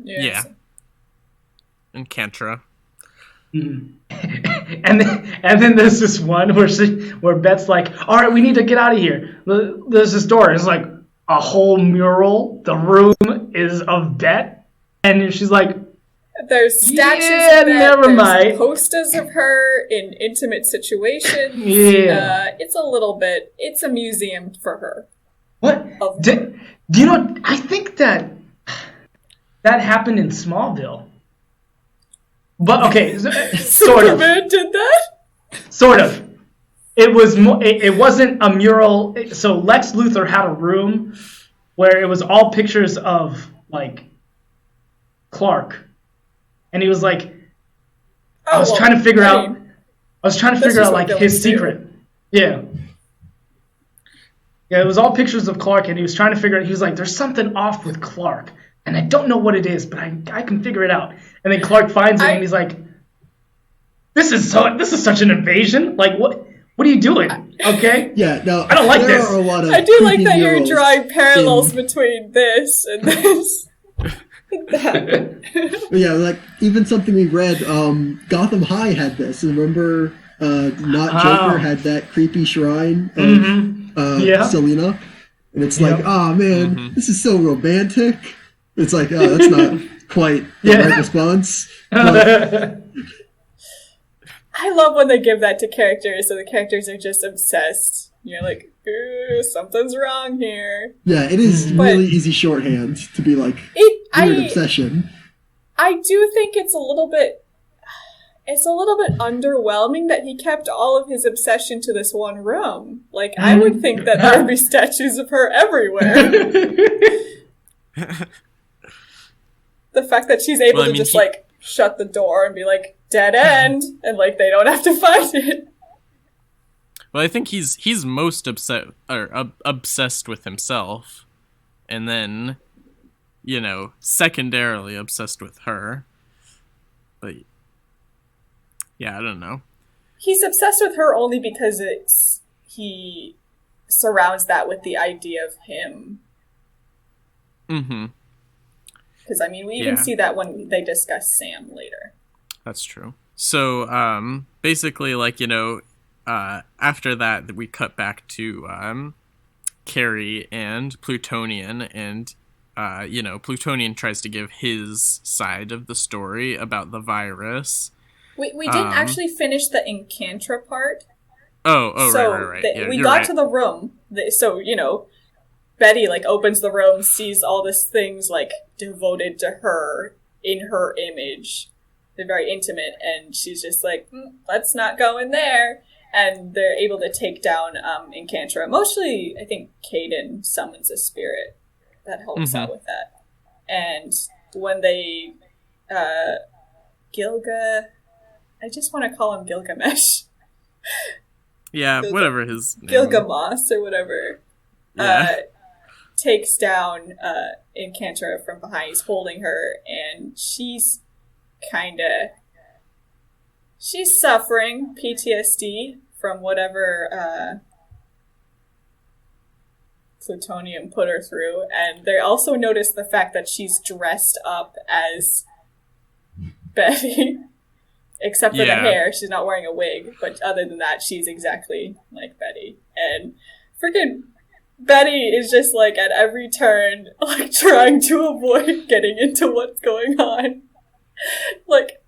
Yeah. and Kantra. And then there's this one where Beth's like, all right, we need to get out of here. There's this door. It's like a whole mural. The room is of Beth. And she's like, There's statues Yeah, of Beth, never there's mind. posters of her in intimate situations. Yeah. It's a museum for her. what? Of Do you know, I think that happened in Smallville. But, okay, sort of. Superman did that? Sort of. It was it wasn't a mural. So Lex Luthor had a room where it was all pictures of like Clark, and he was like, I was trying to figure out That's like just what his villains do. secret. Yeah. Yeah, it was all pictures of Clark, and he was trying to figure out. He was like, "There's something off with Clark, and I don't know what it is, but I can figure it out." And then Clark finds it, and he's like, "This is such an invasion. Like, what are you doing? Okay." Yeah, no, I don't like there this. Are a lot of I do like creepy that you're murals drawing parallels in- between this and this. That. Yeah, like even something we read, Gotham High had this. Remember, Not Joker had that creepy shrine of Yeah. Selena, and it's Yep. like, oh man, this is so romantic. It's like, oh, that's not quite the Yeah. right response. But, I love when they give that to characters, so the characters are just obsessed. You're like, ooh, something's wrong here. yeah, it is But- really easy shorthand to be like weird obsession. I do think it's a little bit underwhelming that he kept all of his obsession to this one room. Like, I would think that there would be statues of her everywhere. The fact that she's able Well, I to mean, just, like, shut the door and be like, dead end, and, like, they don't have to find it. Well, I think he's most obsessed with himself, and then, secondarily obsessed with her. But yeah, I don't know. He's obsessed with her only because he surrounds that with the idea of him. Mm-hmm. Because, I mean, we even Yeah. see that when they discuss Sam later. That's true. So, basically, like, after that, we cut back to Carrie and Plutonian, and Plutonian tries to give his side of the story about the virus. We didn't actually finish the Encantra part. So right. Yeah, we got right. to the room. Betty, like, opens the room, sees all these things, like, devoted to her, in her image. They're very intimate, and she's just like, let's not go in there. And they're able to take down Encantra. Mostly, I think Caden summons a spirit that helps out with that. And when they... I just want to call him Gilgamesh. Yeah, whatever his name. Gilgamesh, or whatever. Yeah. Takes down Encantra from behind. He's holding her, and she's suffering PTSD from whatever Plutonium put her through. And they also notice the fact that she's dressed up as Betty. Except for the hair, she's not wearing a wig. But other than that, she's exactly like Betty. And freaking Betty is just, like, at every turn, like, trying to avoid getting into what's going on. Like,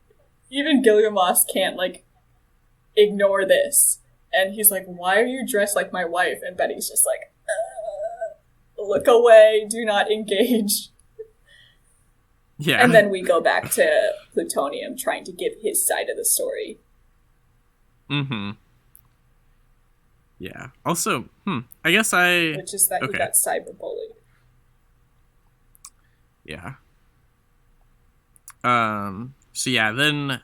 even Gilgamesh can't, like, ignore this. And he's like, why are you dressed like my wife? And Betty's just like, look away, do not engage. Yeah. And then we go back to Plutonium trying to give his side of the story. Mm-hmm. Yeah. Also, I guess Which is that he got cyberbullied. Yeah. So yeah, then,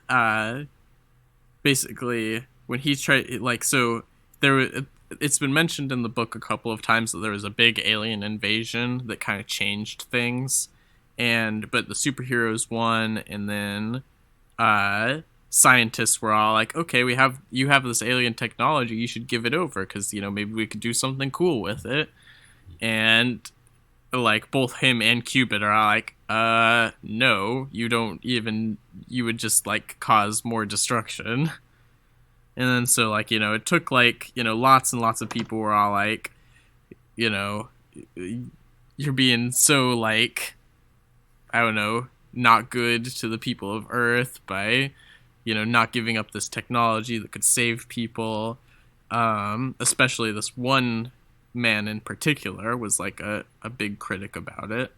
basically, when he tried, like, so, it's been mentioned in the book a couple of times that there was a big alien invasion that kind of changed things. But the superheroes won, and then scientists were all like, okay, you have this alien technology, you should give it over, because, maybe we could do something cool with it. And, like, both him and Cupid are all like, no, you would just, like, cause more destruction. And then so, like, it took, like, lots and lots of people were all like, you're being so, like, I don't know, not good to the people of Earth by, not giving up this technology that could save people. Especially this one man in particular was, like, a big critic about it.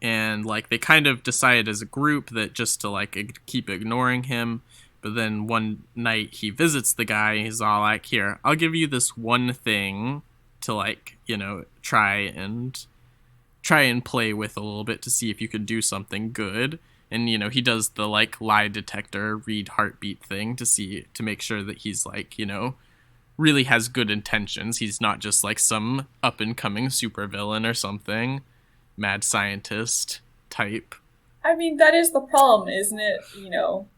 And, like, they kind of decided as a group that just to, like, keep ignoring him. But then one night he visits the guy, and he's all like, here, I'll give you this one thing to, like, try and play with a little bit to see if you could do something good. And, he does the, like, lie detector, read heartbeat thing to make sure that he's, like, really has good intentions. He's not just, like, some up-and-coming supervillain or something. Mad scientist type. I mean, that is the problem, isn't it?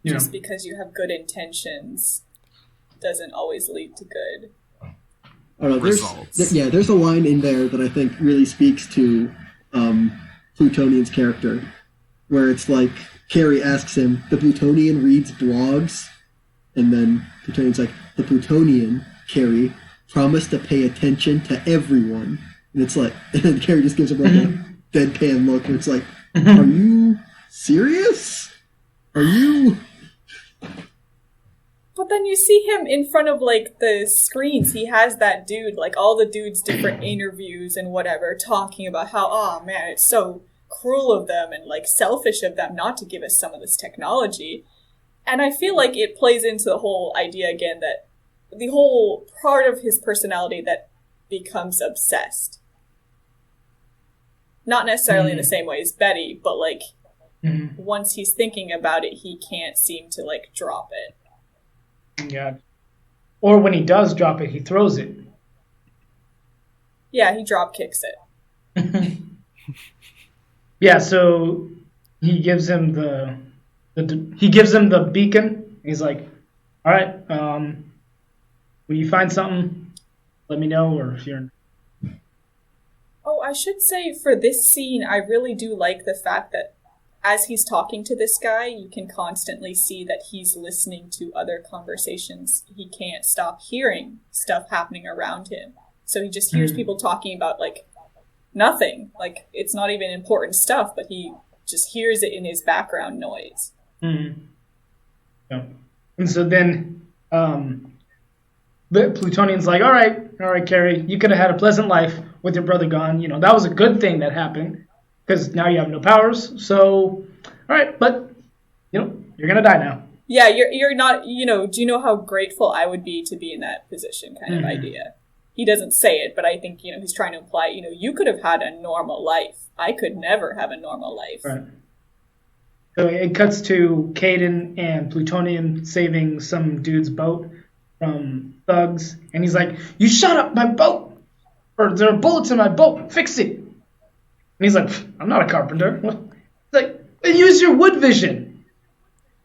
Just because you have good intentions doesn't always lead to good results. There's a line in there that I think really speaks to Plutonian's character, where it's like, Carrie asks him, the Plutonian reads blogs, and then Plutonian's like, the Plutonian, Carrie, promised to pay attention to everyone. And it's like, and then Carrie just gives him like a deadpan look, and it's like, are you serious? Are you... But then you see him in front of, like, the screens. He has that dude, like, all the dudes' different interviews and whatever, talking about how, oh, man, it's so cruel of them and, like, selfish of them not to give us some of this technology. And I feel like it plays into the whole idea, again, that the whole part of his personality that becomes obsessed. Not necessarily in the same way as Betty, but, like, once he's thinking about it, he can't seem to, like, drop it. Yeah. Or when he does drop it, he throws it. Yeah, he drop kicks it. Yeah, so he gives him the beacon. He's like, all right, when you find something, let me know, or if you're... Oh, I should say for this scene, I really do like the fact that as he's talking to this guy, you can constantly see that he's listening to other conversations. He can't stop hearing stuff happening around him. So he just hears people talking about, like, nothing. Like, it's not even important stuff, but he just hears it in his background noise. Mm-hmm. Yeah. And so then the Plutonian's like, all right, Carrie, you could have had a pleasant life with your brother gone. You know, that was a good thing that happened because now you have no powers. So, all right, but, you know, you're going to die now. Yeah, you're not, you know, do you know how grateful I would be to be in that position kind of idea? He doesn't say it, but I think, you know, he's trying to imply, you know, you could have had a normal life. I could never have a normal life. Right. So it cuts to Caden and Plutonian saving some dude's boat from thugs. And he's like, you shot up my boat! Or there are bullets in my boat. Fix it! And he's like, I'm not a carpenter. What? He's like, use your wood vision.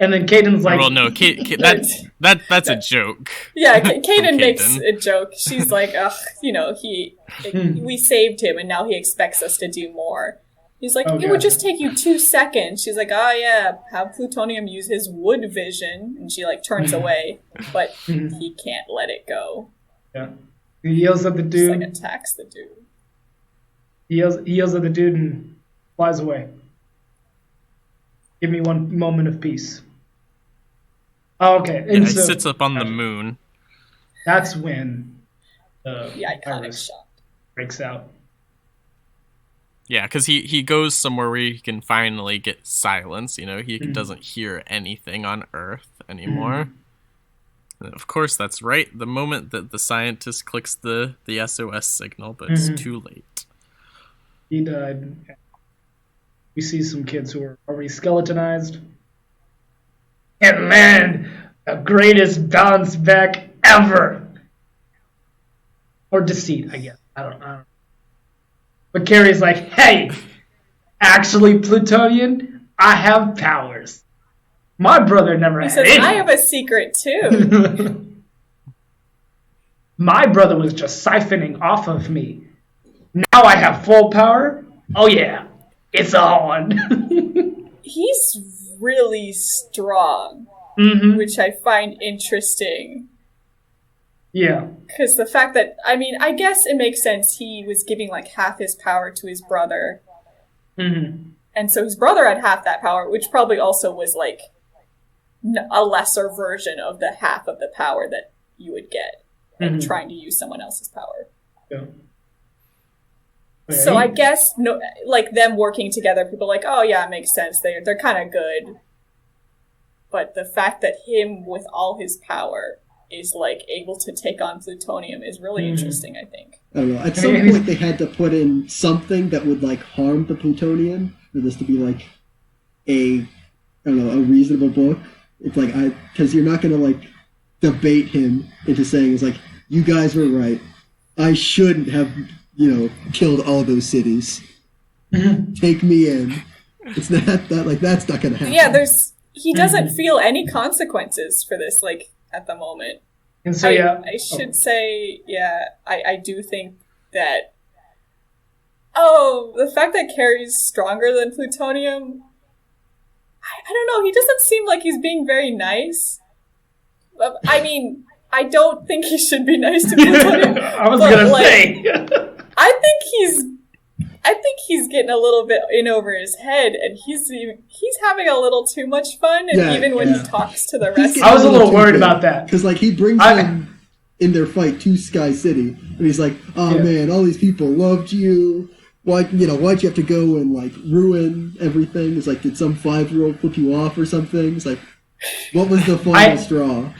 And then Caden's like... Well, no, that's a joke. Yeah, Caden makes a joke. She's like, ugh, you know, we saved him and now he expects us to do more. He's like, it would just take you 2 seconds. She's like, oh yeah, have Plutonium use his wood vision. And she like turns away, but he can't let it go. Yeah. He yells at the dude. Just like attacks the dude. He yells at the dude and flies away. Give me one moment of peace. Oh, okay. And he sits up on the moon. That's when the iconic virus shot breaks out. Yeah, because he goes somewhere where he can finally get silence. You know, he doesn't hear anything on Earth anymore. And of course, that's right. The moment that the scientist clicks the SOS signal, but it's too late. He died. We see some kids who are already skeletonized. And man, the greatest bounce back ever. Or deceit, I guess. I don't know. But Carrie's like, hey, actually, Plutonian, I have powers. My brother never had any. I have a secret, too. My brother was just siphoning off of me. Now I have full power? Oh, yeah. It's on. He's really strong, which I find interesting. Yeah. Because the fact that, I mean, I guess it makes sense. He was giving like half his power to his brother. And so his brother had half that power, which probably also was like a lesser version of the half of the power that you would get and trying to use someone else's power. Yeah. So I guess, no, like them working together, people are like, oh yeah, it makes sense. They're kind of good. But the fact that him with all his power is like able to take on Plutonium is really interesting, I think. I don't know. At some point they had to put in something that would like harm the Plutonian for this to be like a reasonable book. It's like, because you're not going to like debate him into saying, it's like, you guys were right. I shouldn't have, killed all those cities. Take me in. It's not that, like, that's not going to happen. Yeah, he doesn't feel any consequences for this, like, at the moment. And so, I should say, I do think that, the fact that Carrie's stronger than Plutonium, I don't know, he doesn't seem like he's being very nice. I mean, I don't think he should be nice to Plutonium. I was going to say. I think he's getting a little bit in over his head, and he's having a little too much fun. And even when he talks to the rest, I was a little worried about that because like he brings them in their fight to Sky City, and he's like, "Oh man, all these people loved you. Why'd you have to go and like ruin everything?" It's like, did some 5-year-old flip you off or something? It's like, what was the final straw?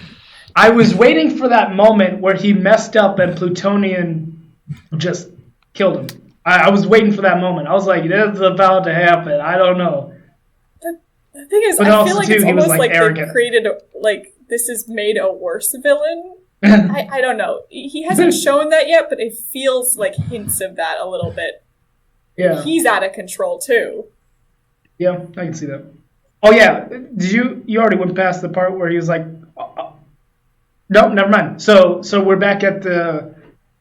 I was waiting for that moment where he messed up and Plutonian just killed him. I was waiting for that moment. I was like, this is about to happen. I don't know. The thing is, I feel like it's almost like they created, this has made a worse villain. I don't know. He hasn't shown that yet, but it feels like hints of that a little bit. Yeah. He's out of control, too. Yeah, I can see that. Oh, yeah. Did you already went past the part where he was like, no, never mind. So we're back at the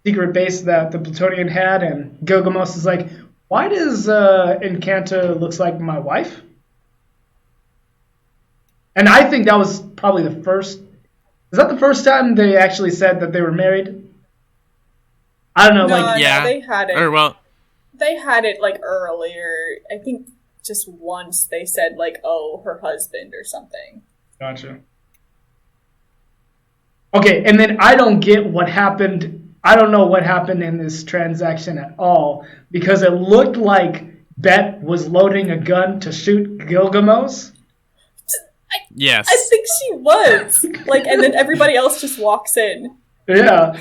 secret base that the Plutonian had, and Gilgamesh is like, why does Encanto looks like my wife? And I think that was probably the first... Is that the first time they actually said that they were married? I don't know, No, like Yeah. they had it. Or well, They had it like earlier. I think just once they said like, "Oh, her husband" or something. gotcha. Okay, and then I don't get what happened. I don't know what happened in this transaction at all because it looked like Bet was loading a gun to shoot Gilgamos. yes. I think she was like, and then everybody else just walks in. Yeah.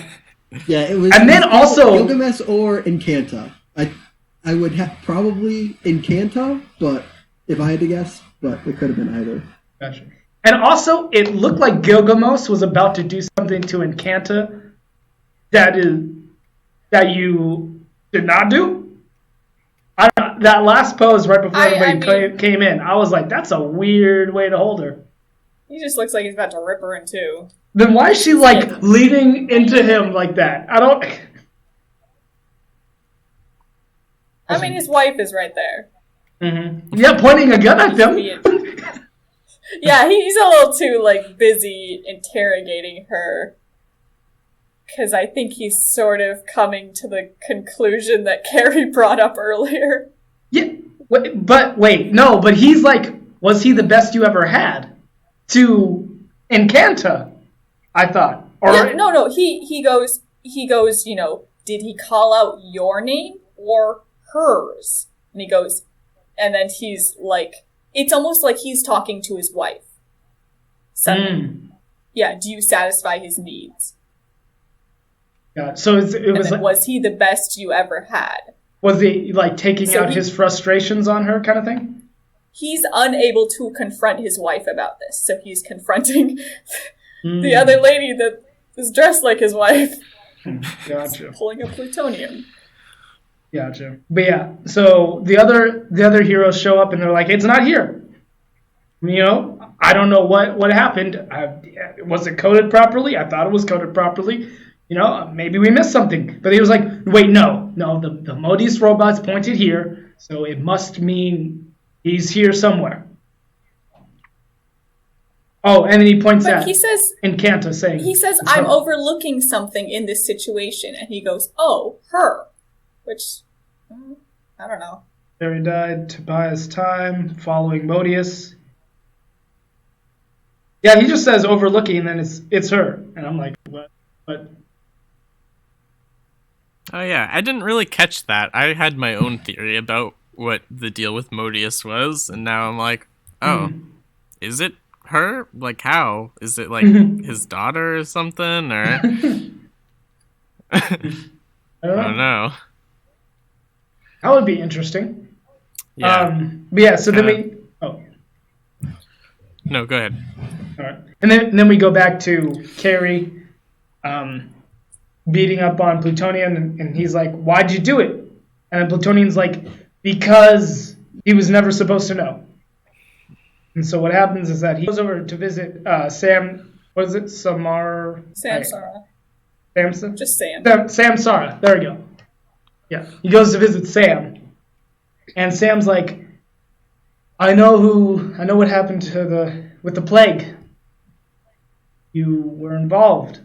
Yeah, it was. And then it was also- Gilgamesh or Encanta. I would have probably Encanta, but if I had to guess, but it could have been either. Gotcha. And also, it looked like Gilgamos was about to do something to Encanta that you did not do. That last pose right before everybody came in, I was like, that's a weird way to hold her. He just looks like he's about to rip her in two. Then why is she like leaning into him like that? I don't. I mean, his wife is right there. Mm-hmm. Yeah, pointing a gun at them. Yeah, he's a little too like busy interrogating her. Because I think he's sort of coming to the conclusion that Carrie brought up earlier. Yeah, but wait, no, but he's like, was he the best you ever had? To Encanta, I thought. Or yeah, no, he goes, you know, did he call out your name or hers? And he goes, and then he's like, it's almost like he's talking to his wife. Yeah, do you satisfy his needs? Yeah, so it was like, was he the best you ever had? Was he like taking out his frustrations on her kind of thing? He's unable to confront his wife about this, so he's confronting the other lady that is dressed like his wife. Gotcha. Pulling up plutonium. Gotcha. But yeah, so the other heroes show up and they're like, it's not here. You know, I don't know what happened. Was it coded properly? I thought it was coded properly. You know, maybe we missed something. But he was like, wait, no, the Modius robot's pointed here, so it must mean he's here somewhere. Oh, and then he points at Encanta saying... He says, I'm overlooking something in this situation. And he goes, oh, her. Which, I don't know. There he died to buy his time, following Modius. Yeah, he just says overlooking, and then it's her. And I'm like, what? Oh yeah, I didn't really catch that. I had my own theory about what the deal with Modius was, and now I'm like, oh, is it her? Like how? Is it like his daughter or something? Or I don't know. That would be interesting. Yeah. But yeah, so then we... Oh. No, go ahead. All right. And then we go back to Carrie beating up on Plutonian, and he's like, why'd you do it? And then Plutonian's like, because he was never supposed to know. And so what happens is that he goes over to visit Sam, what is it, Samsara? Samson? Just Sam. Samsara, there we go. Yeah, he goes to visit Sam. And Sam's like, I know what happened with the plague. You were involved.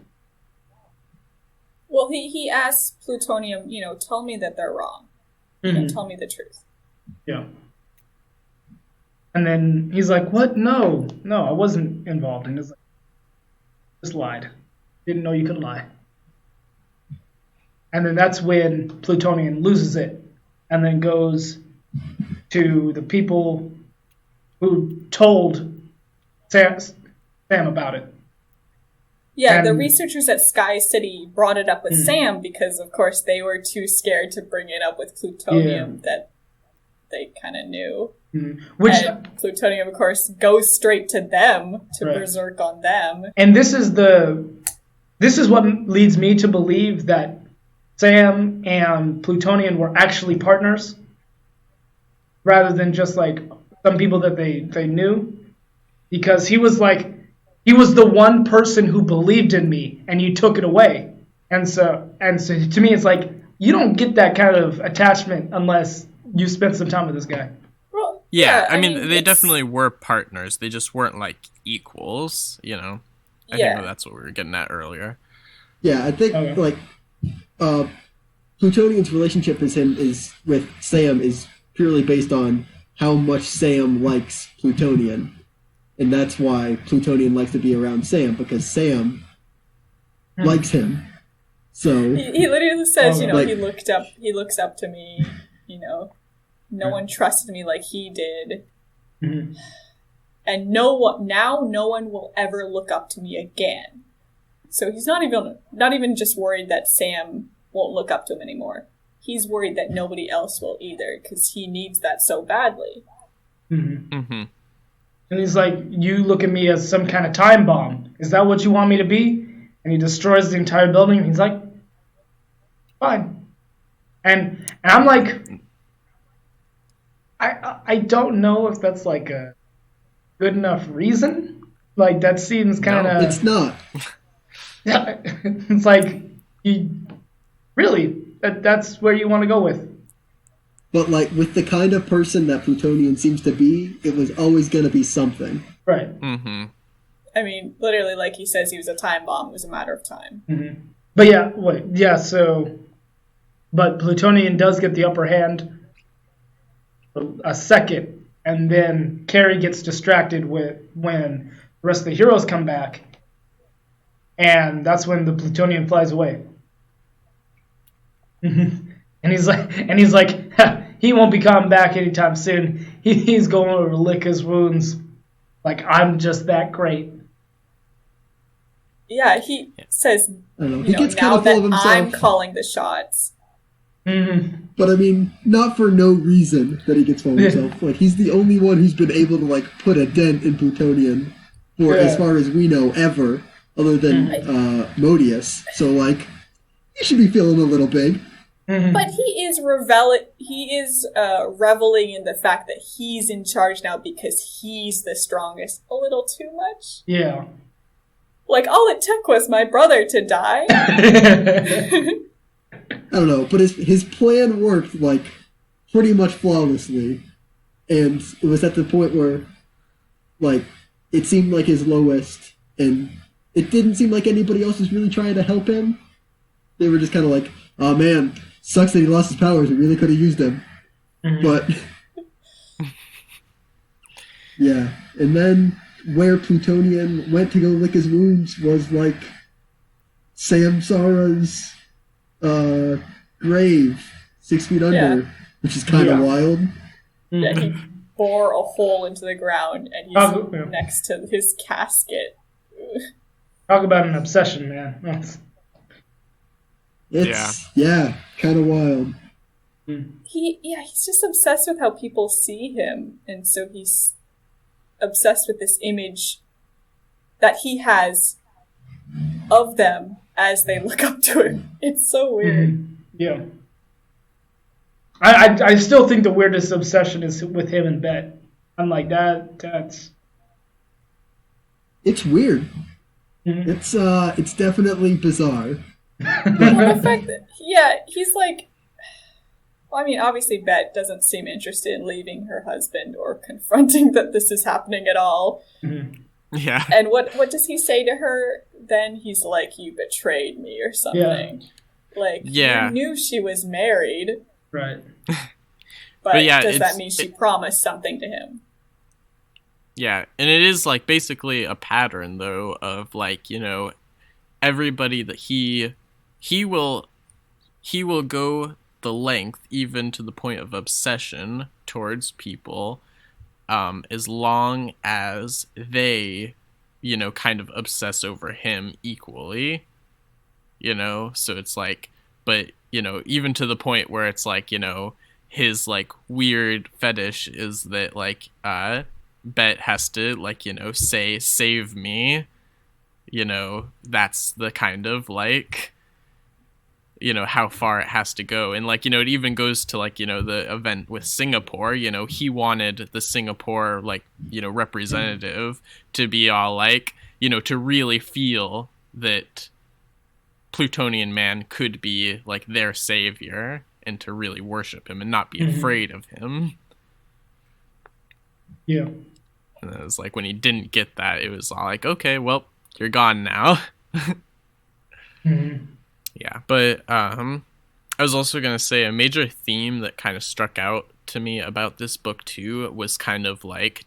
Well, he asks Plutonium, you know, tell me that they're wrong. You know, tell me the truth. Yeah. And then he's like, what? No, I wasn't involved. And he's like, just lied. Didn't know you could lie. And then that's when Plutonian loses it and then goes to the people who told Sam about it. Yeah, And the researchers at Sky City brought it up with Sam because, of course, they were too scared to bring it up with Plutonium that they kind of knew. And Plutonium, of course, goes straight to them to berserk on them. And this is what leads me to believe that Sam and Plutonian were actually partners rather than just like some people that they knew, because he was the one person who believed in me and you took it away. And so to me it's like you don't get that kind of attachment unless you spend some time with this guy. Well, Yeah, I mean they definitely were partners. They just weren't like equals, you know. I think that's what we were getting at earlier. Yeah, I think Plutonian's relationship with Sam is purely based on how much Sam likes Plutonian. And that's why Plutonian likes to be around Sam, because Sam likes him. So he literally says, like, he looks up to me, no one trusted me like he did. Mhm. And no one will ever look up to me again. So he's not even just worried that Sam won't look up to him anymore. He's worried that nobody else will either, because he needs that so badly. Mm-hmm. Mm-hmm. And he's like, you look at me as some kind of time bomb. Is that what you want me to be? And he destroys the entire building. And he's like, fine. And I'm like, I don't know if that's like a good enough reason. Like, that seems kind of... No, it's not. Yeah, it's like, that's where you want to go with. But like with the kind of person that Plutonian seems to be, it was always going to be something. Right. Mm-hmm. I mean, literally, like he says, he was a time bomb. It was a matter of time. Mm-hmm. But but Plutonian does get the upper hand a second, and then Carrie gets distracted when the rest of the heroes come back, and that's when the Plutonian flies away. And he's like, he won't be coming back anytime soon. He's going over to lick his wounds. Like, I'm just that great. Yeah, he says, I don't know. He gets kind now of full of that himself. I'm calling the shots. Mm-hmm. But I mean, not for no reason that he gets full of himself. Like, he's the only one who's been able to like put a dent in Plutonian for as far as we know ever, other than Modius. So like, he should be feeling a little big. Mm-hmm. But he is reveling in the fact that he's in charge now because he's the strongest a little too much. Yeah. Like, all it took was my brother to die. I don't know, but his plan worked like pretty much flawlessly, and it was at the point where like it seemed like his lowest, and it didn't seem like anybody else was really trying to help him. They were just kind of like, oh man, sucks that he lost his powers, we really could have used him. Mm-hmm. But yeah, and then where Plutonian went to go lick his wounds was like Samsara's grave 6 feet under, which is kind of wild. Yeah, he bore a hole into the ground and he's next to his casket. Talk about an obsession, man. It's kind of wild. He's just obsessed with how people see him, and so he's obsessed with this image that he has of them as they look up to him. It's so weird. Mm-hmm. Yeah. I still think the weirdest obsession is with him and Bet. I'm like, that's... It's weird. Mm-hmm. It's definitely bizarre. Well, the fact that, he's like... Well, I mean, obviously Bet doesn't seem interested in leaving her husband or confronting that this is happening at all. Mm-hmm. Yeah. And what does he say to her then? He's like, you betrayed me or something. Yeah. Like, you knew she was married. Right. But does that mean she promised something to him? Yeah, and it is like basically a pattern though of like, everybody that he will go the length even to the point of obsession towards people as long as they kind of obsess over him equally, so it's like, but even to the point where it's like, his like weird fetish is that like Bet has to like say save me, that's the kind of like how far it has to go. And like it even goes to like the event with Singapore. He wanted the Singapore like representative to be all like to really feel that Plutonian Man could be like their savior and to really worship him and not be afraid of him. Yeah. And it was like when he didn't get that, it was all like, okay, well, you're gone now. Mm-hmm. Yeah, but I was also going to say a major theme that kind of struck out to me about this book too was kind of like,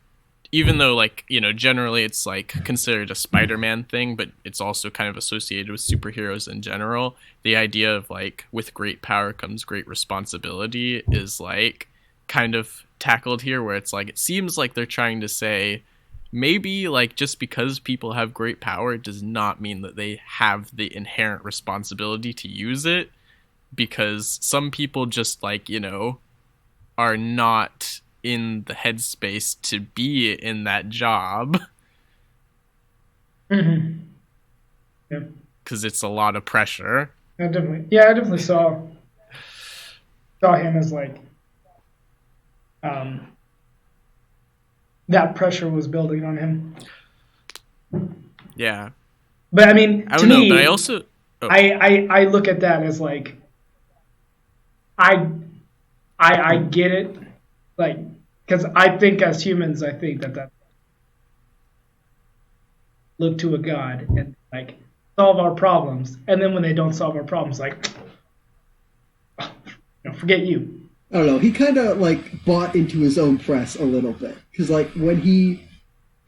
even though like, you know, generally it's like considered a Spider-Man thing, but it's also kind of associated with superheroes in general. The idea of like with great power comes great responsibility is like kind of tackled here, where it's like it seems like they're trying to say maybe like just because people have great power does not mean that they have the inherent responsibility to use it, because some people just like, you know, are not in the headspace to be in that job. Mm-hmm. Yeah. Because it's a lot of pressure. I definitely saw him as like that pressure was building on him. Yeah. But I mean, I to don't know, me, but I also I look at that as like I get it, like, because I think as humans, I think that look to a god and like solve our problems, and then when they don't solve our problems, like, oh, forget you. I don't know. He kind of like bought into his own press a little bit, because like when he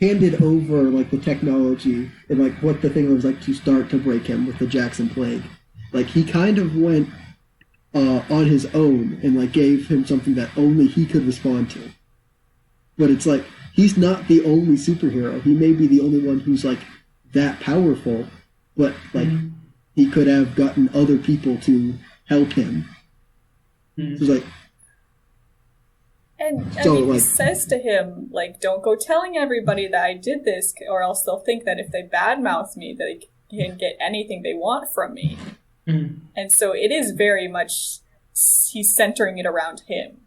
handed over like the technology and like what the thing was like to start to break him with the Jackson Plague, like he kind of went on his own and like gave him something that only he could respond to. But it's like he's not the only superhero. He may be the only one who's like that powerful, but like he could have gotten other people to help him. So it's like. And I mean, he says to him, like, don't go telling everybody that I did this, or else they'll think that if they badmouth me, they can get anything they want from me. Mm-hmm. And so it is very much, he's centering it around him.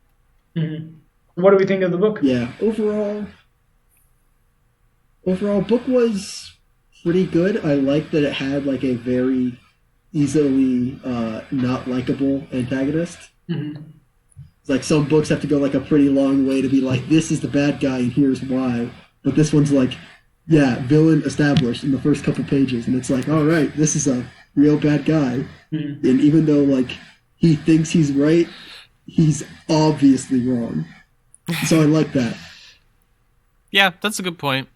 Mm-hmm. What do we think of the book? Yeah, overall, book was pretty good. I like that it had, like, a very easily not likable antagonist. Mm-hmm. Like some books have to go like a pretty long way to be like, this is the bad guy and here's why. But this one's like, yeah, villain established in the first couple pages, and it's like, all right, this is a real bad guy. Mm-hmm. And even though like he thinks he's right, he's obviously wrong. So I like that. Yeah, that's a good point.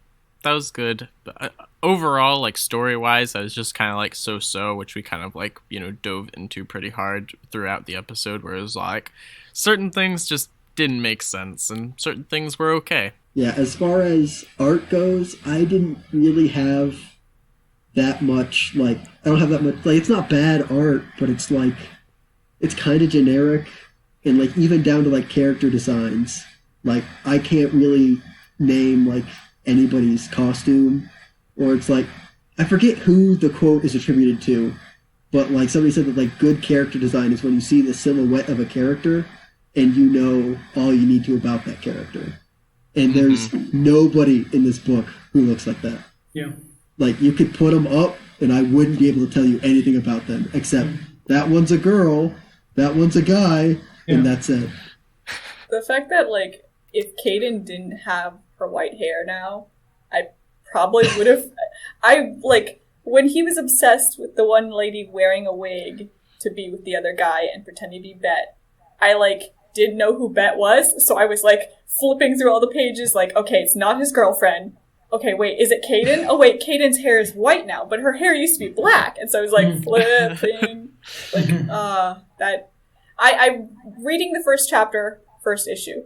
That was good. But overall, like story-wise, I was just kind of like so-so, which we kind of like, you know, dove into pretty hard throughout the episode, where it was like certain things just didn't make sense and certain things were okay. Yeah, as far as art goes, I didn't really have that much, like, I don't have that much, like, it's not bad art, but it's like, it's kind of generic, and like even down to like character designs, like I can't really name like anybody's costume, or it's like, I forget who the quote is attributed to, but like somebody said that like good character design is when you see the silhouette of a character and you know all you need to about that character. And there's nobody in this book who looks like that. Yeah. Like you could put them up and I wouldn't be able to tell you anything about them except that one's a girl, that one's a guy, and that's it. The fact that like if Kaden didn't have her white hair now, I probably would have. I like when he was obsessed with the one lady wearing a wig to be with the other guy and pretending to be Bet. I like didn't know who Bet was, so I was like flipping through all the pages, like, okay, it's not his girlfriend. Okay, wait, is it Kaden? Oh wait, Kaden's hair is white now, but her hair used to be black, and so I was like flipping, like that. I'm reading the first chapter, first issue.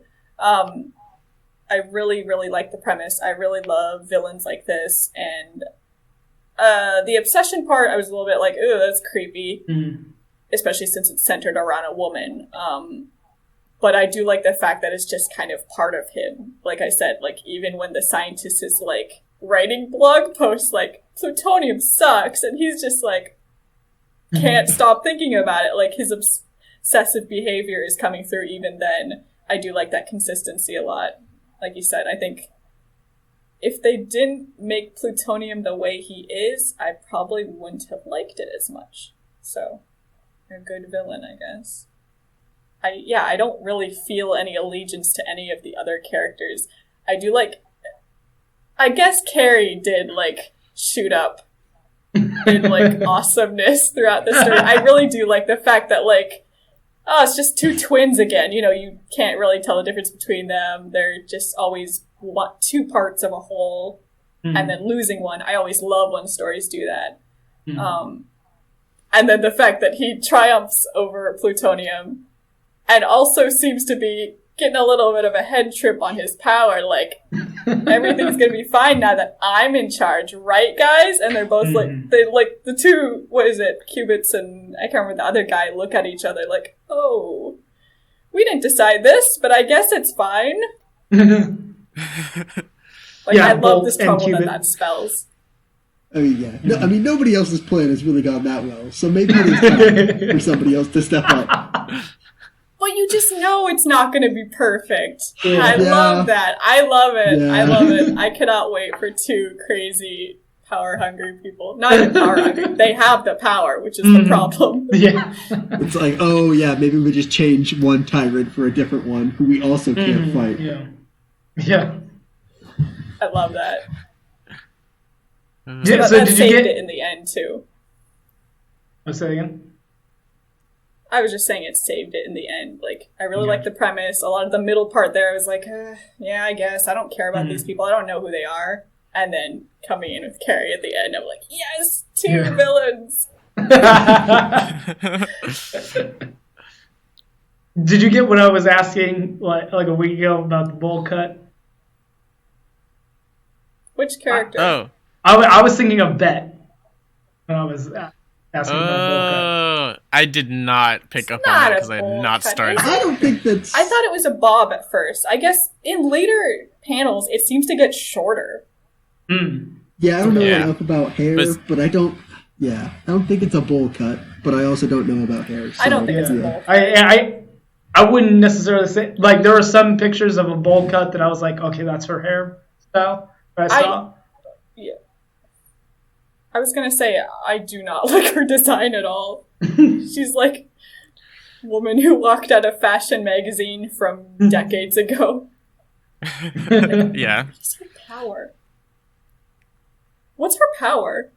I really, really like the premise. I really love villains like this. And the obsession part, I was a little bit like, ooh, that's creepy. Mm-hmm. Especially since it's centered around a woman. But I do like the fact that it's just kind of part of him. Like I said, like even when the scientist is like writing blog posts like, plutonium sucks. And he's just like, can't stop thinking about it. Like his obsessive behavior is coming through even then. I do like that consistency a lot. Like you said, I think if they didn't make plutonium the way he is, I probably wouldn't have liked it as much. So, a good villain, I guess. I don't really feel any allegiance to any of the other characters. I do like, I guess Carrie did like shoot up in like awesomeness throughout the story. I really do like the fact that like oh, it's just two twins again. You know, you can't really tell the difference between them. They're just always two parts of a whole, and then losing one. I always love when stories do that. And then the fact that he triumphs over plutonium and also seems to be getting a little bit of a head trip on his power, like, everything's gonna be fine now that I'm in charge, right, guys? And they're both the two, what is it, Cubits and I can't remember the other guy, look at each other like, oh, we didn't decide this, but I guess it's fine. I love this trouble that spells. Oh yeah. No, I mean, nobody else's plan has really gone that well, so maybe it is time for somebody else to step up. But you just know it's not going to be perfect. Yeah. I love that. I love it. Yeah. I love it. I cannot wait for two crazy, power-hungry people. Not even power-hungry. They have the power, which is the problem. Yeah. It's like, oh yeah, maybe we just change one tyrant for a different one who we also can't fight. Yeah. Yeah. I love that. Yeah, so that did saved you get it in the end too? What's that again? I was just saying it saved it in the end. Like, I really like the premise. A lot of the middle part there, I was like, yeah, I guess. I don't care about these people. I don't know who they are. And then coming in with Carrie at the end, I'm like, yes, two villains. Did you get what I was asking like a week ago about the bowl cut? Which character? I was thinking of Bet when I was asking about bowl cut. I did not pick up on it because I had not started. I don't think that's... I thought it was a bob at first. I guess in later panels, it seems to get shorter. Yeah, I don't know enough about hair, but I don't... Yeah, I don't think it's a bowl cut, but I also don't know about hair. So, I don't think it's a bowl cut. I wouldn't necessarily say... Like, there were some pictures of a bowl cut that I was like, okay, that's her hairstyle that I saw. Yeah. I was gonna say, I do not like her design at all. She's like a woman who walked out of fashion magazine from decades ago. Yeah. What's her power? What's her power?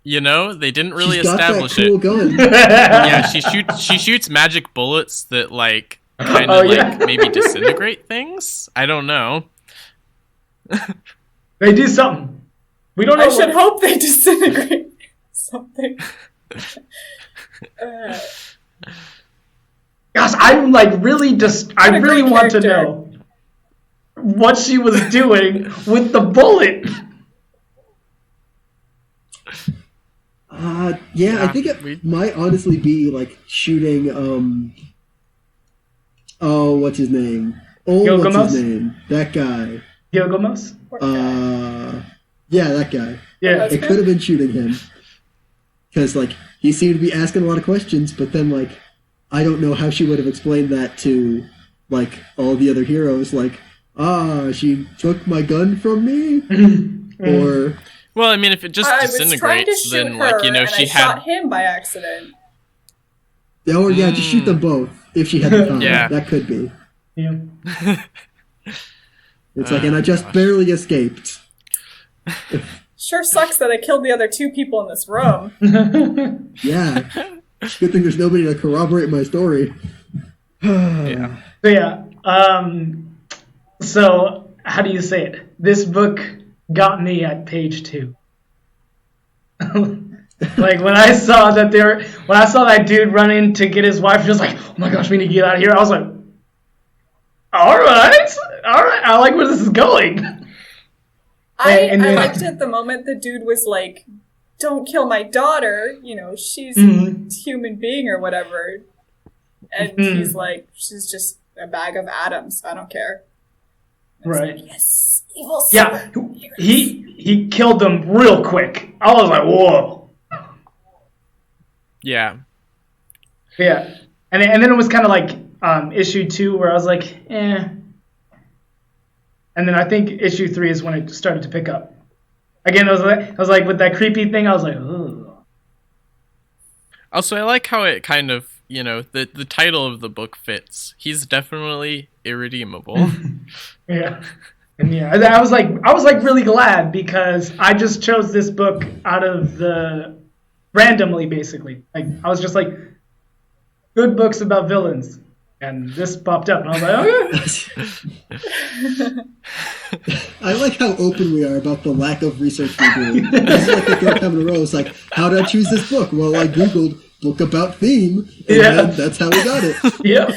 You know, they didn't really She's establish got that cool it. Gun. Yeah, she shoots magic bullets that like kind of like maybe disintegrate things. I don't know. They do something. We don't know. I should hope they disintegrate something. Gosh, I'm like really I really want to know what she was doing with the bullet. I think it might honestly be like shooting. What's his name? Gilgamesh? What's his name? That guy. Gilgamesh? Yeah, that guy. Yeah. It could have been shooting him. Because, like, he seemed to be asking a lot of questions, but then, like, I don't know how she would have explained that to, like, all the other heroes. Like, she took my gun from me? Or... Well, I mean, if it just disintegrates, then, like, you know, she shot him by accident. Oh, yeah, just shoot them both, if she had the time. Yeah. That could be. Yeah. It's like, and I just barely escaped. Sure sucks that I killed the other two people in this room. Yeah. Good thing there's nobody to corroborate my story. Yeah. So, yeah. So, how do you say it? This book got me at page 2. Like, when I saw that dude run in to get his wife, just like, oh my gosh, we need to get out of here. I was like, all right. I like where this is going. I liked it the moment the dude was like, don't kill my daughter. You know, she's a human being or whatever. And he's like, she's just a bag of atoms. I don't care. Right. Like, yes. Evil yeah. He killed them real quick. I was like, whoa. Yeah. Yeah. And then it was kind of like issue 2 where I was like, eh. And then I think issue 3 is when it started to pick up. Again, I was like with that creepy thing, I was like, ugh. Also, I like how it kind of, you know, the title of the book fits. He's definitely irredeemable. Yeah. And yeah, I was like really glad because I just chose this book out of randomly, basically. Like, I was just like, good books about villains. And this popped up, and I was like, okay. I like how open we are about the lack of research we do. This is like the third time in a row. It's like, how did I choose this book? Well, I Googled book about theme, and then that's how we got it. Yeah.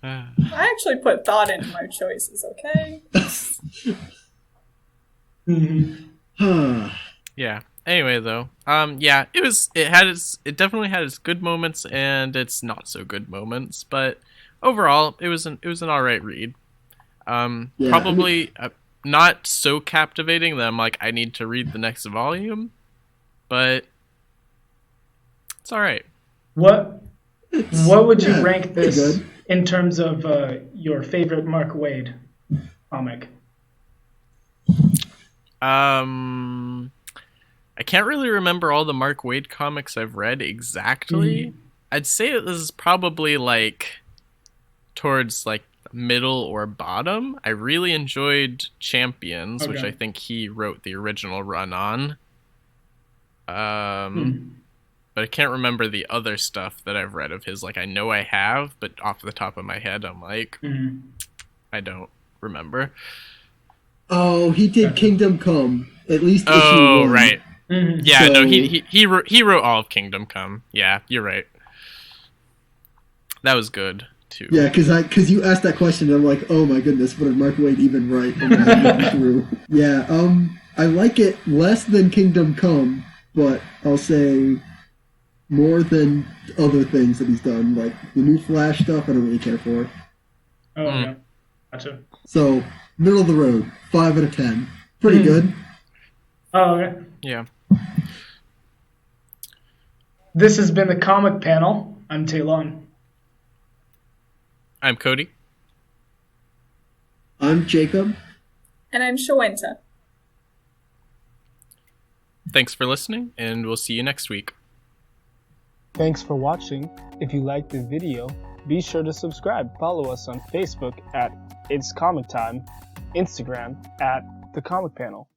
I actually put thought into my choices, okay? Yeah. Anyway, though, yeah, it definitely had its good moments and its not so good moments, but overall, it was an all right read. Probably not so captivating that I'm like, I need to read the next volume, but it's all right. What would you rank this in terms of your favorite Mark Waid comic? I can't really remember all the Mark Waid comics I've read exactly. I'd say this is probably like towards like middle or bottom. I really enjoyed Champions, which I think he wrote the original run on. But I can't remember the other stuff that I've read of his. Like, I know I have, but off the top of my head, I'm like, I don't remember. Oh, he did Kingdom Come. At least issue 1. Oh, right. Yeah, so... no, he wrote all of Kingdom Come. Yeah, you're right. That was good too. Yeah, because you asked that question, and I'm like, oh my goodness, what did Mark Waid even write? And I looked through. Yeah, I like it less than Kingdom Come, but I'll say more than other things that he's done, like the new Flash stuff. I don't really care for. Oh, yeah, gotcha. So middle of the road, 5 out of 10, pretty good. Oh, okay. Yeah. This has been the Comic Panel. I'm Talon. I'm Cody. I'm Jacob. And I'm Shawenta. Thanks for listening, and we'll see you next week. Thanks for watching. If you liked the video, be sure to subscribe. Follow us on Facebook at It's Comic Time, Instagram at The Comic Panel.